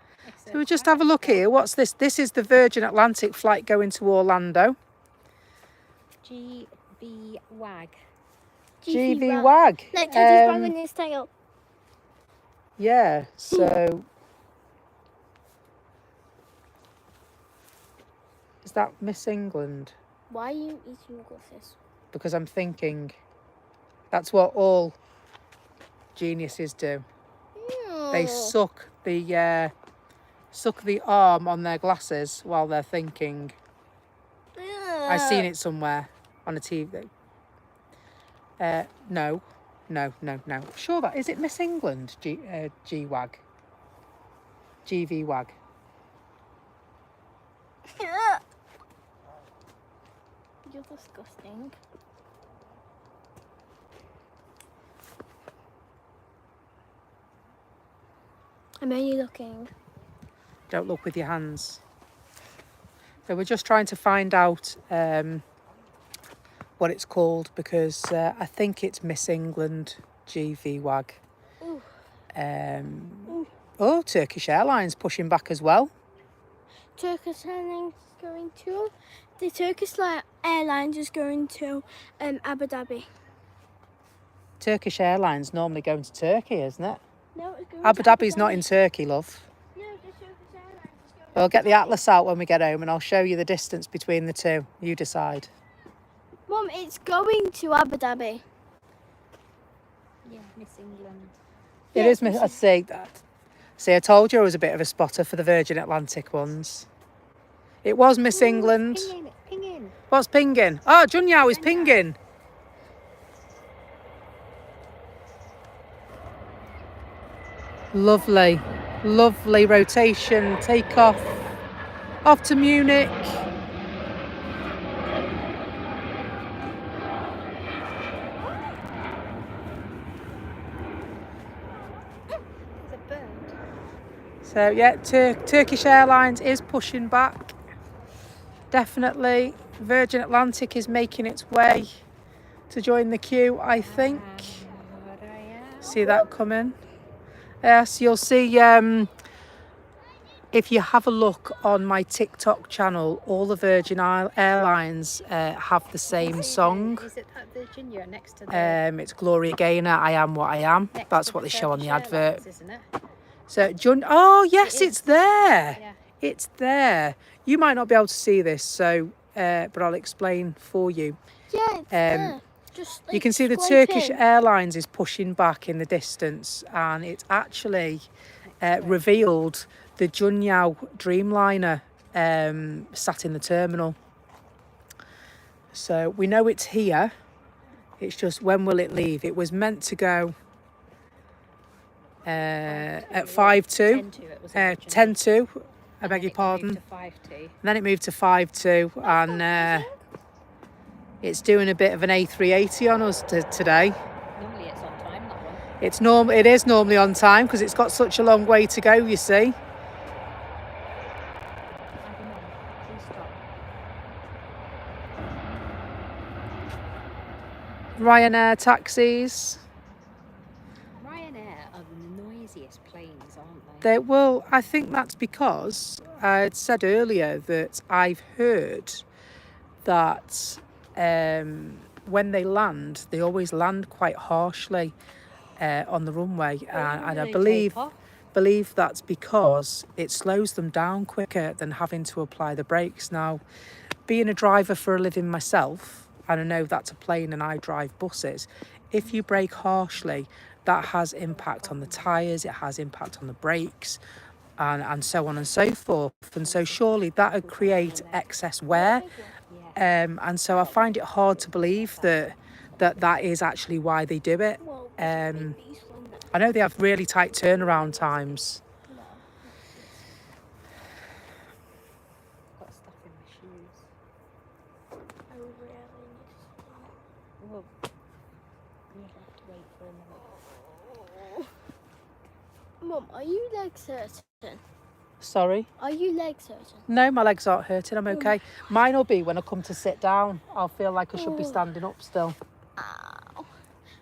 So we'll just have a look here. What's this? This is the Virgin Atlantic flight going to Orlando. GV WAG. GV WAG. Like Teddy's wagging his tail. Yeah, so... Is that Miss England? Why are you eating goldfish? Because I'm thinking that's what all geniuses do. They suck the arm on their glasses while they're thinking. I've seen it somewhere on a TV. No. Sure, that is it. Miss England, G-Wag, GV WAG. You're disgusting. I'm only looking. Don't look with your hands. So we're just trying to find out what it's called because I think it's Miss England GV WAG. Ooh. Oh, Turkish Airlines pushing back as well. Turkish Airlines is going to. The Turkish Airlines is going to Abu Dhabi. Turkish Airlines normally going to Turkey, isn't it? No, it's going Abu to Dhabi's not in Turkey, love. No, the Turkish Airlines is going We'll get the atlas out when we get home and I'll show you the distance between the two. You decide. Mum, it's going to Abu Dhabi. Yeah, Miss England. It is, I see that. See, I told you I was a bit of a spotter for the Virgin Atlantic ones. It was Miss England. It's pinging. What's pinging? Oh, Junyao is pinging. Lovely, lovely rotation, take off to Munich. There's a bird. So yeah, Turkish Airlines is pushing back. Definitely, Virgin Atlantic is making its way to join the queue, I think. See that coming? Yes, you'll see if you have a look on my TikTok channel, all the Virgin Airlines have the same song. Is it at Virginia next to the... It's Gloria Gaynor, I Am What I Am. next That's to what the they show on the Turkish advert. Airlines, isn't it? So, oh yes, It it's is. there. Yeah. It's there. You might not be able to see this, so but I'll explain for you. Yeah, it's there. Just, You can see the swipe Turkish in. Airlines is pushing back in the distance, and it's actually revealed the Junyao Dreamliner sat in the terminal. So we know it's here. It's just when will it leave? It was meant to go at 5:02. 10-2 it was 10:02. I beg your pardon. Moved to 5-2. And then it moved to 5:02, and it's doing a bit of an A380 on us today. Normally it's on time, that one. It is normally on time because it's got such a long way to go, you see. I don't know. Please stop. Ryanair taxis. Ryanair are the noisiest planes, aren't they? Well, I think that's because I said earlier that I've heard that when they land, they always land quite harshly on the runway, and I believe that's because it slows them down quicker than having to apply the brakes. Now, being a driver for a living myself, and I know that's a plane and I drive buses, if you brake harshly, that has impact on the tyres, it has impact on the brakes, and so on and so forth. And so surely that would create excess wear. And so I find it hard to believe that is actually why they do it. I know they have really tight turnaround times. Got stuff in my shoes. I really need to Well, you'll have to wait for a minute. Mum, are you legs hurting? Sorry? Are you legs hurting? No, my legs aren't hurting, I'm okay. Mine will be when I come to sit down. I'll feel like I should be standing up still. Ow.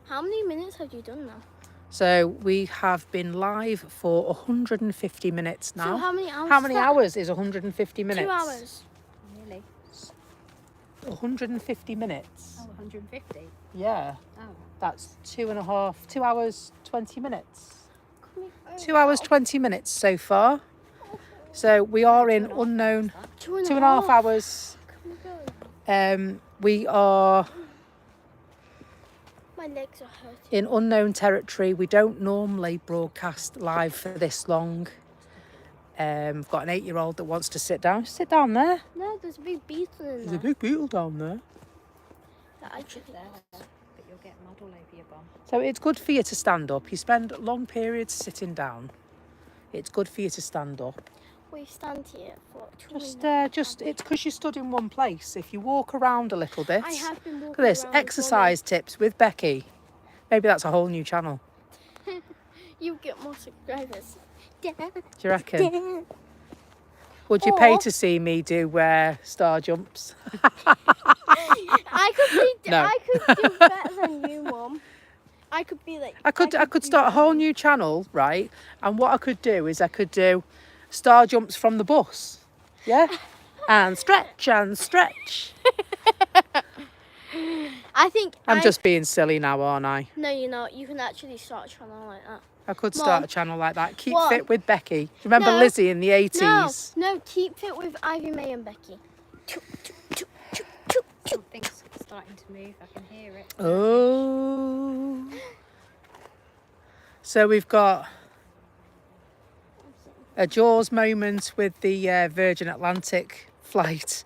How many minutes have you done now? So we have been live for 150 minutes now. So how many hours? How many hours is 150 minutes? 2 hours. Really? 150 minutes. Oh, 150? Yeah, Oh. that's 2 hours, 20 minutes. 2 hours, 20 minutes so far. So we are in unknown, 2.5 hours. We are My legs are hurting. in unknown territory. We don't normally broadcast live for this long. I've got an 8-year-old that wants to sit down. Sit down there. No, there's a big beetle in There's there. a big beetle down there. That I should There, but you'll get mud all over your bum. So it's good for you to stand up. You spend long periods sitting down. It's good for you to stand up. We stand here for 2 minutes. It's because you stood in one place. If you walk around a little bit. I have been walking Look at this, around exercise tips with Becky. Maybe that's a whole new channel. You get more subscribers. Do you reckon? Would you pay to see me do star jumps? I could No. do better than you, Mum. I could be like. I could start a whole new channel, right? And what I could do is I could do star jumps from the bus. Yeah? And stretch and stretch. I think I'm just being silly now, aren't I? No, you're not. You can actually start a channel like that. I could start Mom. a channel like that. Keep What? fit with Becky. Remember No. Lizzie in the 80s? No, keep fit with Ivy May and Becky. Something's starting to move. I can hear it. Oh. So we've got a Jaws moment with the Virgin Atlantic flight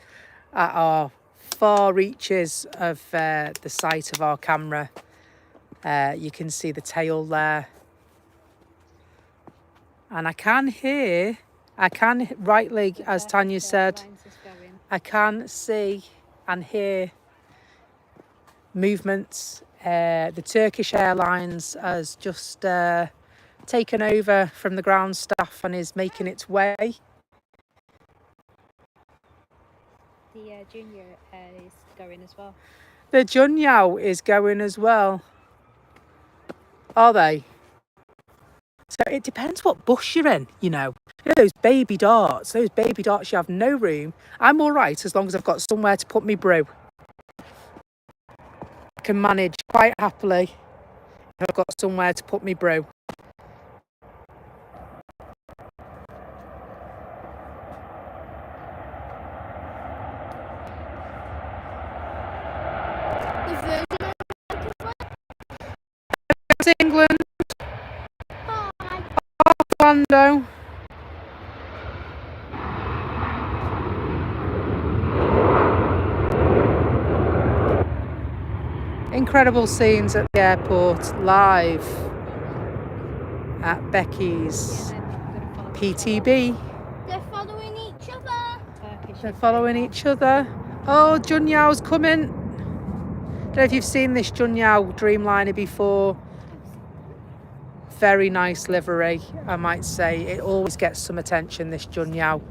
at our far reaches of the sight of our camera. You can see the tail there. And I can rightly, as Tanya said, I can see and hear movements. The Turkish Airlines has just taken over from the ground staff and is making its way. The junior is going as well. The Junyao is going as well. Are they? So it depends what bus you're in, you know. You know those baby darts, you have no room. I'm all right as long as I've got somewhere to put me brew. I can manage quite happily if I've got somewhere to put me brew. The Virgin. It's England, Bye. Orlando. Incredible scenes at the airport, live at Beckys PTB. They're following each other. They're following each other. Oh, Junyao's coming. Don't know if you've seen this Junyao Dreamliner before. Very nice livery, I might say. It always gets some attention, this Junyao.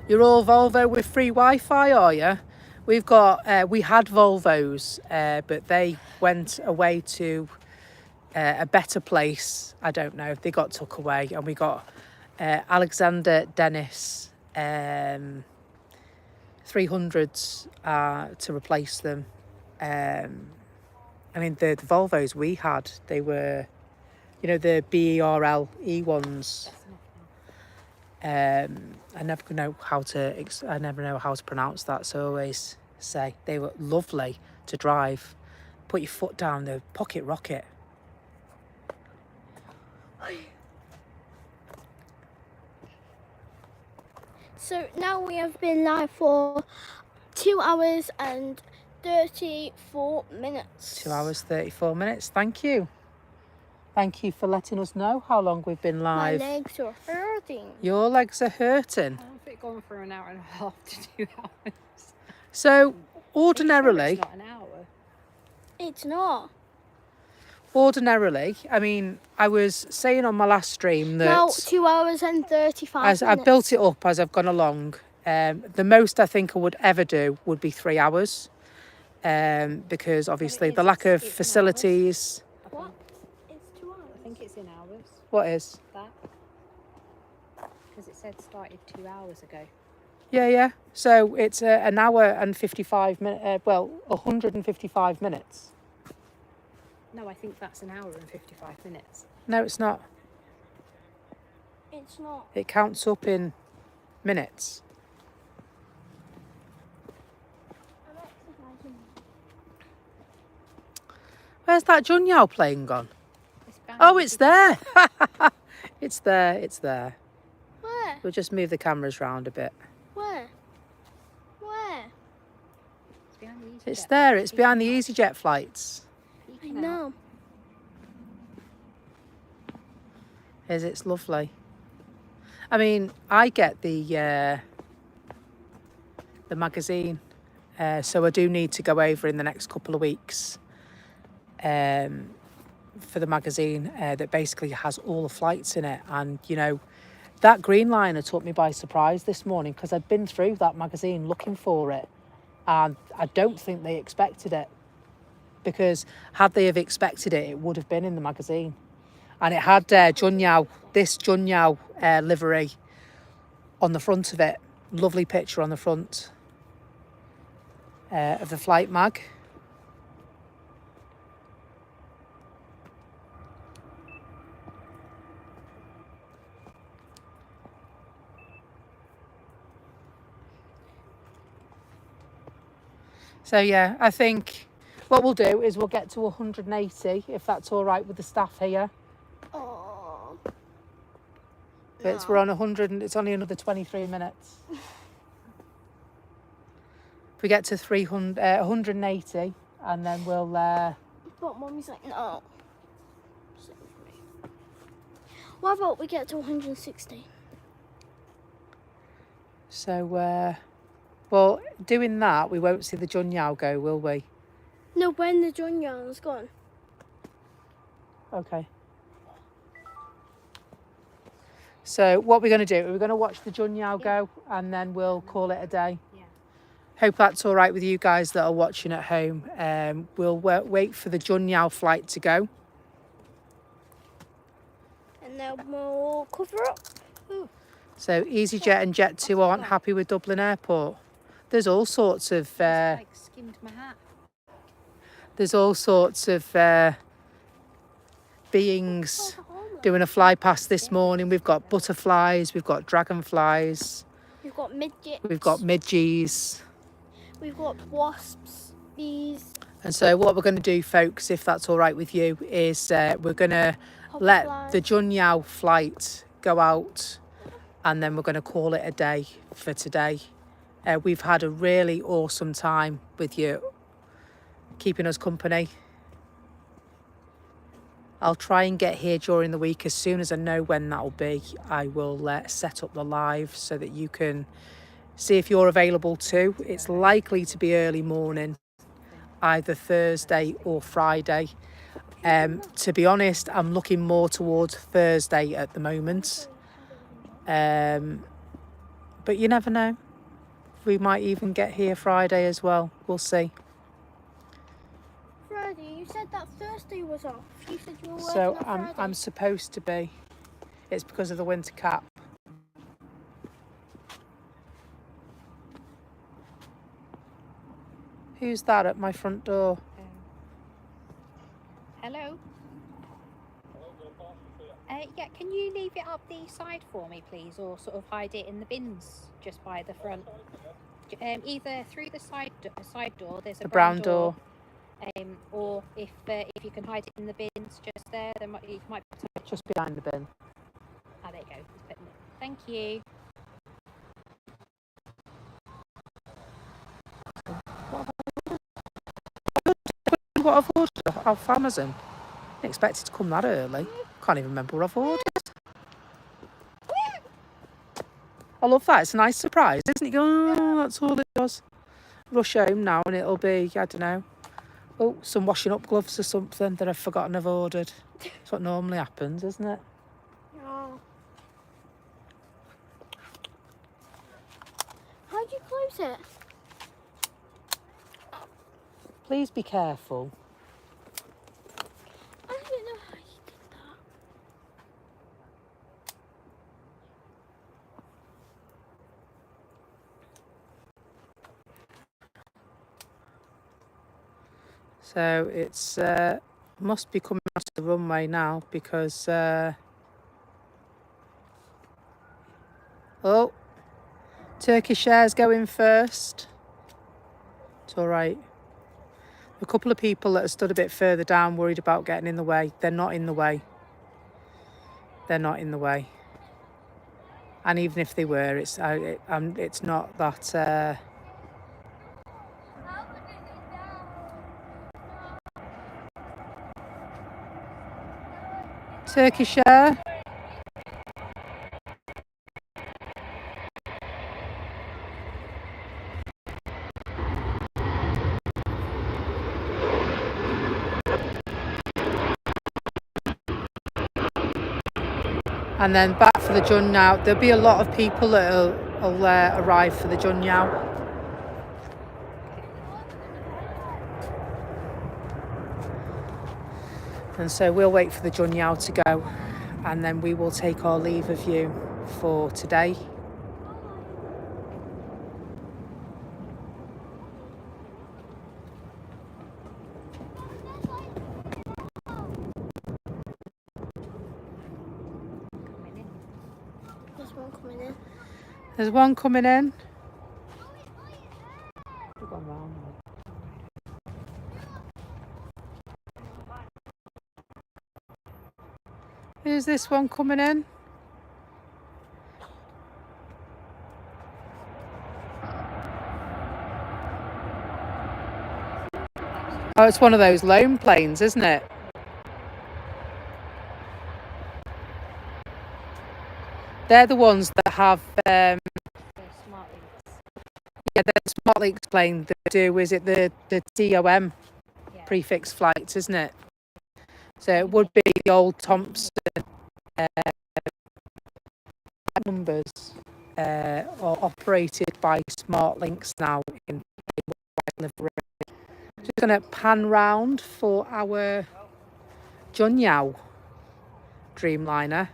You're all Volvo with free Wi-Fi, are you? We've got, we had Volvos, but they went away to a better place. I don't know. They got took away, and we got Alexander Dennis 300s to replace them. I mean, the Volvos we had, they were, you know, the BERL E1s. I never know how to pronounce that, so I always say they were lovely to drive. Put your foot down, the pocket rocket. So now we have been live for 2 hours and 34 minutes. 2 hours 34 minutes. Thank you for letting us know how long we've been live. My legs are hurting. Your legs are hurting. How have it gone for an hour and a half to 2 hours? So ordinarily, It's not an hour. It's not. Ordinarily, I mean, I was saying on my last stream that Now 2 hours and 35 as minutes. I've built it up as I've gone along, the most I think I would ever do would be 3 hours, because obviously the lack of it's in hours. facilities. What? It's 2 hours. I think it's in hours, What is? that. Because it said started 2 hours ago. Yeah. So it's an hour and 55 minutes. 155 minutes. No, I think that's an hour and 55 minutes. No, it's not. It's not. It counts up in minutes. I'm exercising. Where's that Junyao plane gone? It's bound Oh, to it's be- there. It's there. Where? We'll just move the cameras round a bit. Where? It's behind the EasyJet. It's there. It's behind the EasyJet flights. I Peeking out. know. It's lovely. I mean, I get the magazine, so I do need to go over in the next couple of weeks for the magazine that basically has all the flights in it. And you know, that green liner took me by surprise this morning because I'd been through that magazine looking for it, and I don't think they expected it, because had they have expected it, it would have been in the magazine. And it had this Junyao livery on the front of it. Lovely picture on the front of the flight mag. So yeah, I think what we'll do is we'll get to 180 if that's all right with the staff here. Oh. But we're on 100 and it's only another 23 minutes. If we get to 180 and then we'll... But Mummy's like, no. What about we get to 160? So, well, doing that, we won't see the Junyao go, will we? No, when the Junyang's gone. Okay. So what we're going to do, we're going to watch the Junyao go and then we'll call it a day. Yeah. Hope that's all right with you guys that are watching at home. We'll wait for the Junyao flight to go. And then we'll cover up. So EasyJet and Jet2 aren't happy with Dublin Airport. There's all sorts of... It's like skimmed my hat. There's all sorts of beings doing a fly past this morning. We've got butterflies, we've got dragonflies, We've got midgets. we've got midges. We've got wasps, bees, And so what we're going to do, folks, if that's all right with you, is we're going to let the Junyao flight go out and then we're going to call it a day for today. We've had a really awesome time with you, keeping us company. I'll try and get here during the week. As soon as I know when that'll be, I will set up the live so that you can see if you're available too. It's likely to be early morning, either Thursday or Friday. To be honest, I'm looking more towards Thursday at the moment. But you never know. we might even get here Friday as well. We'll see. Friday, you said that Thursday was off. You said you were working So on Friday. I'm supposed to be. It's because of the winter cap. Who's that at my front door? Hello? Yeah, can you leave it up the side for me, please, or sort of hide it in the bins just by the front? Either through the side door, there's a The brown door. or if you can hide it in the bins just there, then you might be able to... Just behind the bin. Ah, there you go. He's putting it. Thank you. What I've ordered off Amazon. Didn't expect it to come that early. Can't even remember what I've ordered. I love that. It's a nice surprise, isn't it? Oh, that's all it does. Rush home now and it'll be, I don't know, oh, some washing up gloves or something that I've forgotten I've ordered. That's what normally happens, isn't it? Oh. How'd you close it? Please be careful. I don't know how you did that. So it's must be coming out of the runway now because oh, Turkish Air's going first. It's all right. A couple of people that are stood a bit further down worried about getting in the way. They're not in the way. They're not in the way. And even if they were, it's not that. Turkish Air. And then back for the Junyao. There'll be a lot of people that'll arrive for the Junyao. And so we'll wait for the Junyao to go, and then we will take our leave of you for today. There's one coming in. There's one coming in. We've gone round now. Who's this one coming in? Oh, it's one of those loan planes, isn't it? They're the ones that have The smart links. yeah, the smart links plane that do, is it the DOM Yeah. prefix flights, isn't it? So it would be the old Thompson numbers are operated by smart links now in white livery. Just going to pan round for our Junyao Dreamliner.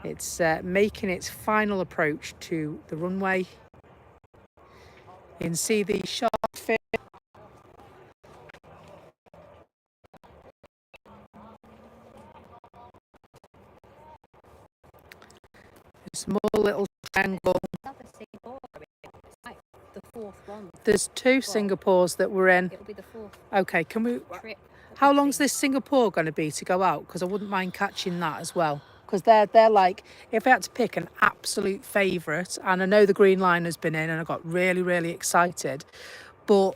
It's making its final approach to the runway. You can see the shark fin. A small little triangle. Another Singapore. It's like the fourth one. There's two Singapores that we're in. It'll be the fourth Okay, can we? trip. How long's this Singapore going to be to go out? Because I wouldn't mind catching that as well. Because they're like, if I had to pick an absolute favourite, and I know the Green Liner's been in, and I got really, really excited. But,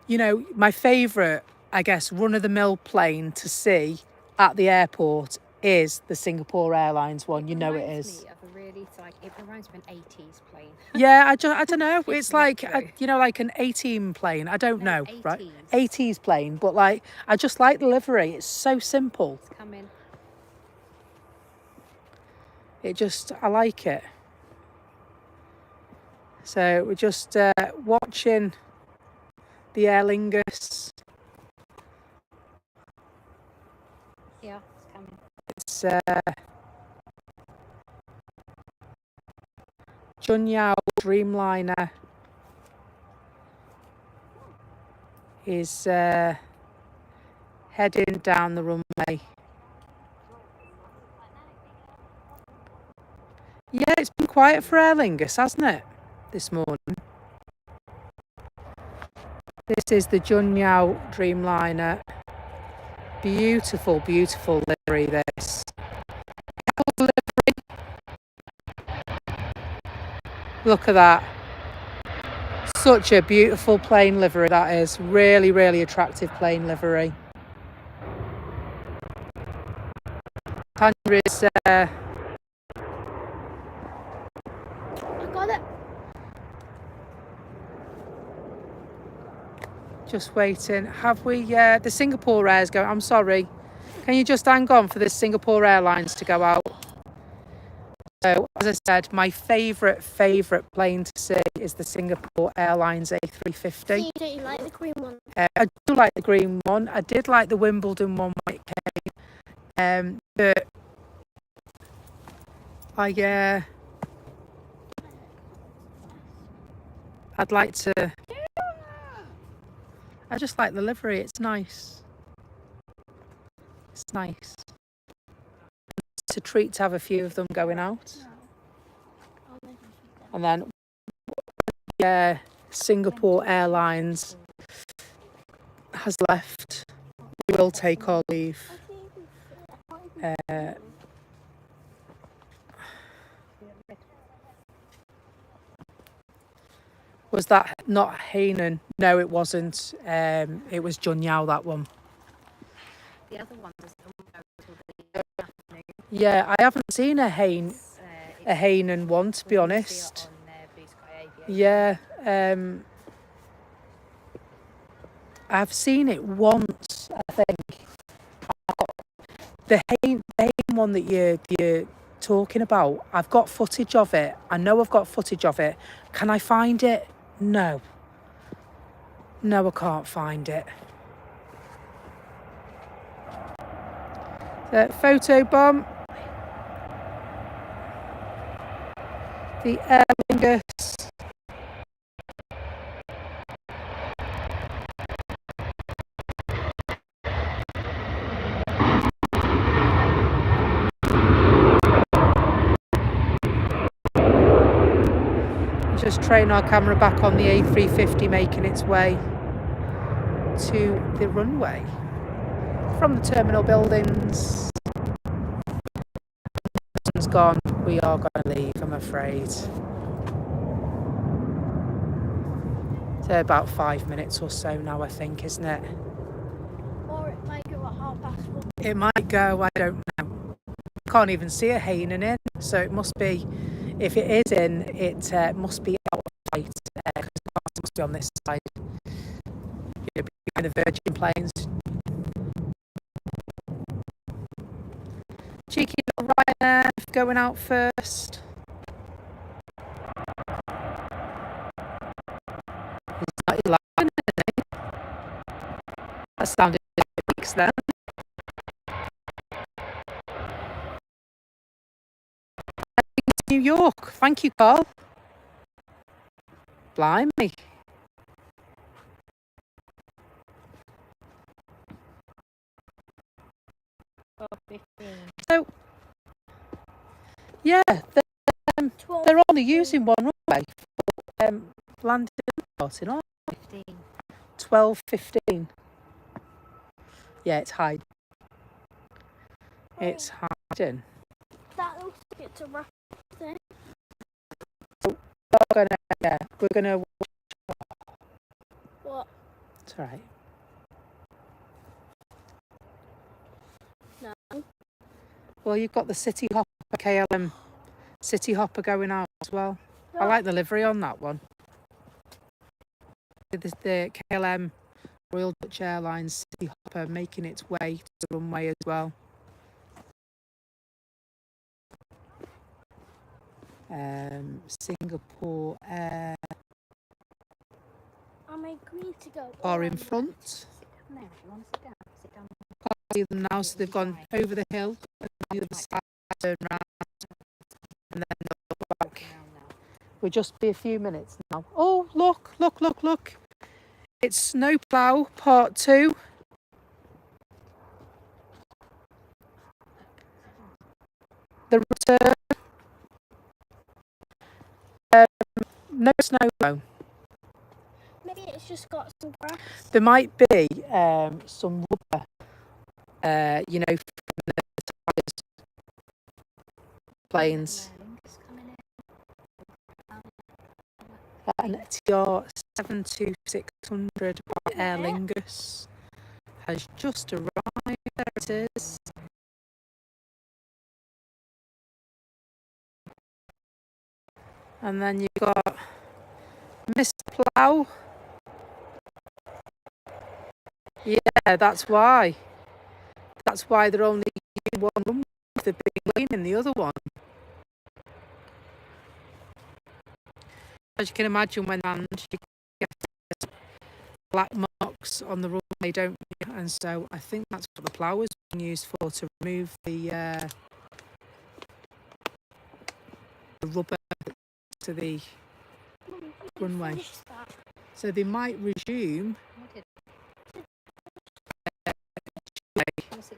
you know, my favourite, I guess, run-of-the-mill plane to see at the airport is the Singapore Airlines one. You know it is. Me of a really, it reminds me of an 80s plane. Yeah, I don't know. It's It's like, retro. you know, like an 18 plane. I don't No, know, right? 80s. 80s plane. But, like, I just like the livery. It's so simple. It's coming. I like it. So we're just watching the Aer Lingus. Yeah, it's coming. It's Junyao Dreamliner is heading down the runway. Yeah, it's been quiet for Aer Lingus, hasn't it, this morning? This is the Junyao Dreamliner. Beautiful, beautiful livery, this. Look at that. Such a beautiful plain livery that is. Really, really attractive plain livery. Tanya is I got it. just waiting. Have we, the Singapore Air's going, I'm sorry. Can you just hang on for the Singapore Airlines to go out? So, as I said, my favourite plane to see is the Singapore Airlines A350. Don't you like the green one? I do like the green one. I did like the Wimbledon one when it came. But I'd like to... I just like the livery. It's nice. It's nice. It's a treat to have a few of them going out. And then Singapore Airlines has left. We will take our leave. Was that not Hainan? No, it wasn't. It was Junyao, that one. The other one doesn't go until the afternoon. Yeah, I haven't seen a Hainan one, to be honest. Blue Sky Aviation. Yeah, I've seen it once, I think. The Hainan one that you're talking about, I've got footage of it. I know I've got footage of it. Can I find it? No. No, I can't find it. The photo bomb. The Aer Lingus. Just train our camera back on the A350, making its way to the runway from the terminal buildings. It's gone. We are going to leave, I'm afraid. So about 5 minutes or so now, I think, isn't it? Or it might go at 1:30. It might go, I don't know. Can't even see a Hainan in, so it must be, if it is in, it must be out of flight, because it must be on this side. Behind the Virgin planes. Cheeky little Ryanair going out first. He's not laughing, is he? That sounded a bit weak then. New York. Thank you, Carl. Blimey. So, yeah, they're only using one runway for landing and starting, aren't they? 15. 12:15. Yeah, it's hiding. It's hiding. That looks like it's a rough thing. We're gonna. What? It's all right. No. Well, you've got the City Hopper KLM City Hopper going out as well. I like the livery on that one. The KLM Royal Dutch Airlines City Hopper making its way to the runway as well. Singapore Air Am I green to go? are in front. Sit down there if you want to sit down. Sit down. Can't see them now, so they've gone over the hill and on the other side, turn round, and then they'll go back. We'll just be a few minutes now. Oh, look, look, look, look. It's Snowplow Part 2. The return. No snow though. Maybe it's just got some grass. There might be some rubber, you know, from the tyres, planes. An TR 72600 by Aer Lingus has just arrived. There it is. And then you've got Mr. Plough. Yeah, that's why. That's why they're only using one runway. They've been cleaning the other one. As you can imagine, when you get black marks on the runway, don't you? And so I think that's what the plough is being used for, to remove the rubber to the runway. So they might resume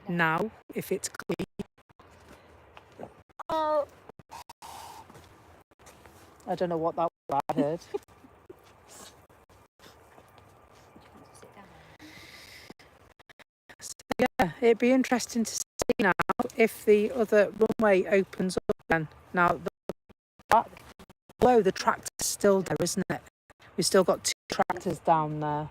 now if it's clean. Oh, I don't know what that was I heard. So yeah, it'd be interesting to see now if the other runway opens up then. Now, the tractor's still there, isn't it? We've still got 2 tractors down there.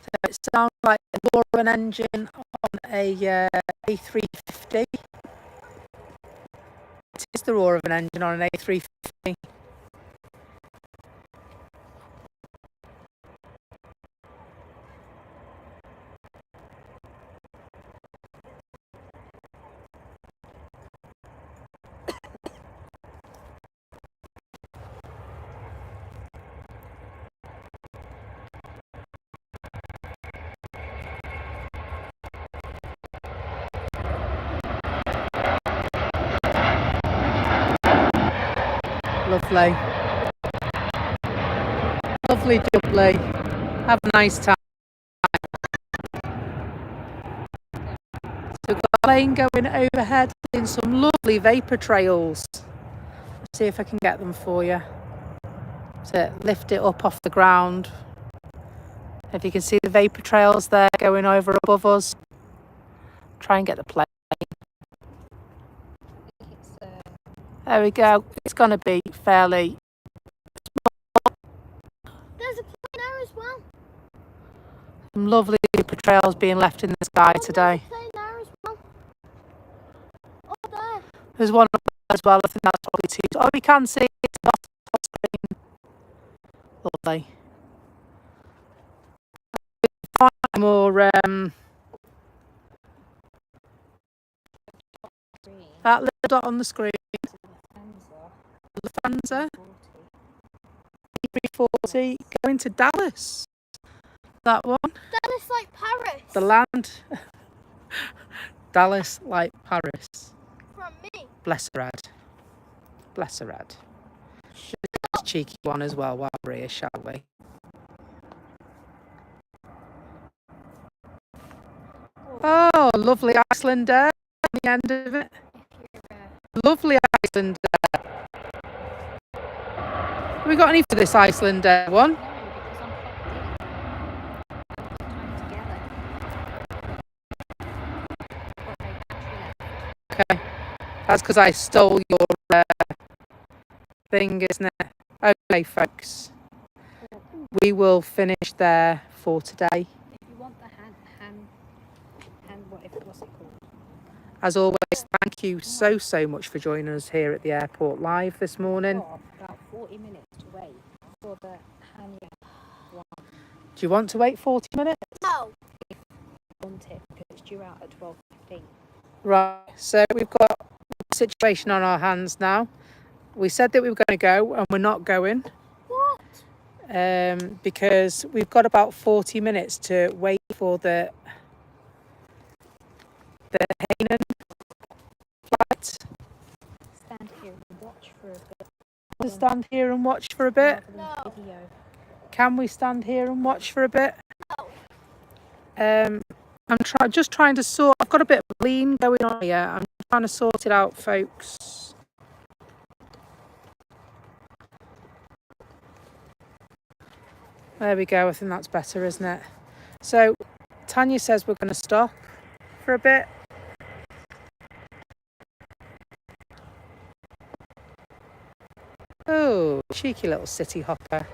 So it sounds like the roar of an engine on a A350. It is the roar of an engine on an A350. Lovely. Lovely jubbly. Have a nice time. So we've got a plane going overhead in some lovely vapour trails. Let's see if I can get them for you. To lift it up off the ground. If you can see the vapour trails there going over above us. Try and get the plane. There we go. It's going to be fairly. there's a plane there as well. Some lovely vapour trails being left in the sky today. There's a plane there as well. Up there. There's one up there as well. I think that's probably 2. Oh, we can see it. Screen. Lovely. More that little dot on the screen. Lufthansa 340 going to Dallas. That one. Dallas like Paris. The land. Dallas like Paris. From me. Bless her head. Bless her head. A cheeky one as well while we're here, shall we? Oh, lovely Icelander on the end of it. Lovely Icelander. Have we got any for this Icelander one? Okay. That's because I stole your thing, isn't it? Okay, folks. We will finish there for today. If you want the what's it called? As always, thank you so much for joining us here at the airport live this morning. About 40 minutes to wait for the Hanya one. Do you want to wait 40 minutes? No. Want it because it's due out at 12:15. Right, so we've got a situation on our hands now. We said that we were going to go and we're not going. What? Because we've got about 40 minutes to wait for the Hainan flight. Stand here and watch for a bit. To stand here and watch for a bit. rather than video. Can we stand here and watch for a bit? No. I'm just trying to sort. I've got a bit of lean going on here. I'm trying to sort it out, folks. There we go. I think that's better, isn't it? So Tanya says we're going to stop for a bit. Oh, cheeky little city hopper.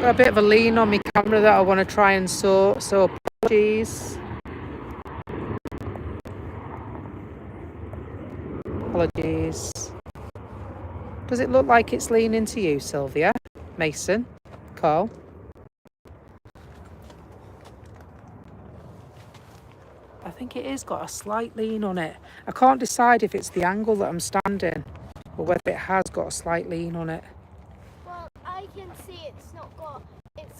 Got a bit of a lean on my camera that I want to try and sort, so apologies. Apologies. Does it look like it's leaning to you, Sylvia? Mason? Carl? I think it is got a slight lean on it. I can't decide if it's the angle that I'm standing or whether it has got a slight lean on it. Well, I can see it's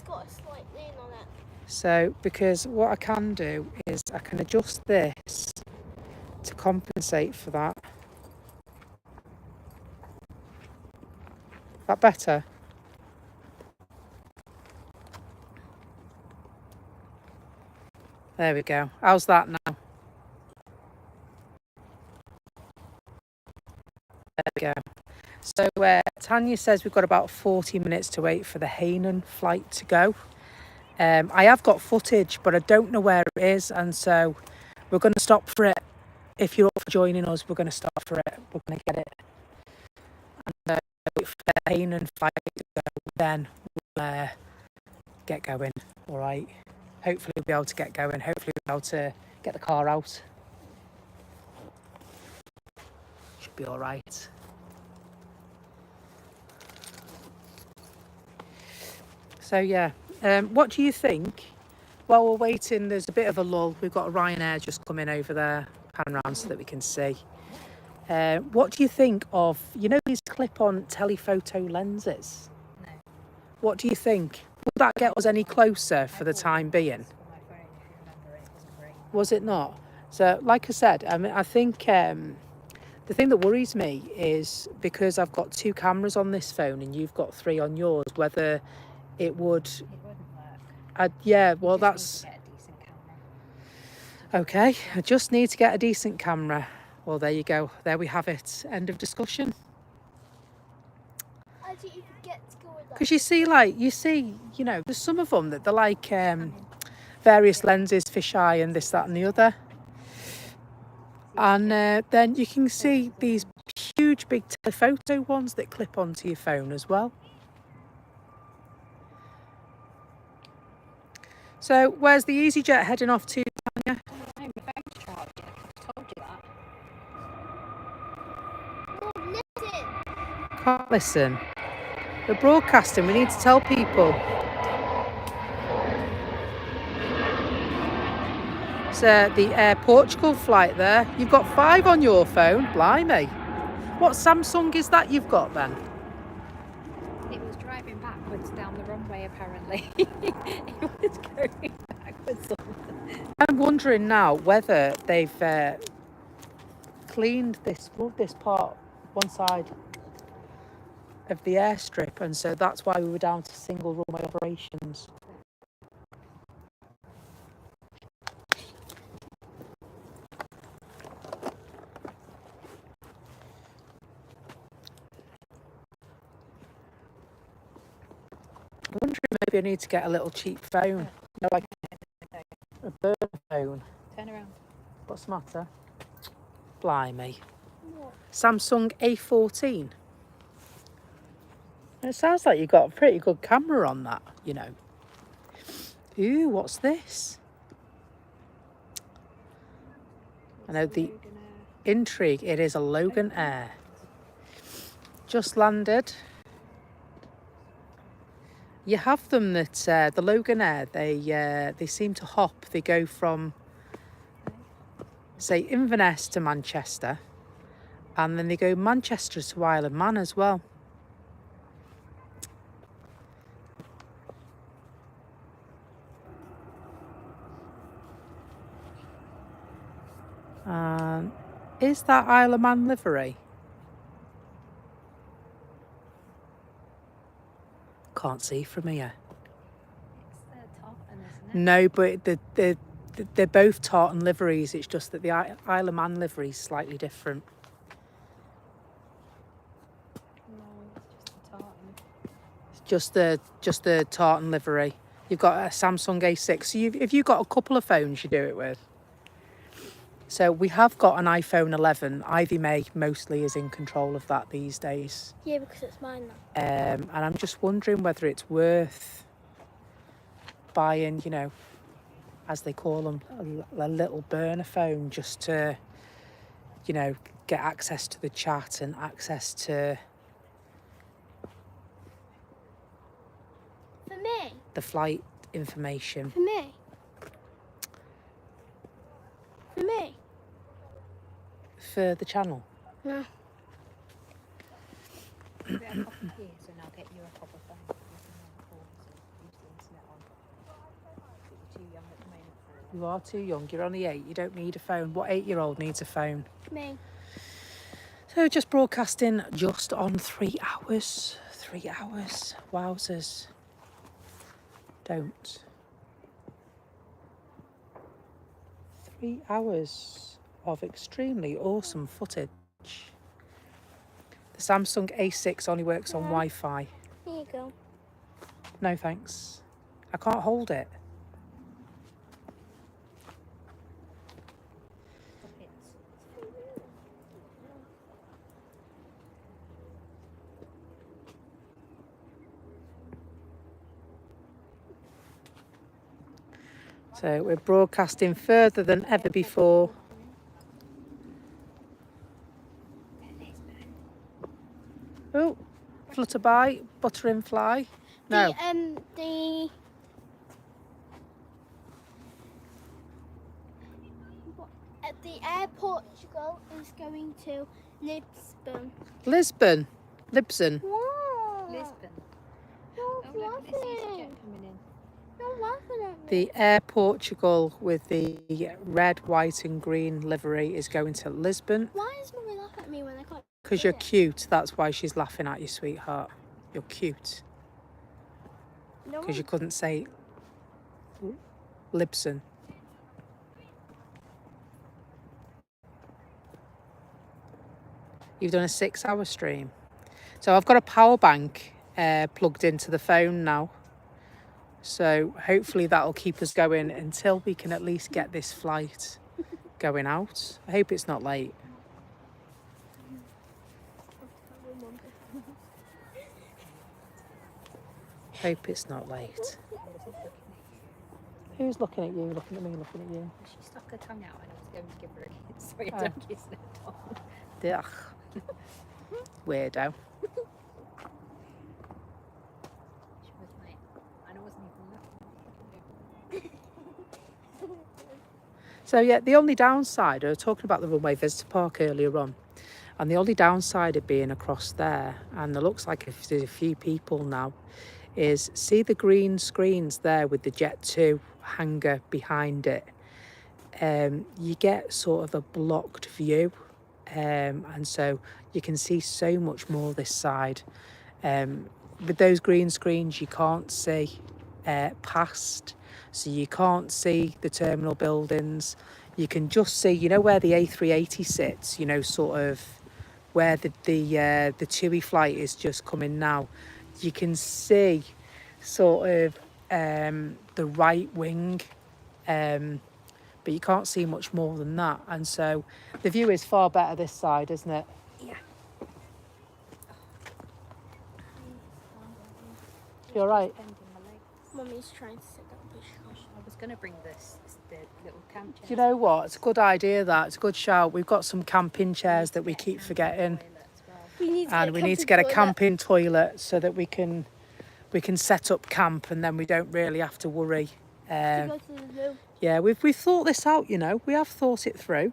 got a slight lean on it. So, because what I can do is I can adjust this to compensate for that. That better? There we go. How's that now? There we go. So Tanya says we've got about 40 minutes to wait for the Hainan flight to go. I have got footage, but I don't know where it is, and so we're going to stop for it. If you're up for joining us, we're going to stop for it. We're going to get it. And wait for the Hainan flight to go, then we'll get going. All right. Hopefully we'll be able to get going. Hopefully we'll be able to get the car out. Should be all right. So yeah, what do you think? While we're waiting, there's a bit of a lull. We've got a Ryanair just coming over there, pan around so that we can see. What do you think of, these clip-on telephoto lenses? No. What do you think? Would that get us any closer for the time being? Was it not? So, like I said, I think the thing that worries me is because I've got 2 cameras on this phone and you've got 3 on yours, whether it would... It wouldn't work. Yeah, well, that's... Need to get a decent camera. Okay, I just need to get a decent camera. Well, there you go. There we have it. End of discussion. I didn't even get to go with that. Because you see, there's some of them that they're like various lenses, fisheye and this, that and the other. And then you can see these huge big telephoto ones that clip onto your phone as well. So where's the EasyJet heading off to, Tanya? No, my phone's charged. I told you that. Mum, listen. Can't listen. We're broadcasting. We need to tell people. So the Air Portugal flight there. You've got 5 on your phone. Blimey. What Samsung is that you've got then? It was driving backwards down the runway, apparently. It was going backwards. I'm wondering now whether they've cleaned this part, one side of the airstrip, and so that's why we were down to single runway operations. I'm wondering maybe I need to get a little cheap phone, like a burner phone. Turn around. What's the matter? Blimey. What? Samsung A14. It sounds like you've got a pretty good camera on that, Ooh, what's this? I know the intrigue. It is a Logan Air. Just landed. You have them that the Loganair, they seem to hop. They go from, say, Inverness to Manchester, and then they go Manchester to Isle of Man as well. Is that Isle of Man livery? Can't see from here. It's the tartan, isn't it? No, but they're both tartan liveries. It's just that the Isle of Man livery is slightly different. No, it's just the tartan. It's just the tartan livery. You've got a Samsung A6. So if you've got a couple of phones you do it with. So we have got an iPhone 11. Ivy May mostly is in control of that these days. Yeah, because it's mine now. And I'm just wondering whether it's worth buying, you know, as they call them, a little burner phone just to, you know, get access to the chat and access to For me. the flight information. For me. For me. For the channel. No. Give it a couple of years and I'll get you a proper phone. You can have calls and use the internet on. But you're too young at the moment for it. You are too young. You're only 8. You don't need a phone. What 8-year-old needs a phone? Me. So just broadcasting just on 3 hours. 3 hours. Wowzers. Don't. 3 hours of extremely awesome footage. The Samsung A6 only works on Wi-Fi. Here you go. No thanks. I can't hold it. So we're broadcasting further than ever before. Oh, flutter by, butter and fly. No, The air Portugal is going to Lisbon. Lisbon. Libson. Wow. Lisbon. No, Oh, look at this laughing. EasyJet coming in. You're laughing at me. The Air Portugal with the red, white and green livery is going to Lisbon. Why is Mummy laughing at me when I can't? Because you're cute, that's why she's laughing at you, sweetheart. You're cute. No. Because you couldn't say Libson. You've done a 6-hour stream. So I've got a power bank plugged into the phone now. So hopefully that'll keep us going until we can at least get this flight going out. I hope it's not late. Hope it's not late. Who's looking at you? Looking at me? Looking at you? She stuck her tongue out and I was going to give her a kiss. Sorry, Oh. don't kiss her tongue. Ugh. Weirdo. She was like, and I wasn't even looking. So yeah, the only downside, I was talking about the runway visitor park earlier on, and the only downside of being across there, and it looks like if there's a few people now, is see the green screens there with the Jet 2 hangar behind it. You get sort of a blocked view, and so you can see so much more this side. With those green screens you can't see past, so you can't see the terminal buildings. You can just see, you know, where the A380 sits, you know, sort of where the TUI flight is just coming now. You can see sort of the right wing, but you can't see much more than that, and so the view is far better this side, isn't it? Yeah. You all right? Bending my legs. Mummy's trying to sit down, but she can't. I was going to bring the little camp chair. Do you know what? It's a good idea, that. It's a good shout. We've got some camping chairs that we keep forgetting. We need to And we need to get a camping toilet so that we can we can set up camp, and then we don't really have to worry. To go to the zoo. Yeah, we've thought this out, you know. We have thought it through.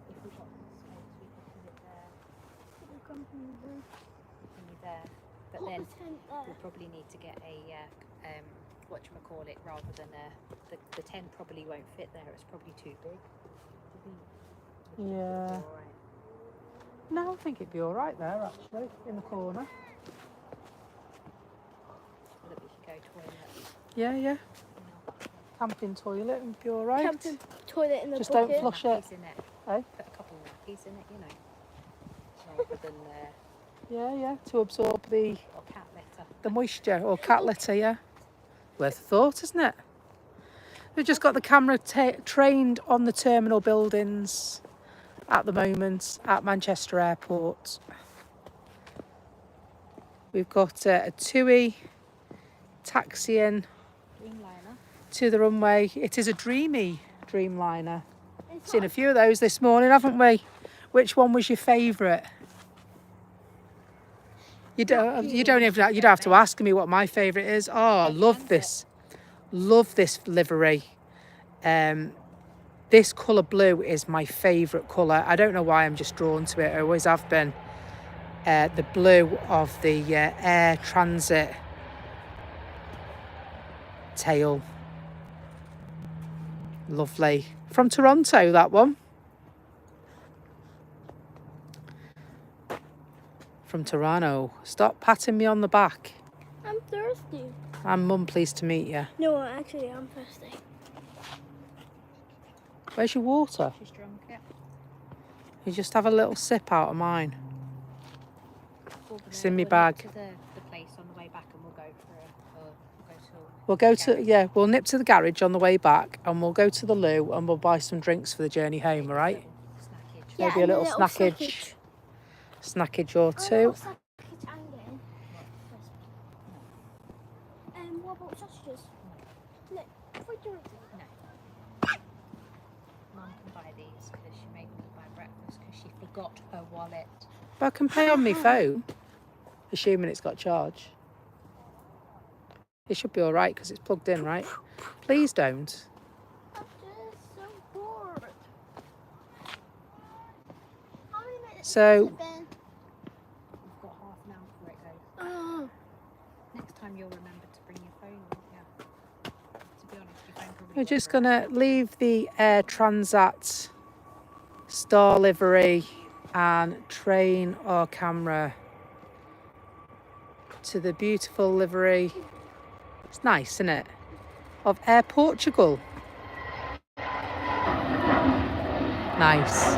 If we got some space, we could put it there. Thingy there. But Put then the tent there. we'll probably need to get a whatchamacallit rather than the tent probably won't fit there. It's probably too big. Yeah. No, I think it'd be all right there, actually, in the corner. So that we could go toilet. Yeah, yeah. Camping toilet would be all right. Camping toilet in the Just bucket. don't flush it. In it. Eh? Put a couple of nappies in it, you know. Rather than Yeah, yeah, to absorb the or cat litter. moisture, or cat litter, yeah. Worth a thought, isn't it? We've just got the camera trained on the terminal buildings at the moment at Manchester Airport. We've got a TUI taxiing Dreamliner. to the runway. It is a dreamy Dreamliner. Seen a few of those this morning, haven't we? Which one was your favourite? You don't have to ask me what my favourite is. Oh, I love this livery. This colour blue is my favourite colour. I don't know why, I'm just drawn to it. I always have been. The blue of the Air Transit tail. Lovely. From Toronto, that one. From Toronto. Stop patting me on the back. I'm thirsty. I'm Mum, pleased to meet you. No, actually, I'm thirsty. Where's your water? She's drunk, yeah. You just have a little sip out of mine. It's in my We'll bag. nip to the place on the way back, and we'll go for We'll nip to the garage on the way back, and we'll go to the loo, and we'll buy some drinks for the journey home, all right? snackage. Yeah, Maybe a and little snackage. Snackage or two. What about sausages? No, refrigerator. Mum can buy these because she made me buy breakfast because she forgot her wallet. But I can pay on my phone, assuming it's got charge. It should be all right because it's plugged in, right? Please don't. I'm just so bored. How many minutes So- has it been? We've got half an hour before it goes. Oh, Next time you'll remember to bring your phone, won't you? To be honest, your phone probably We're won't just work. going to leave the Air Transat star livery and train our camera to the beautiful livery. It's nice, isn't it? Of Air Portugal. Nice.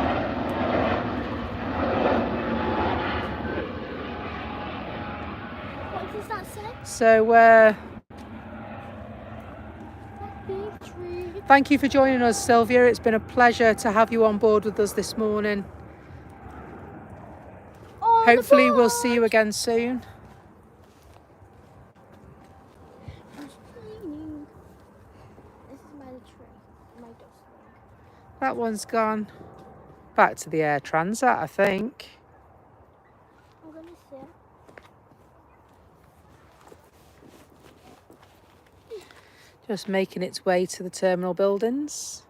what does that say? So, Big tree. thank you for joining us, Sylvia. It's been a pleasure to have you on board with us this morning. Oh, the Hopefully we'll see you bird. again soon. It's raining. This is my tree. My dustbin. That one's gone. Back to the Air Transat, I think. I'm gonna sit. Just making its way to the terminal buildings.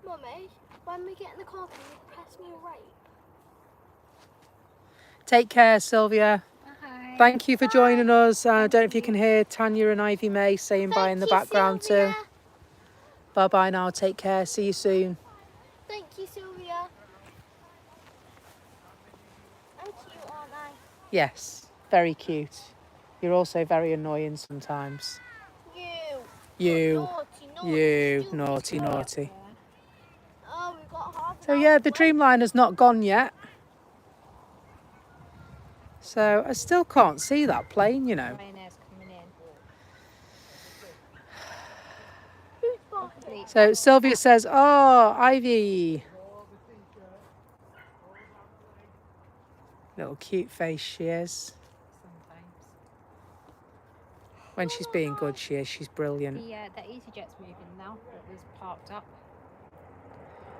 Mummy, when we get in the car, can you pass me a right? Take care, Sylvia. Bye. Thank you for joining us. I don't know if you can hear Tanya and Ivy May saying bye in the background too. Bye bye now. Take care. See you soon. Thank you, Sylvia. I'm cute, aren't I? Yes, very cute. You're also very annoying sometimes. You, naughty, naughty. Oh, we've got half an So hour yeah, the left. Dreamliner's not gone yet. So I still can't see that plane, you know. Ryanair's coming in. Who's barking? So Sylvia says, oh, Ivy. Little cute face she is. Sometimes. When she's being good, she is. She's brilliant. The EasyJet's moving now. It was parked up.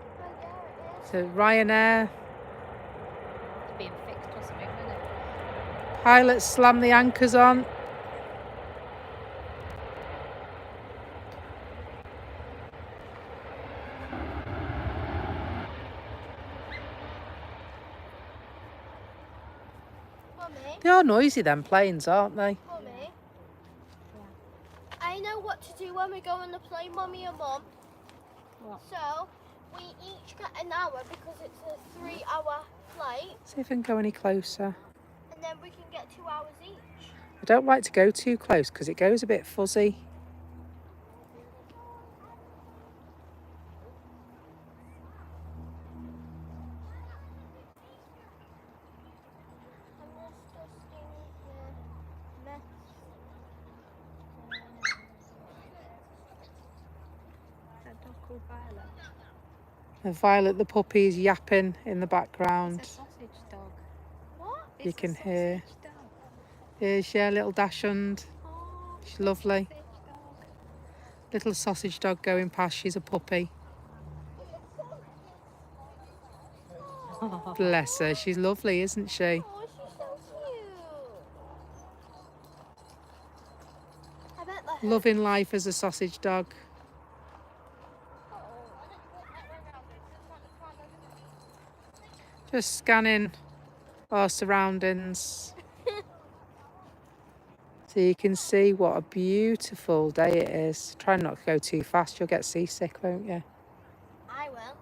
Oh, there it is. So Ryanair, being fixed or something, wasn't it? Pilot slam the anchors on. Mummy, They are noisy, them planes, aren't they? Mummy. I know what to do when we go on the plane, Mummy and Mum. What? So, we each get an hour because it's a 3-hour flight, See if I can go any closer. and then we can get 2 hours each. I don't like to go too close because it goes a bit fuzzy. And this dusting mess. That dog called Violet. And Violet the puppy is yapping in the It's background. a sausage dog. What? You It's can a hear. sausage dog. Here's your little Dachshund. Oh, She's lovely. sausage Little sausage dog going past. She's a puppy. dog. Bless her. She's lovely, isn't she? Oh, she's so cute. I bet that Loving life as a sausage dog. Just scanning our surroundings. So you can see what a beautiful day it is. Try not to go too fast. You'll get seasick, won't you? I will.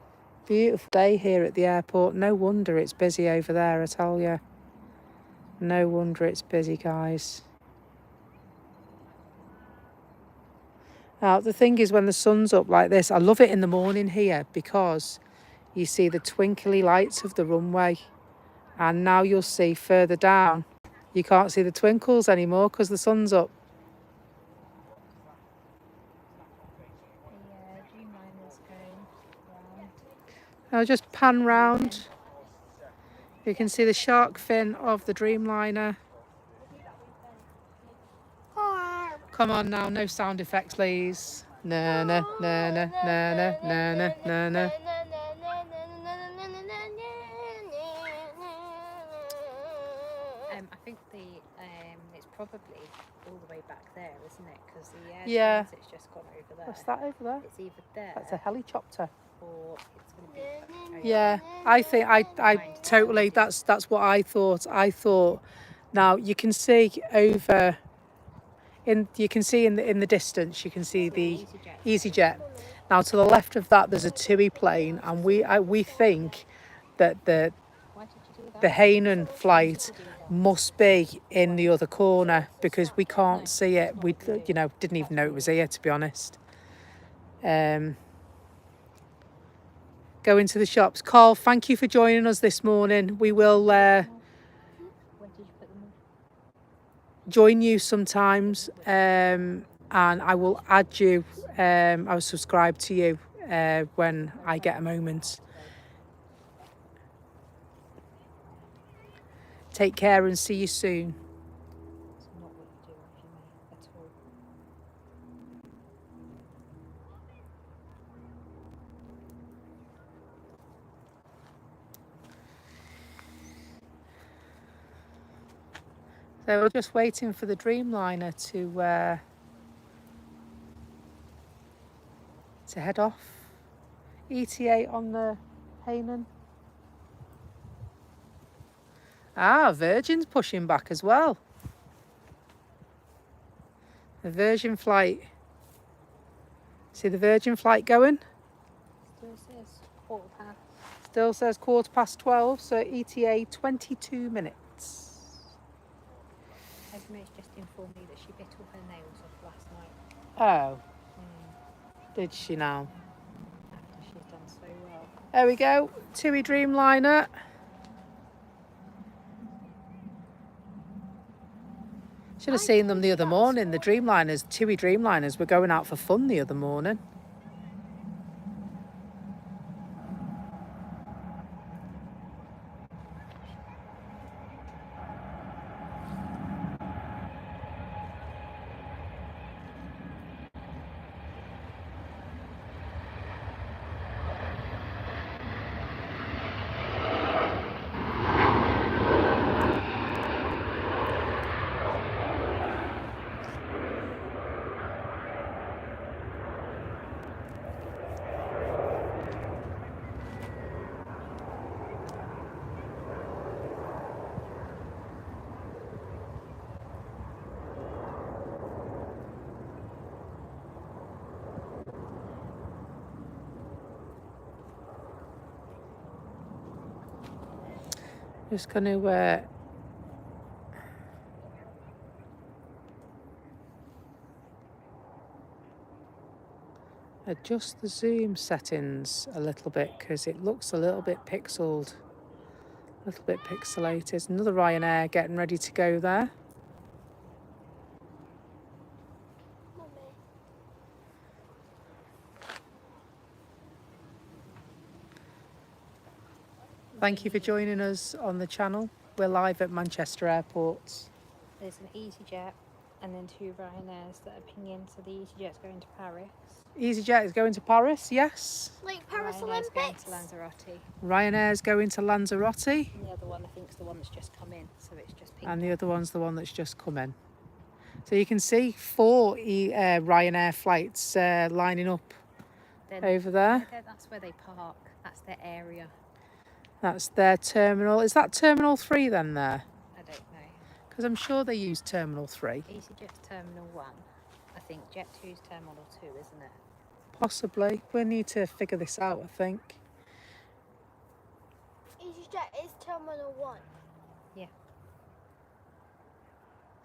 Beautiful day here at the airport. No wonder it's busy over there, I tell you. No wonder it's busy, guys. Now, the thing is, when the sun's up like this, I love it in the morning here because you see the twinkly lights of the runway. And now you'll see further down, you can't see the twinkles anymore because the sun's up. The Dreamliner's going round. Now just pan round. You can see the shark fin of the Dreamliner. Come on now, no sound effects, please. Na na na na na na na na na na. I think it's probably all the way back there, isn't it? Because the air Yeah. trains, it's just gone over there. What's that over there? It's either there That's a helicopter. or it's going to be. over Yeah, there. I think I totally. That's what I thought. I thought. Now you can see over. You can see in the distance. You can see the EasyJet. Now to the left of that, there's a TUI plane, and we think that the Why did you do that? the Hainan flight must be in the other corner because we can't see it. We didn't even know it was here, to be honest. Go into the shops. Carl, thank you for joining us this morning. We will Where did you put them? join you sometimes, and I will add you. I will subscribe to you when I get a moment. Take care and see you soon. It's not what you do, Jimmy, at all. So we're just waiting for the Dreamliner to head off. ETA on the Hainan. Ah, Virgin's pushing back as well. The Virgin flight. See the Virgin flight going? Still says quarter past. Still says 12:15, so ETA 22 minutes. Esme's just informed me that she bit all her nails off last night. Oh, did she now? After she's done so well. There we go, TUI Dreamliner. Should have seen them the other morning. The Dreamliners, TUI Dreamliners, were going out for fun the other morning. Just going to adjust the zoom settings a little bit because it looks a little bit pixeled, a little bit pixelated. Another Ryanair getting ready to go there. Mummy. Thank you for joining us on the channel. We're live at Manchester Airport. There's an EasyJet and then 2 Ryanairs that are pinging, so the EasyJet's going to Paris. EasyJet is going to Paris, yes. Like Paris Ryanair's going Olympics. to Lanzarote. Ryanair's going to Lanzarote. And the other one, I think, is the one that's just come in, so it's just pinging. And the other one's the one that's just come in. So you can see 4 Ryanair flights lining up Then over there. that's where they park. That's their area. That's their terminal. Is that Terminal 3 then there? I don't know. Because I'm sure they use Terminal 3. EasyJet's Terminal 1. I think Jet2's Terminal 2, isn't it? Possibly. We need to figure this out, I think. EasyJet is Terminal 1. Yeah.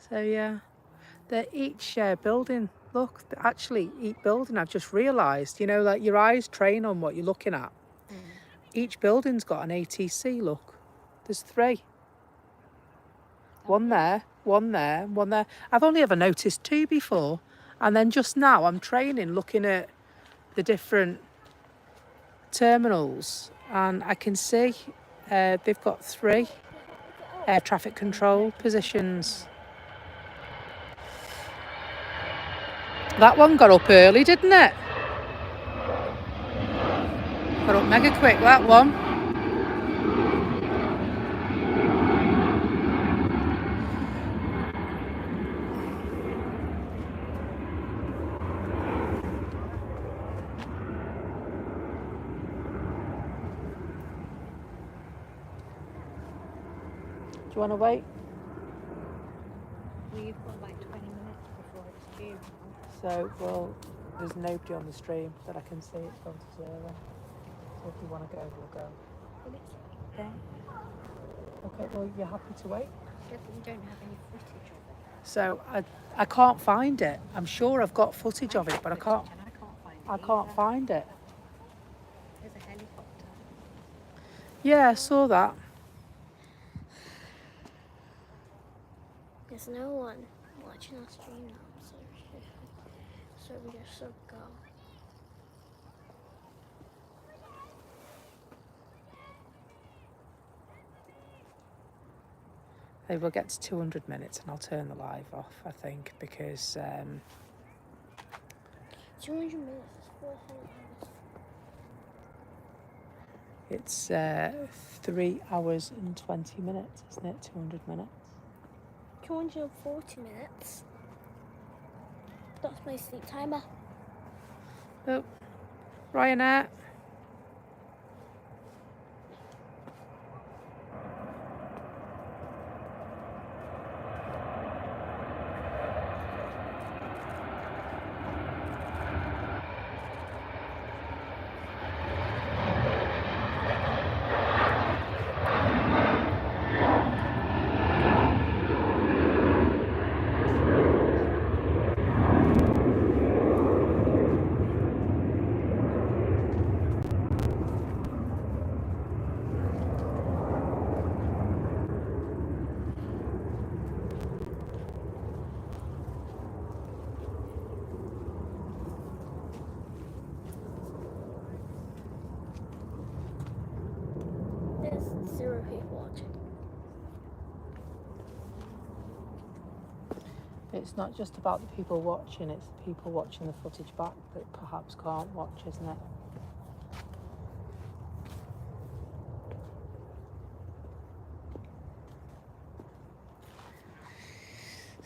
So yeah, they're each building. Look, actually each building, I've just realised, you know, like your eyes train on what you're looking at. Each building's got an ATC, look. There's 3. One there, one there, one there. I've only ever noticed 2 before. And then just now I'm training, looking at the different terminals. And I can see they've got 3 air traffic control positions. That one got up early, didn't it? Got up mega quick, that one. Do you want to wait? We've got like 20 minutes before it's due. So, well, there's nobody on the stream that I can see. It's gone to 0. So if you want to go, we'll go. Well, it's Yeah. Okay, well, you're happy to wait? said that you don't have any footage of it. So I can't find it. I'm sure I've got footage of it, but I can't. And I can't find it. I can't either. find it. There's a helicopter. Yeah, I saw that. There's no one watching our stream now, so we just sort of go. Hey, we'll get to 200 minutes and I'll turn the live off, I think, because 200 minutes is 400 hours. it's 3 hours and 20 minutes, isn't it? 200 minutes. 240 minutes. That's my sleep timer. Oh, Ryanair. There's 0 people watching. It's not just about the people watching, it's the people watching the footage back that perhaps can't watch, isn't it?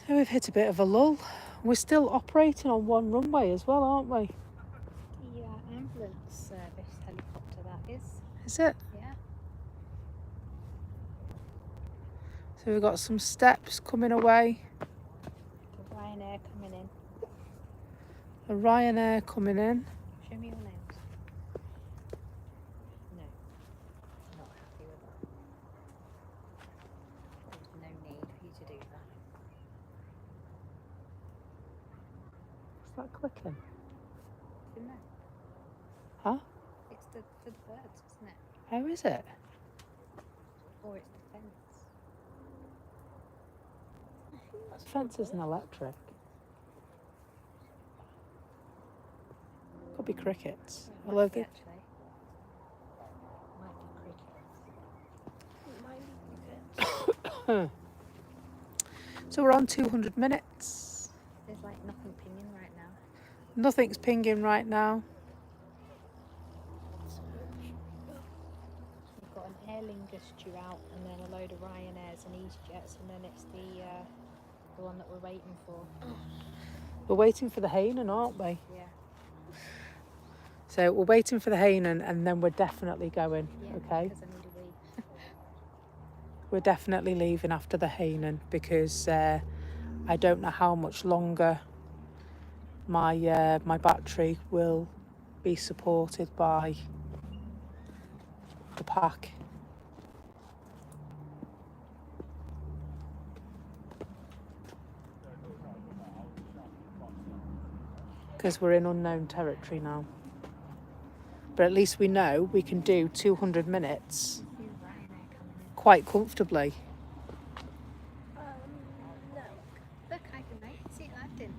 So we've hit a bit of a lull. We're still operating on 1 runway as well, aren't we? The ambulance service helicopter, that is. Is it? Yeah. So we've got some steps coming away. The Ryanair coming in. A Ryanair coming in. Show me your nails. No. Not happy with that. that clicking? In there. Huh? It's the birds, isn't it? How is it? Or it's the fence. The fence isn't electric. Could be crickets. It Although might be, they, actually. Might be crickets. so we're on 200 minutes. There's like nothing pinging right now. Nothing's pinging right now. We've got an Aer Lingus due out, and then a load of Ryanairs and EasyJets, and then it's the one that we're waiting for. We're waiting for the Hainan, aren't we? Yeah. So we're waiting for the Hainan, and then we're definitely going. Yeah. Okay. Because I need a wee. We're definitely leaving after the Hainan because I don't know how much longer my my battery will be supported by the pack. Because we're in unknown territory now. But at least we know we can do 200 minutes quite comfortably. No. Look, I can see it landing.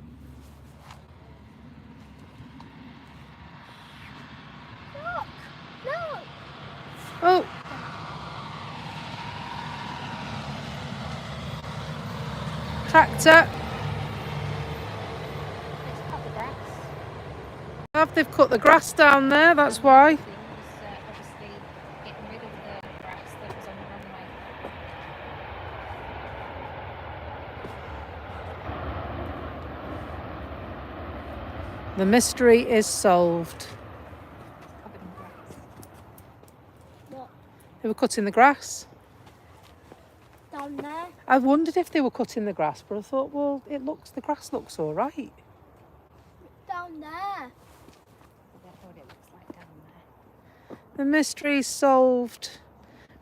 No. Oh! Tractor! It's cut the grass. They've cut the grass down there, that's why. It was obviously getting rid of the grass that was on the runway. The mystery is solved. It's covered in grass. What? They were cutting the grass. Down there? I wondered if they were cutting the grass, but I thought, well, the grass looks all right. Down there. That's what it looks like down there. The mystery's solved.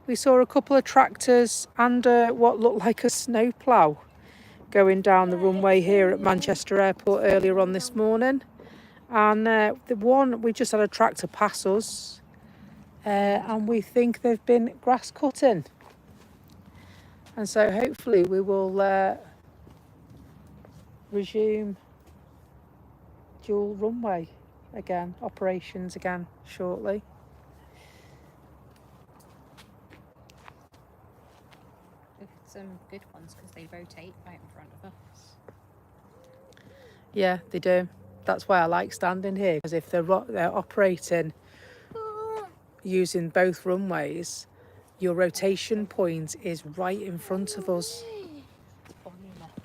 We saw a couple of tractors and what looked like a snowplow going down the runway here at Manchester Airport earlier on this morning. And the one, we just had a tractor pass us, and we think they've been grass cutting. And so hopefully we will resume dual runway again, operations again shortly. We've had some good ones because they rotate right in front of us. Yeah, they do. That's why I like standing here, because if they're operating using both runways, your rotation point is right in front of us.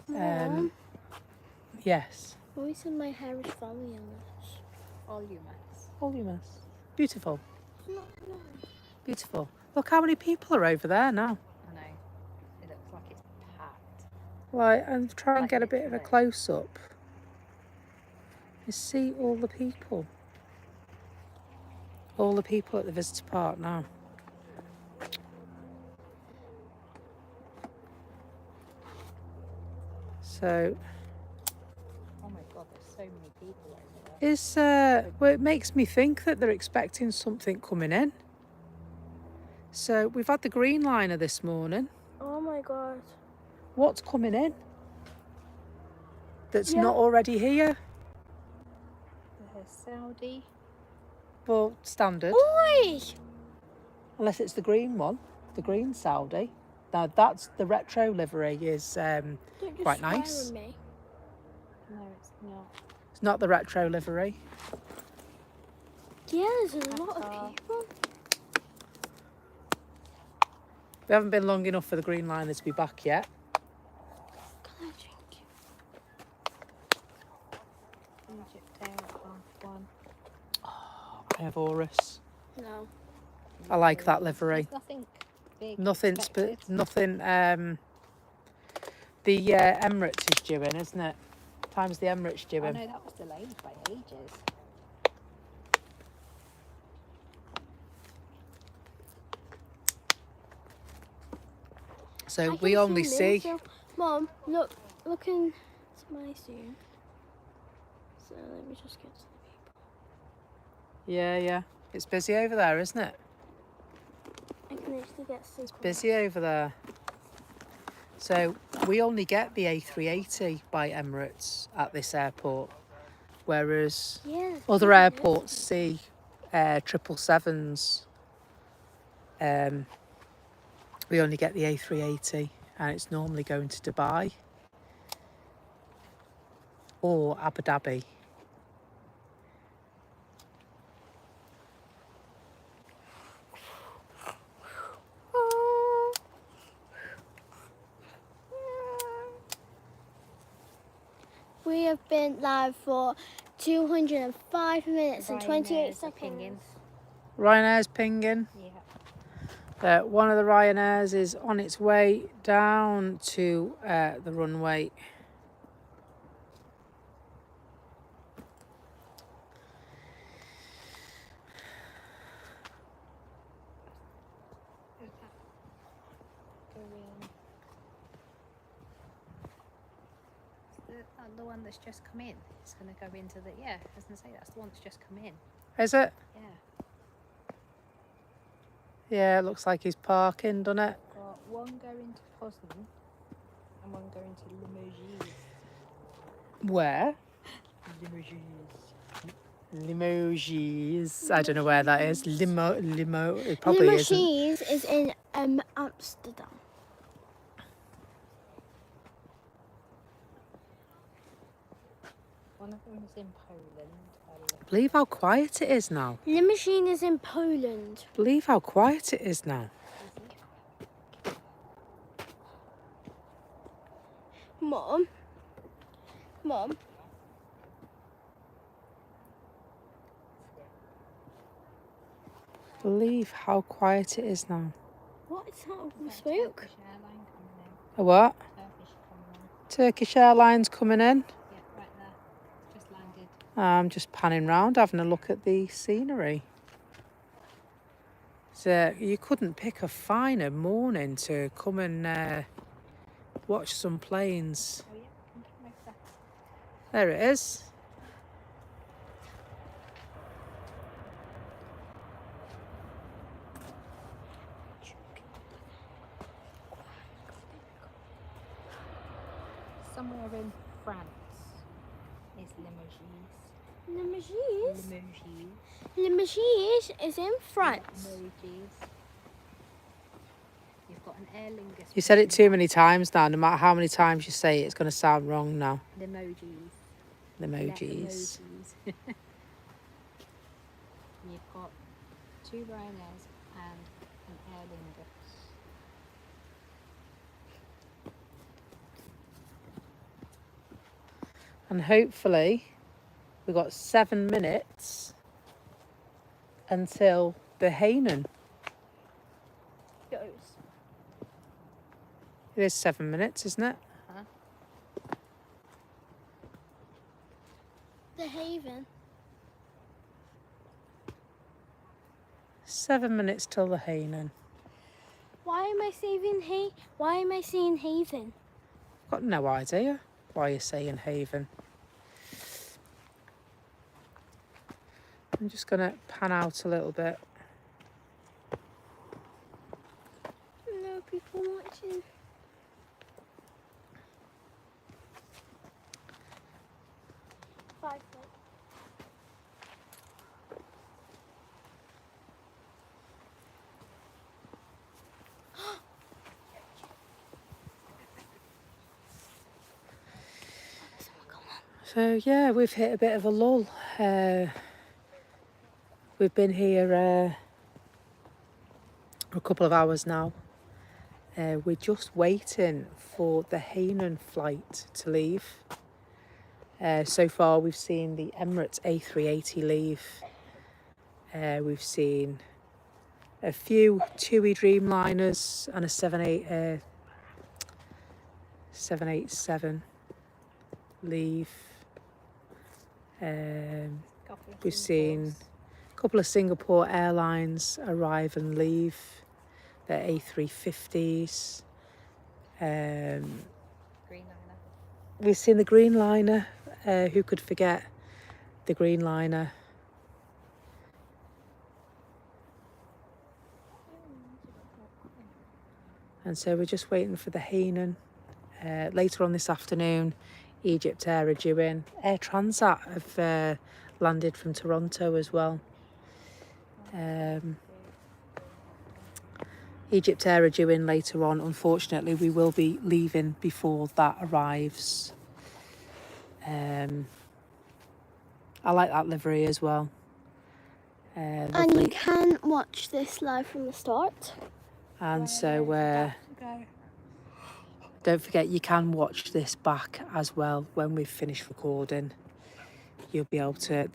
Mom, Yes. Mommy said my hair is falling on this. Voluminous. Beautiful. No. Beautiful. Look how many people are over there now. I know. It looks like it's packed. Right, and try and Like get a bit of a literally. close up. You see all the people. All the people at the visitor park now. So Oh my god, there's so many people over there. is well, it makes me think that they're expecting something coming in. So we've had the green liner this morning. Oh my god. What's coming in that's Yeah. not already here? There's Saudi. Well, standard. Oi! Unless it's the green one, the green Saudi. Now that's the retro livery is Don't just quite swear nice. at me. No, it's not. It's not the retro livery. Yeah, there's a lot of Qatar. people. We haven't been long enough for the green liner to be back yet. Can I drink? Egypt Air at 1:30. I have Horus. No. I like that livery. There's nothing big. Nothing expected. nothing the Emirates is due in, isn't it? Time's the Emirates due I in. know that was delayed by ages. So I we can only see see Mom, look into my Zoom. So let me just get to the people. Yeah. It's busy over there, isn't it? I can actually get super. Busy over there. So we only get the A380 by Emirates at this airport, whereas Yeah. other airports see 777s. We only get the A380, and it's normally going to Dubai or Abu Dhabi. We have been live for 205 minutes and 28 Ryanair's are pinging. seconds. Ryanair's pinging. Yeah. One of the Ryanairs is on its way down to the runway. The one that's just come in. It's going to go into the. Yeah, I was going to say that's the one that's just come in. Is it? Yeah. Yeah, it looks like he's parking, doesn't it? Got one going to Poznan and one going to Limoges. Where? Limoges. I don't know where that is. Limo. It probably isn't. Limoges is in Amsterdam. One of them is in Poland. Believe how quiet it is now. Limoges is in Poland. Believe how quiet it is now. Mom. Believe how quiet it is now. What is that? All smoke? Turkish airline coming in. A what? Turkish coming in. Turkish Airlines coming in. Yeah, right there. Just landed. I'm just panning round, having a look at the scenery. So you couldn't pick a finer morning to come and watch some planes. Oh yeah, can come over there. There it is. Somewhere in France is Limoges. Limoges? Limoges. Limoges is in France. Limoges. You've got an Aer Lingus. You said it too many times now. No matter how many times you say it, it's going to sound wrong now. Limoges. Limoges. You've got 2 Ryanairs and an Aer Lingus. And hopefully we've got 7 minutes until the Hainan. Goes. It is 7 minutes, isn't it? The Haven. 7 minutes till the Hainan. Why am I saying Haven? Got no idea why you're saying Haven. I'm just going to pan out a little bit. No people watching. So yeah, we've hit a bit of a lull. We've been here for a couple of hours now. We're just waiting for the Hainan flight to leave. So far we've seen the Emirates A380 leave. We've seen a few TUI Dreamliners and a 787 leave. We've seen a couple of Singapore Airlines arrive and leave. Their A350s. Greenliner. We've seen the Greenliner. Who could forget the green liner. And so we're just waiting for the Hainan. Later on this afternoon, Egypt Air are due in. Air Transat have landed from Toronto as well. Egypt Air are due in later on. Unfortunately, we will be leaving before that arrives. I like that livery as well. And Lovely. you can watch this live from the start. And so don't forget, you can watch this back as well when we've finished recording. You'll be able to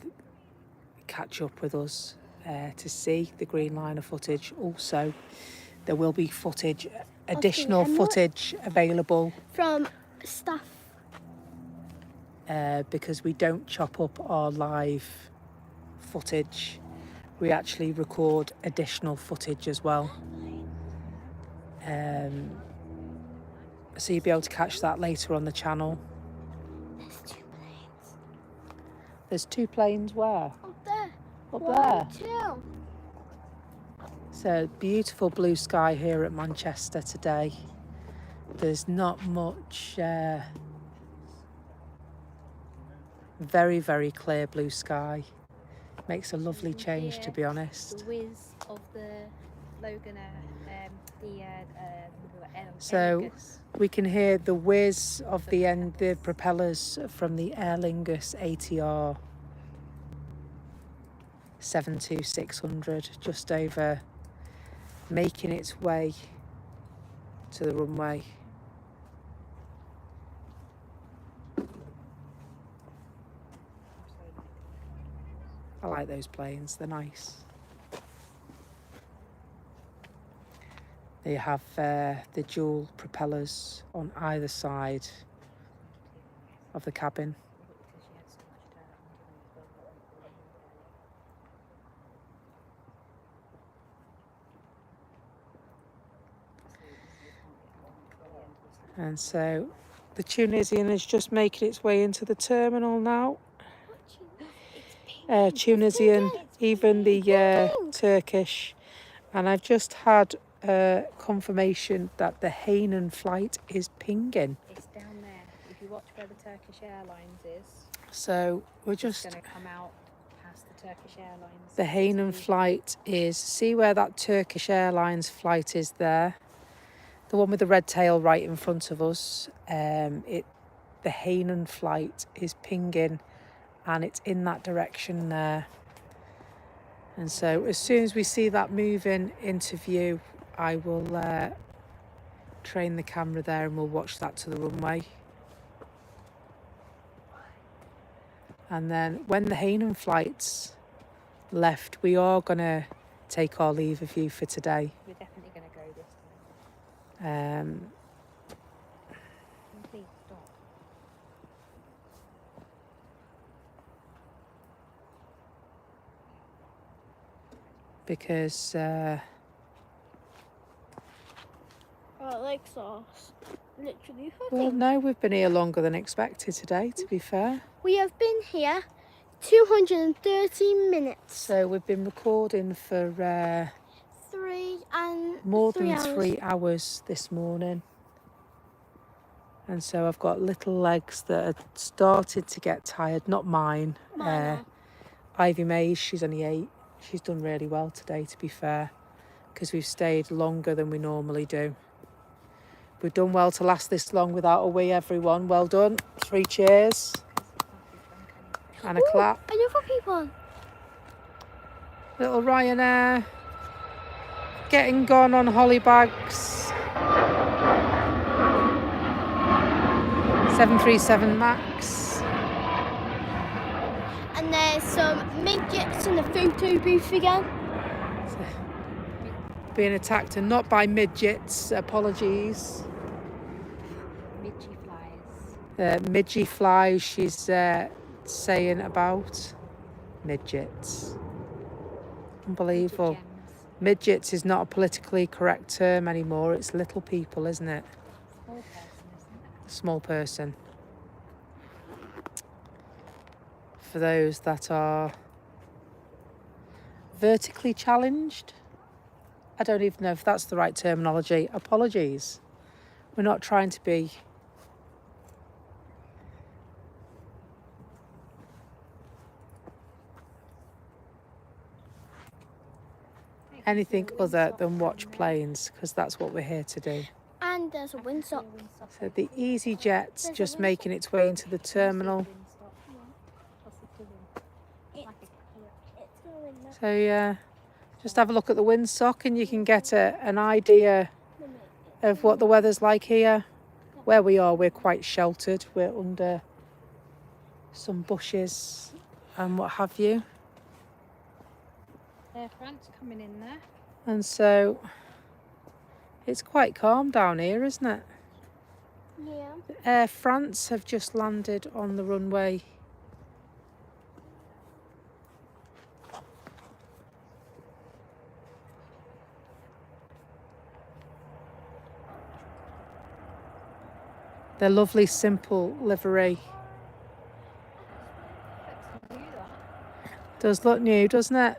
catch up with us to see the green liner footage. Also, there will be footage, additional footage available From staff. because we don't chop up our live footage. We actually record additional footage as well. So you'll be able to catch that later on the channel. There's 2 planes. There's 2 planes where? Up there. Up 1, there. 2. So beautiful blue sky here at Manchester today. There's not much, very, very clear blue sky. Makes a lovely change, to be honest. The whiz of the Logan So Lingus. we can hear the whiz of the propellers from the Aer Lingus ATR 72600 just over, making its way to the runway. I like those planes, they're nice. They have the dual propellers on either side of the cabin. And so the Tunisian is just making its way into the terminal now. Tunisian, even the Turkish. And I've just had confirmation that the Hainan flight is pinging. It's down there. If you watch where the Turkish Airlines is, So we're it's just... going to come out past the Turkish Airlines. The Hainan flight is... See where that Turkish Airlines flight is there? The one with the red tail right in front of us. The Hainan flight is pinging and it's in that direction there. And so as soon as we see that moving into view, I will train the camera there and we'll watch that to the runway. And then when the Hainan flight's left, we are going to take our leave of you for today. We're definitely going to go this time. Please stop. Because I like sauce. Literally. well, no, we've been here longer than expected today, to be fair. We have been here 230 minutes. So we've been recording for more than 3 hours this morning. And so I've got little legs that have started to get tired. Not mine. Ivy Mays, she's only 8. She's done really well today, to be fair, because we've stayed longer than we normally do. We've done well to last this long without a wee, everyone. Well done. 3 cheers. And a clap. Another people. Little Ryanair getting gone on holly bags. 737 MAX. And there's some midgets in the photo booth again. Being attacked, and not by midgets, apologies. Midgie flies. Midgie flies, she's saying about midgets. Unbelievable. Gems. Midgets is not a politically correct term anymore. It's little people, isn't it? Small person, isn't it? Small person. for those that are vertically challenged. I don't even know if that's the right terminology. Apologies. We're not trying to be anything other than watch planes, because that's what we're here to do. And there's a windsock. So the Easy Jet's just making its way into the terminal. It's going now. So yeah, just have a look at the windsock and you can get an idea of what the weather's like here. Where we are, we're quite sheltered. We're under some bushes and what have you. Air France coming in there. And so it's quite calm down here, isn't it? Yeah. Air France have just landed on the runway. Their lovely simple livery. Looks new, that. Does look new, doesn't it?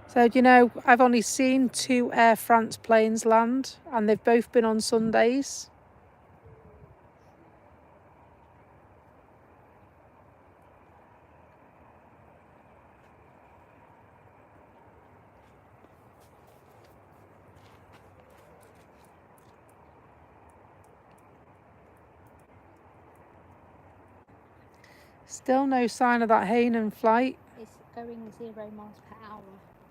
So, you know, I've only seen 2 Air France planes land, and they've both been on Sundays. Still no sign of that Hainan flight. It's going 0 miles per hour.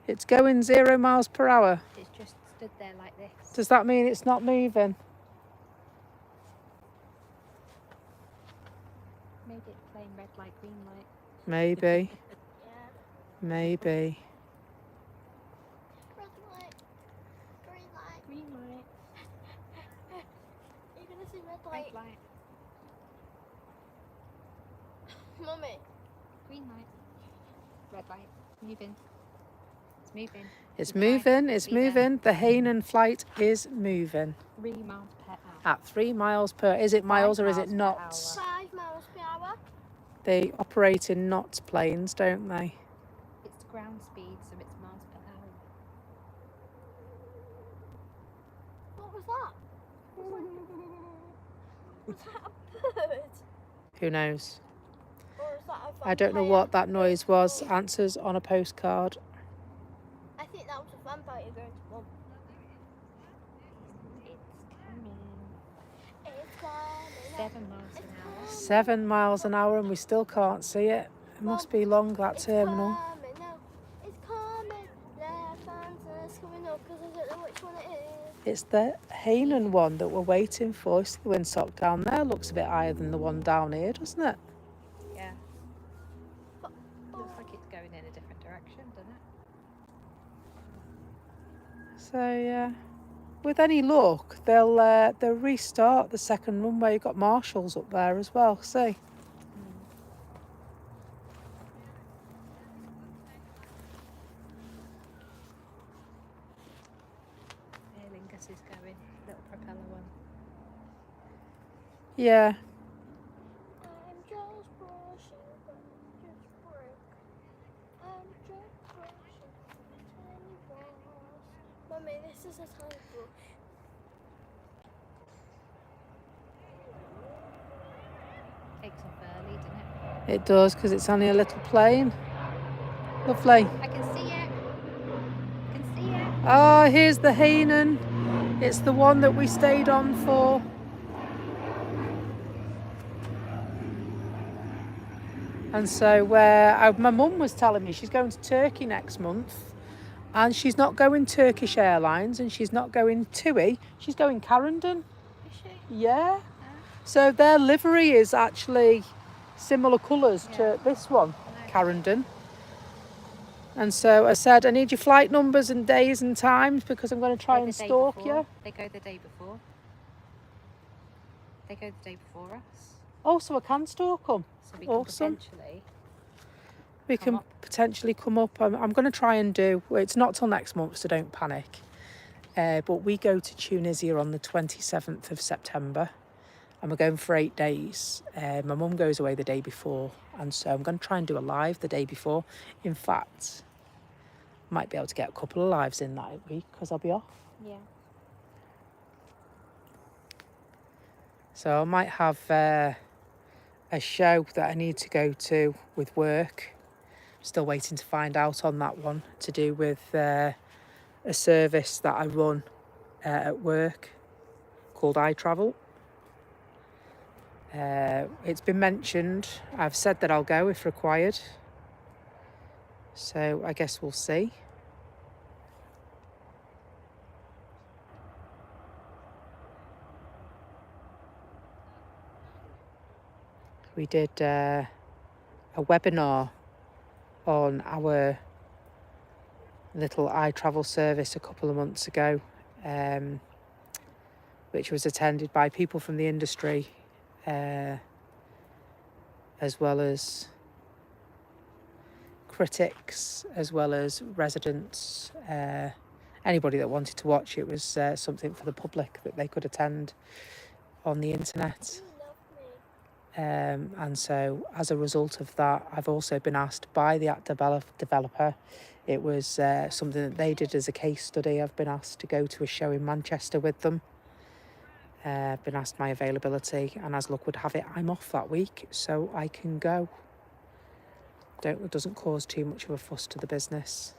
It's going 0 miles per hour. It's just stood there like this. Does that mean it's not moving? Maybe it's playing red light, green light. Maybe. Yeah. Maybe. Red light. Green light. Green light. You're gonna see red Red light. light. Mummy. Green light. Red light. Moving. It's moving. It's Goodbye. moving, it's See you then. moving. The Hainan flight is moving 3 miles per hour. at 3 miles per... Is it miles or is it 5 miles per knots? hour. 5 miles per hour. They operate in knots planes, don't they? It's ground speed, so it's miles per hour. What was that? Was that a bird? Who knows? Or was that a I don't know vampire? what that noise was. Answers on a postcard. I think that was a vampire going to bump. It's coming. It's coming. 7 miles an hour. 7 miles an hour and we still can't see it. It must be long, that terminal. It's coming now. It's coming. Left hand and it's coming up because I don't know which one it is. It's the Hainan one that we're waiting for. It's the windsock down there. Looks a bit higher than the one down here, doesn't it? Yeah. Looks like it's going in a different direction, doesn't it? So yeah, with any luck, they'll restart the second runway. You've got marshals up there as well. See, Aer Lingus is going. Little propeller one. yeah, I'm just brushing, but just break. I'm just brushing tiny balls. Mummy, this is a tiny brush. Takes off early, doesn't it? it does because it's only a little plane. Lovely. I can see it. I can see it. Ah, here's the Hainan. It's the one that we stayed on for. And so my mum was telling me she's going to Turkey next month and she's not going Turkish Airlines and she's not going TUI, she's going Carrington. Is she? Yeah. So their livery is actually similar colours Yeah. to this one, I know. Carrington. And so I said, I need your flight numbers and days and times because I'm going to try Go and the day stalk before. you. They go the day before. They go the day before us. Oh, so I can stalk them. So we Awesome. can potentially We come can up. potentially come up. I'm going to try and do, well, it's not till next month, so don't panic. But we go to Tunisia on the 27th of September. and we're going for 8 days. My mum goes away the day before, and so I'm going to try and do a live the day before. In fact, might be able to get a couple of lives in that week because I'll be off. Yeah. So I might have a show that I need to go to with work. Still waiting to find out on that one, to do with a service that I run at work called iTravel. It's been mentioned. I've said that I'll go if required. So I guess we'll see. We did a webinar on our little iTravel service a couple of months ago, which was attended by people from the industry, as well as critics, as well as residents, anybody that wanted to watch. It was something for the public that they could attend on the internet. And so as a result of that, I've also been asked by the app developer. It was something that they did as a case study. I've been asked to go to a show in Manchester with them. I've been asked my availability, and as luck would have it, I'm off that week, so I can go. It doesn't cause too much of a fuss to the business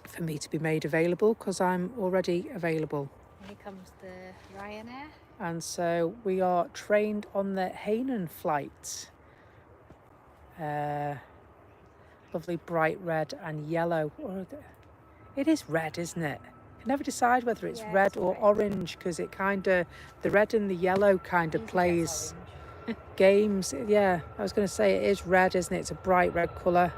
for me to be made available, because I'm already available. Here comes the Ryanair. And so we are trained on the Hainan flight. Lovely bright red and yellow. It is red, isn't it? I can never decide whether it's red or orange, because it kind of, the red and the yellow kind of plays games. Yeah, I was going to say it is red, isn't it? It's a bright red colour.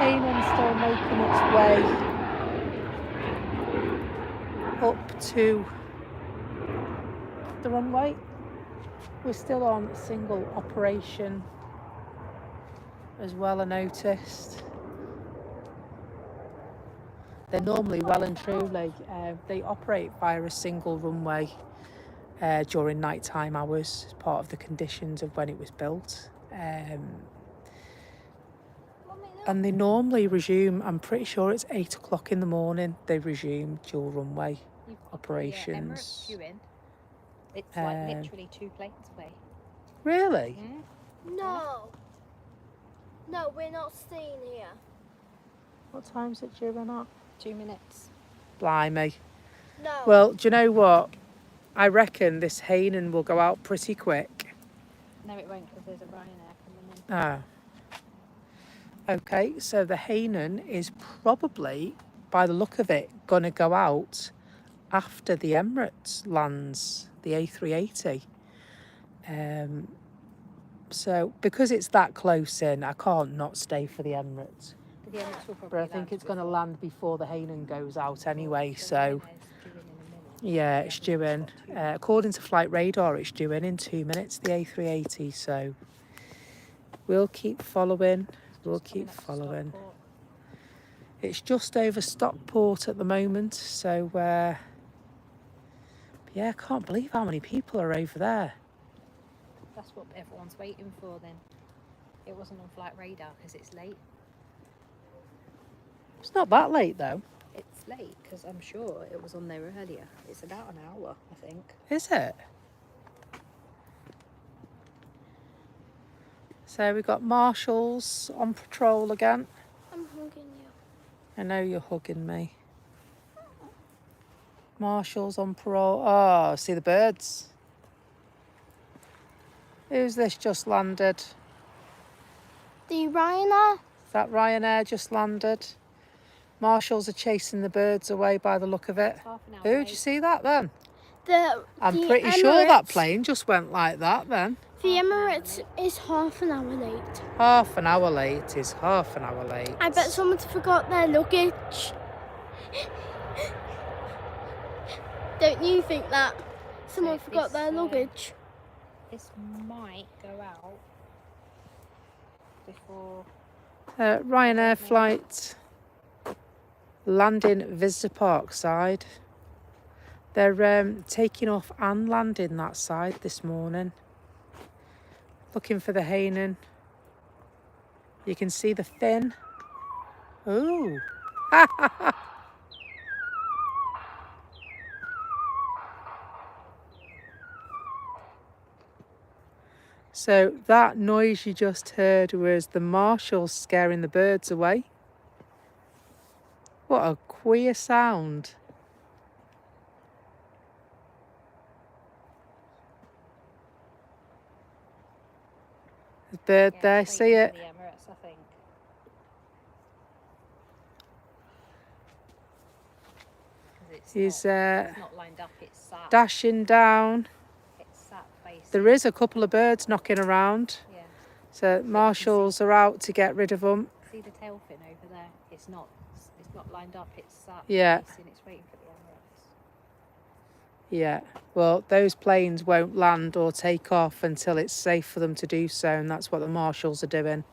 Hainan's still making its way up to the runway. We're still on single operation as well, I noticed. They're normally well and truly, they operate via a single runway during nighttime hours, as part of the conditions of when it was built. And they normally resume, I'm pretty sure it's 8 o'clock in the morning, they resume dual runway operations. Yeah, Emirates queuing. It's like literally 2 planes away. Really? Yeah. No. No, we're not staying here. What time's it due at? 2 minutes. Blimey. No. Well, do you know what? I reckon this Hainan will go out pretty quick. No, it won't, because there's a Ryanair coming in. Ah. Okay, so the Hainan is probably, by the look of it, going to go out after the Emirates lands, the A380. So because it's that close in, I can't not stay for the Emirates. But the Emirates will probably But I think it's going to land before the Hainan goes out anyway, The so Ryanair's due in a minute. yeah, it's due in. According to Flight Radar, it's due in 2 minutes, the A380, so we'll keep following. We'll keep following. It's just over Stockport at the moment, so yeah, I can't believe how many people are over there. That's what everyone's waiting for then. It wasn't on Flight Radar because it's late. It's not that late though. It's late because I'm sure it was on there earlier. It's about an hour, I think. Is it? So we've got marshals on patrol again. I'm hugging you. I know you're hugging me. Marshals on parole. Oh, see the birds. Who's this just landed? The Ryanair? Is that Ryanair just landed? Marshals are chasing the birds away by the look of it. Half an hour Who, late. did you see that then? I'm the pretty sure that Emirates- plane just went like that then. The Emirates is half an hour late. Half an hour late is half an hour late. I bet someone's forgot their luggage. Don't you think that? Someone So forgot this, their luggage. This might go out before. Ryanair flight landing visitor park side. They're taking off and landing that side this morning. Looking for the Hainan. You can see the fin. Ooh. So that noise you just heard was the marshals scaring the birds away. What a queer sound. The bird Yeah, there, it's see waiting it? for the Emirates, I think. 'Cause He's it's not lined up, it's sat. dashing down. It's sat facing. There is a couple of birds knocking around. Yeah. So marshals are out to get rid of them. See the tail fin over there? It's not lined up, it's sat Yeah. facing, it's waiting for the Emirates. Yeah, well, those planes won't land or take off until it's safe for them to do so, and that's what the marshals are doing.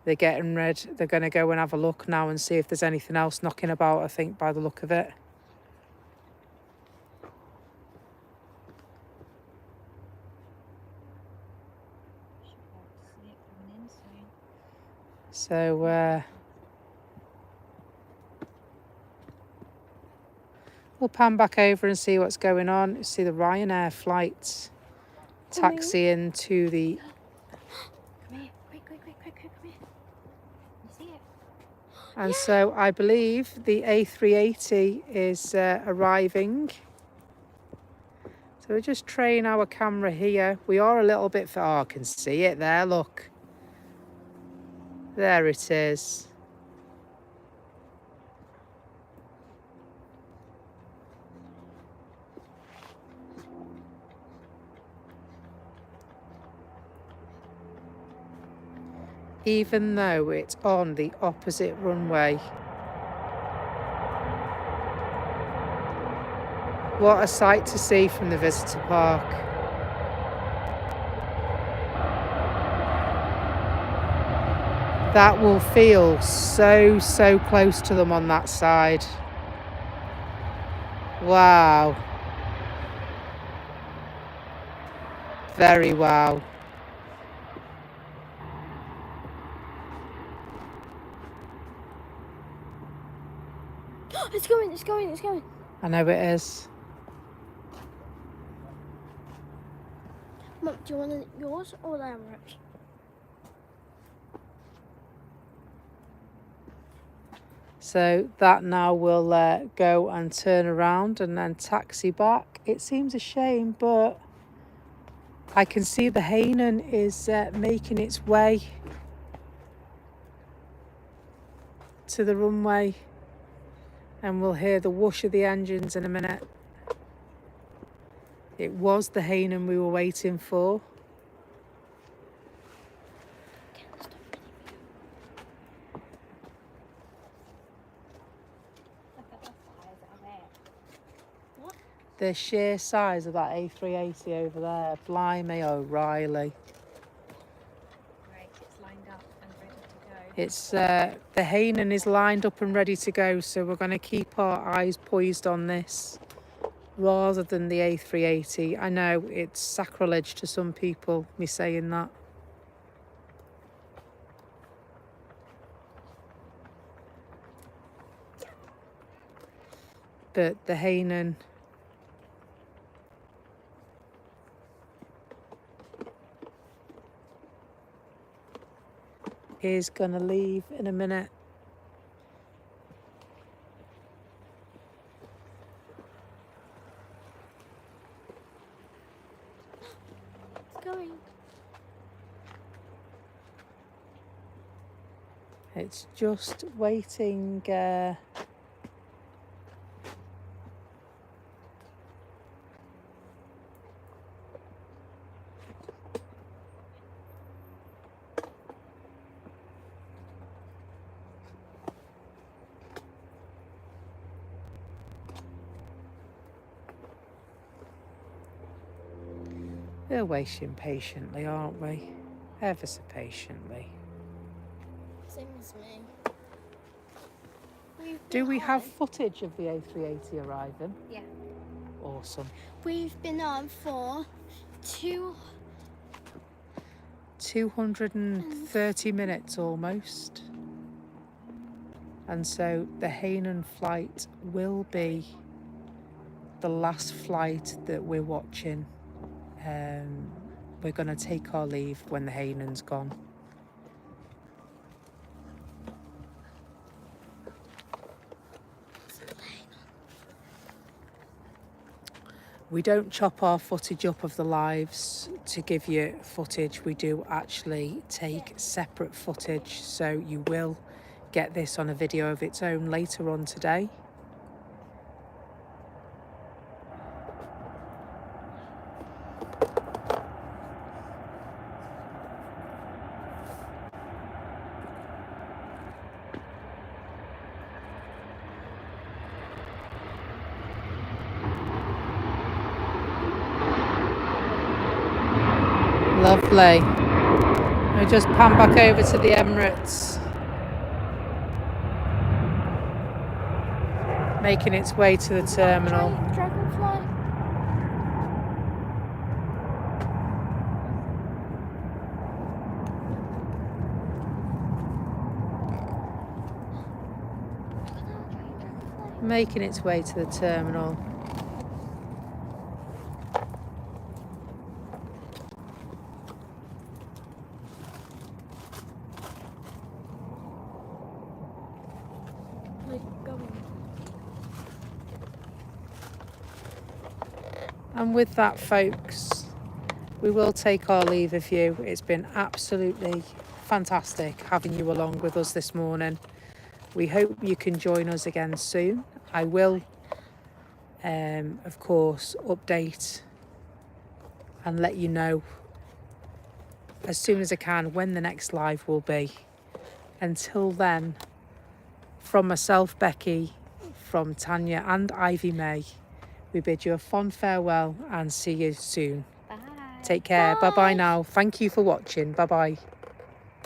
They're getting ready. They're going to go and have a look now and see if there's anything else knocking about, I think, by the look of it. Should be able to see it coming in soon. So we'll pan back over and see what's going on. You see the Ryanair flights taxiing to the... Come here, quick, come here. You see it? And so I believe the A380 is arriving. So we'll just train our camera here. We are a little bit far. Oh, I can see it there, look. There it is. Even though it's on the opposite runway. What a sight to see from the visitor park. That will feel so, so close to them on that side. Wow. Very wow. It's going. I know it is. Mum, do you want yours or the Emirates? So that now will go and turn around and then taxi back. It seems a shame, but I can see the Hainan is making its way to the runway, and we'll hear the whoosh of the engines in a minute. It was the Hainan we were waiting for. The sheer size of that A380 over there, blimey O'Reilly. Right, it's lined up and ready to go. It's the Hainan is lined up and ready to go, so we're going to keep our eyes poised on this rather than the A380. I know it's sacrilege to some people, me saying that. But the Hainan is going to leave in a minute. It's going. It's just waiting. We're waiting patiently, aren't we? Ever so patiently. was me. Do we have footage of the A380 arriving? Yeah. Awesome. We've been on for 230 minutes almost. And so the Hainan flight will be the last flight that we're watching. We're going to take our leave when the Hainan's gone. We don't chop our footage up of the lives to give you footage. We do actually take separate footage, so you will get this on a video of its own later on today. Lovely. We'll just pan back over to the Emirates. Making its way to the terminal. Dragonfly. Making its way to the terminal. And with that, folks, we will take our leave of you. It's been absolutely fantastic having you along with us this morning. We hope you can join us again soon. I will, of course, update and let you know as soon as I can when the next live will be. Until then, from myself, Becky, from Tanya and Ivy May, we bid you a fond farewell and see you soon. Bye. Take care. Bye bye now. Thank you for watching. Bye bye.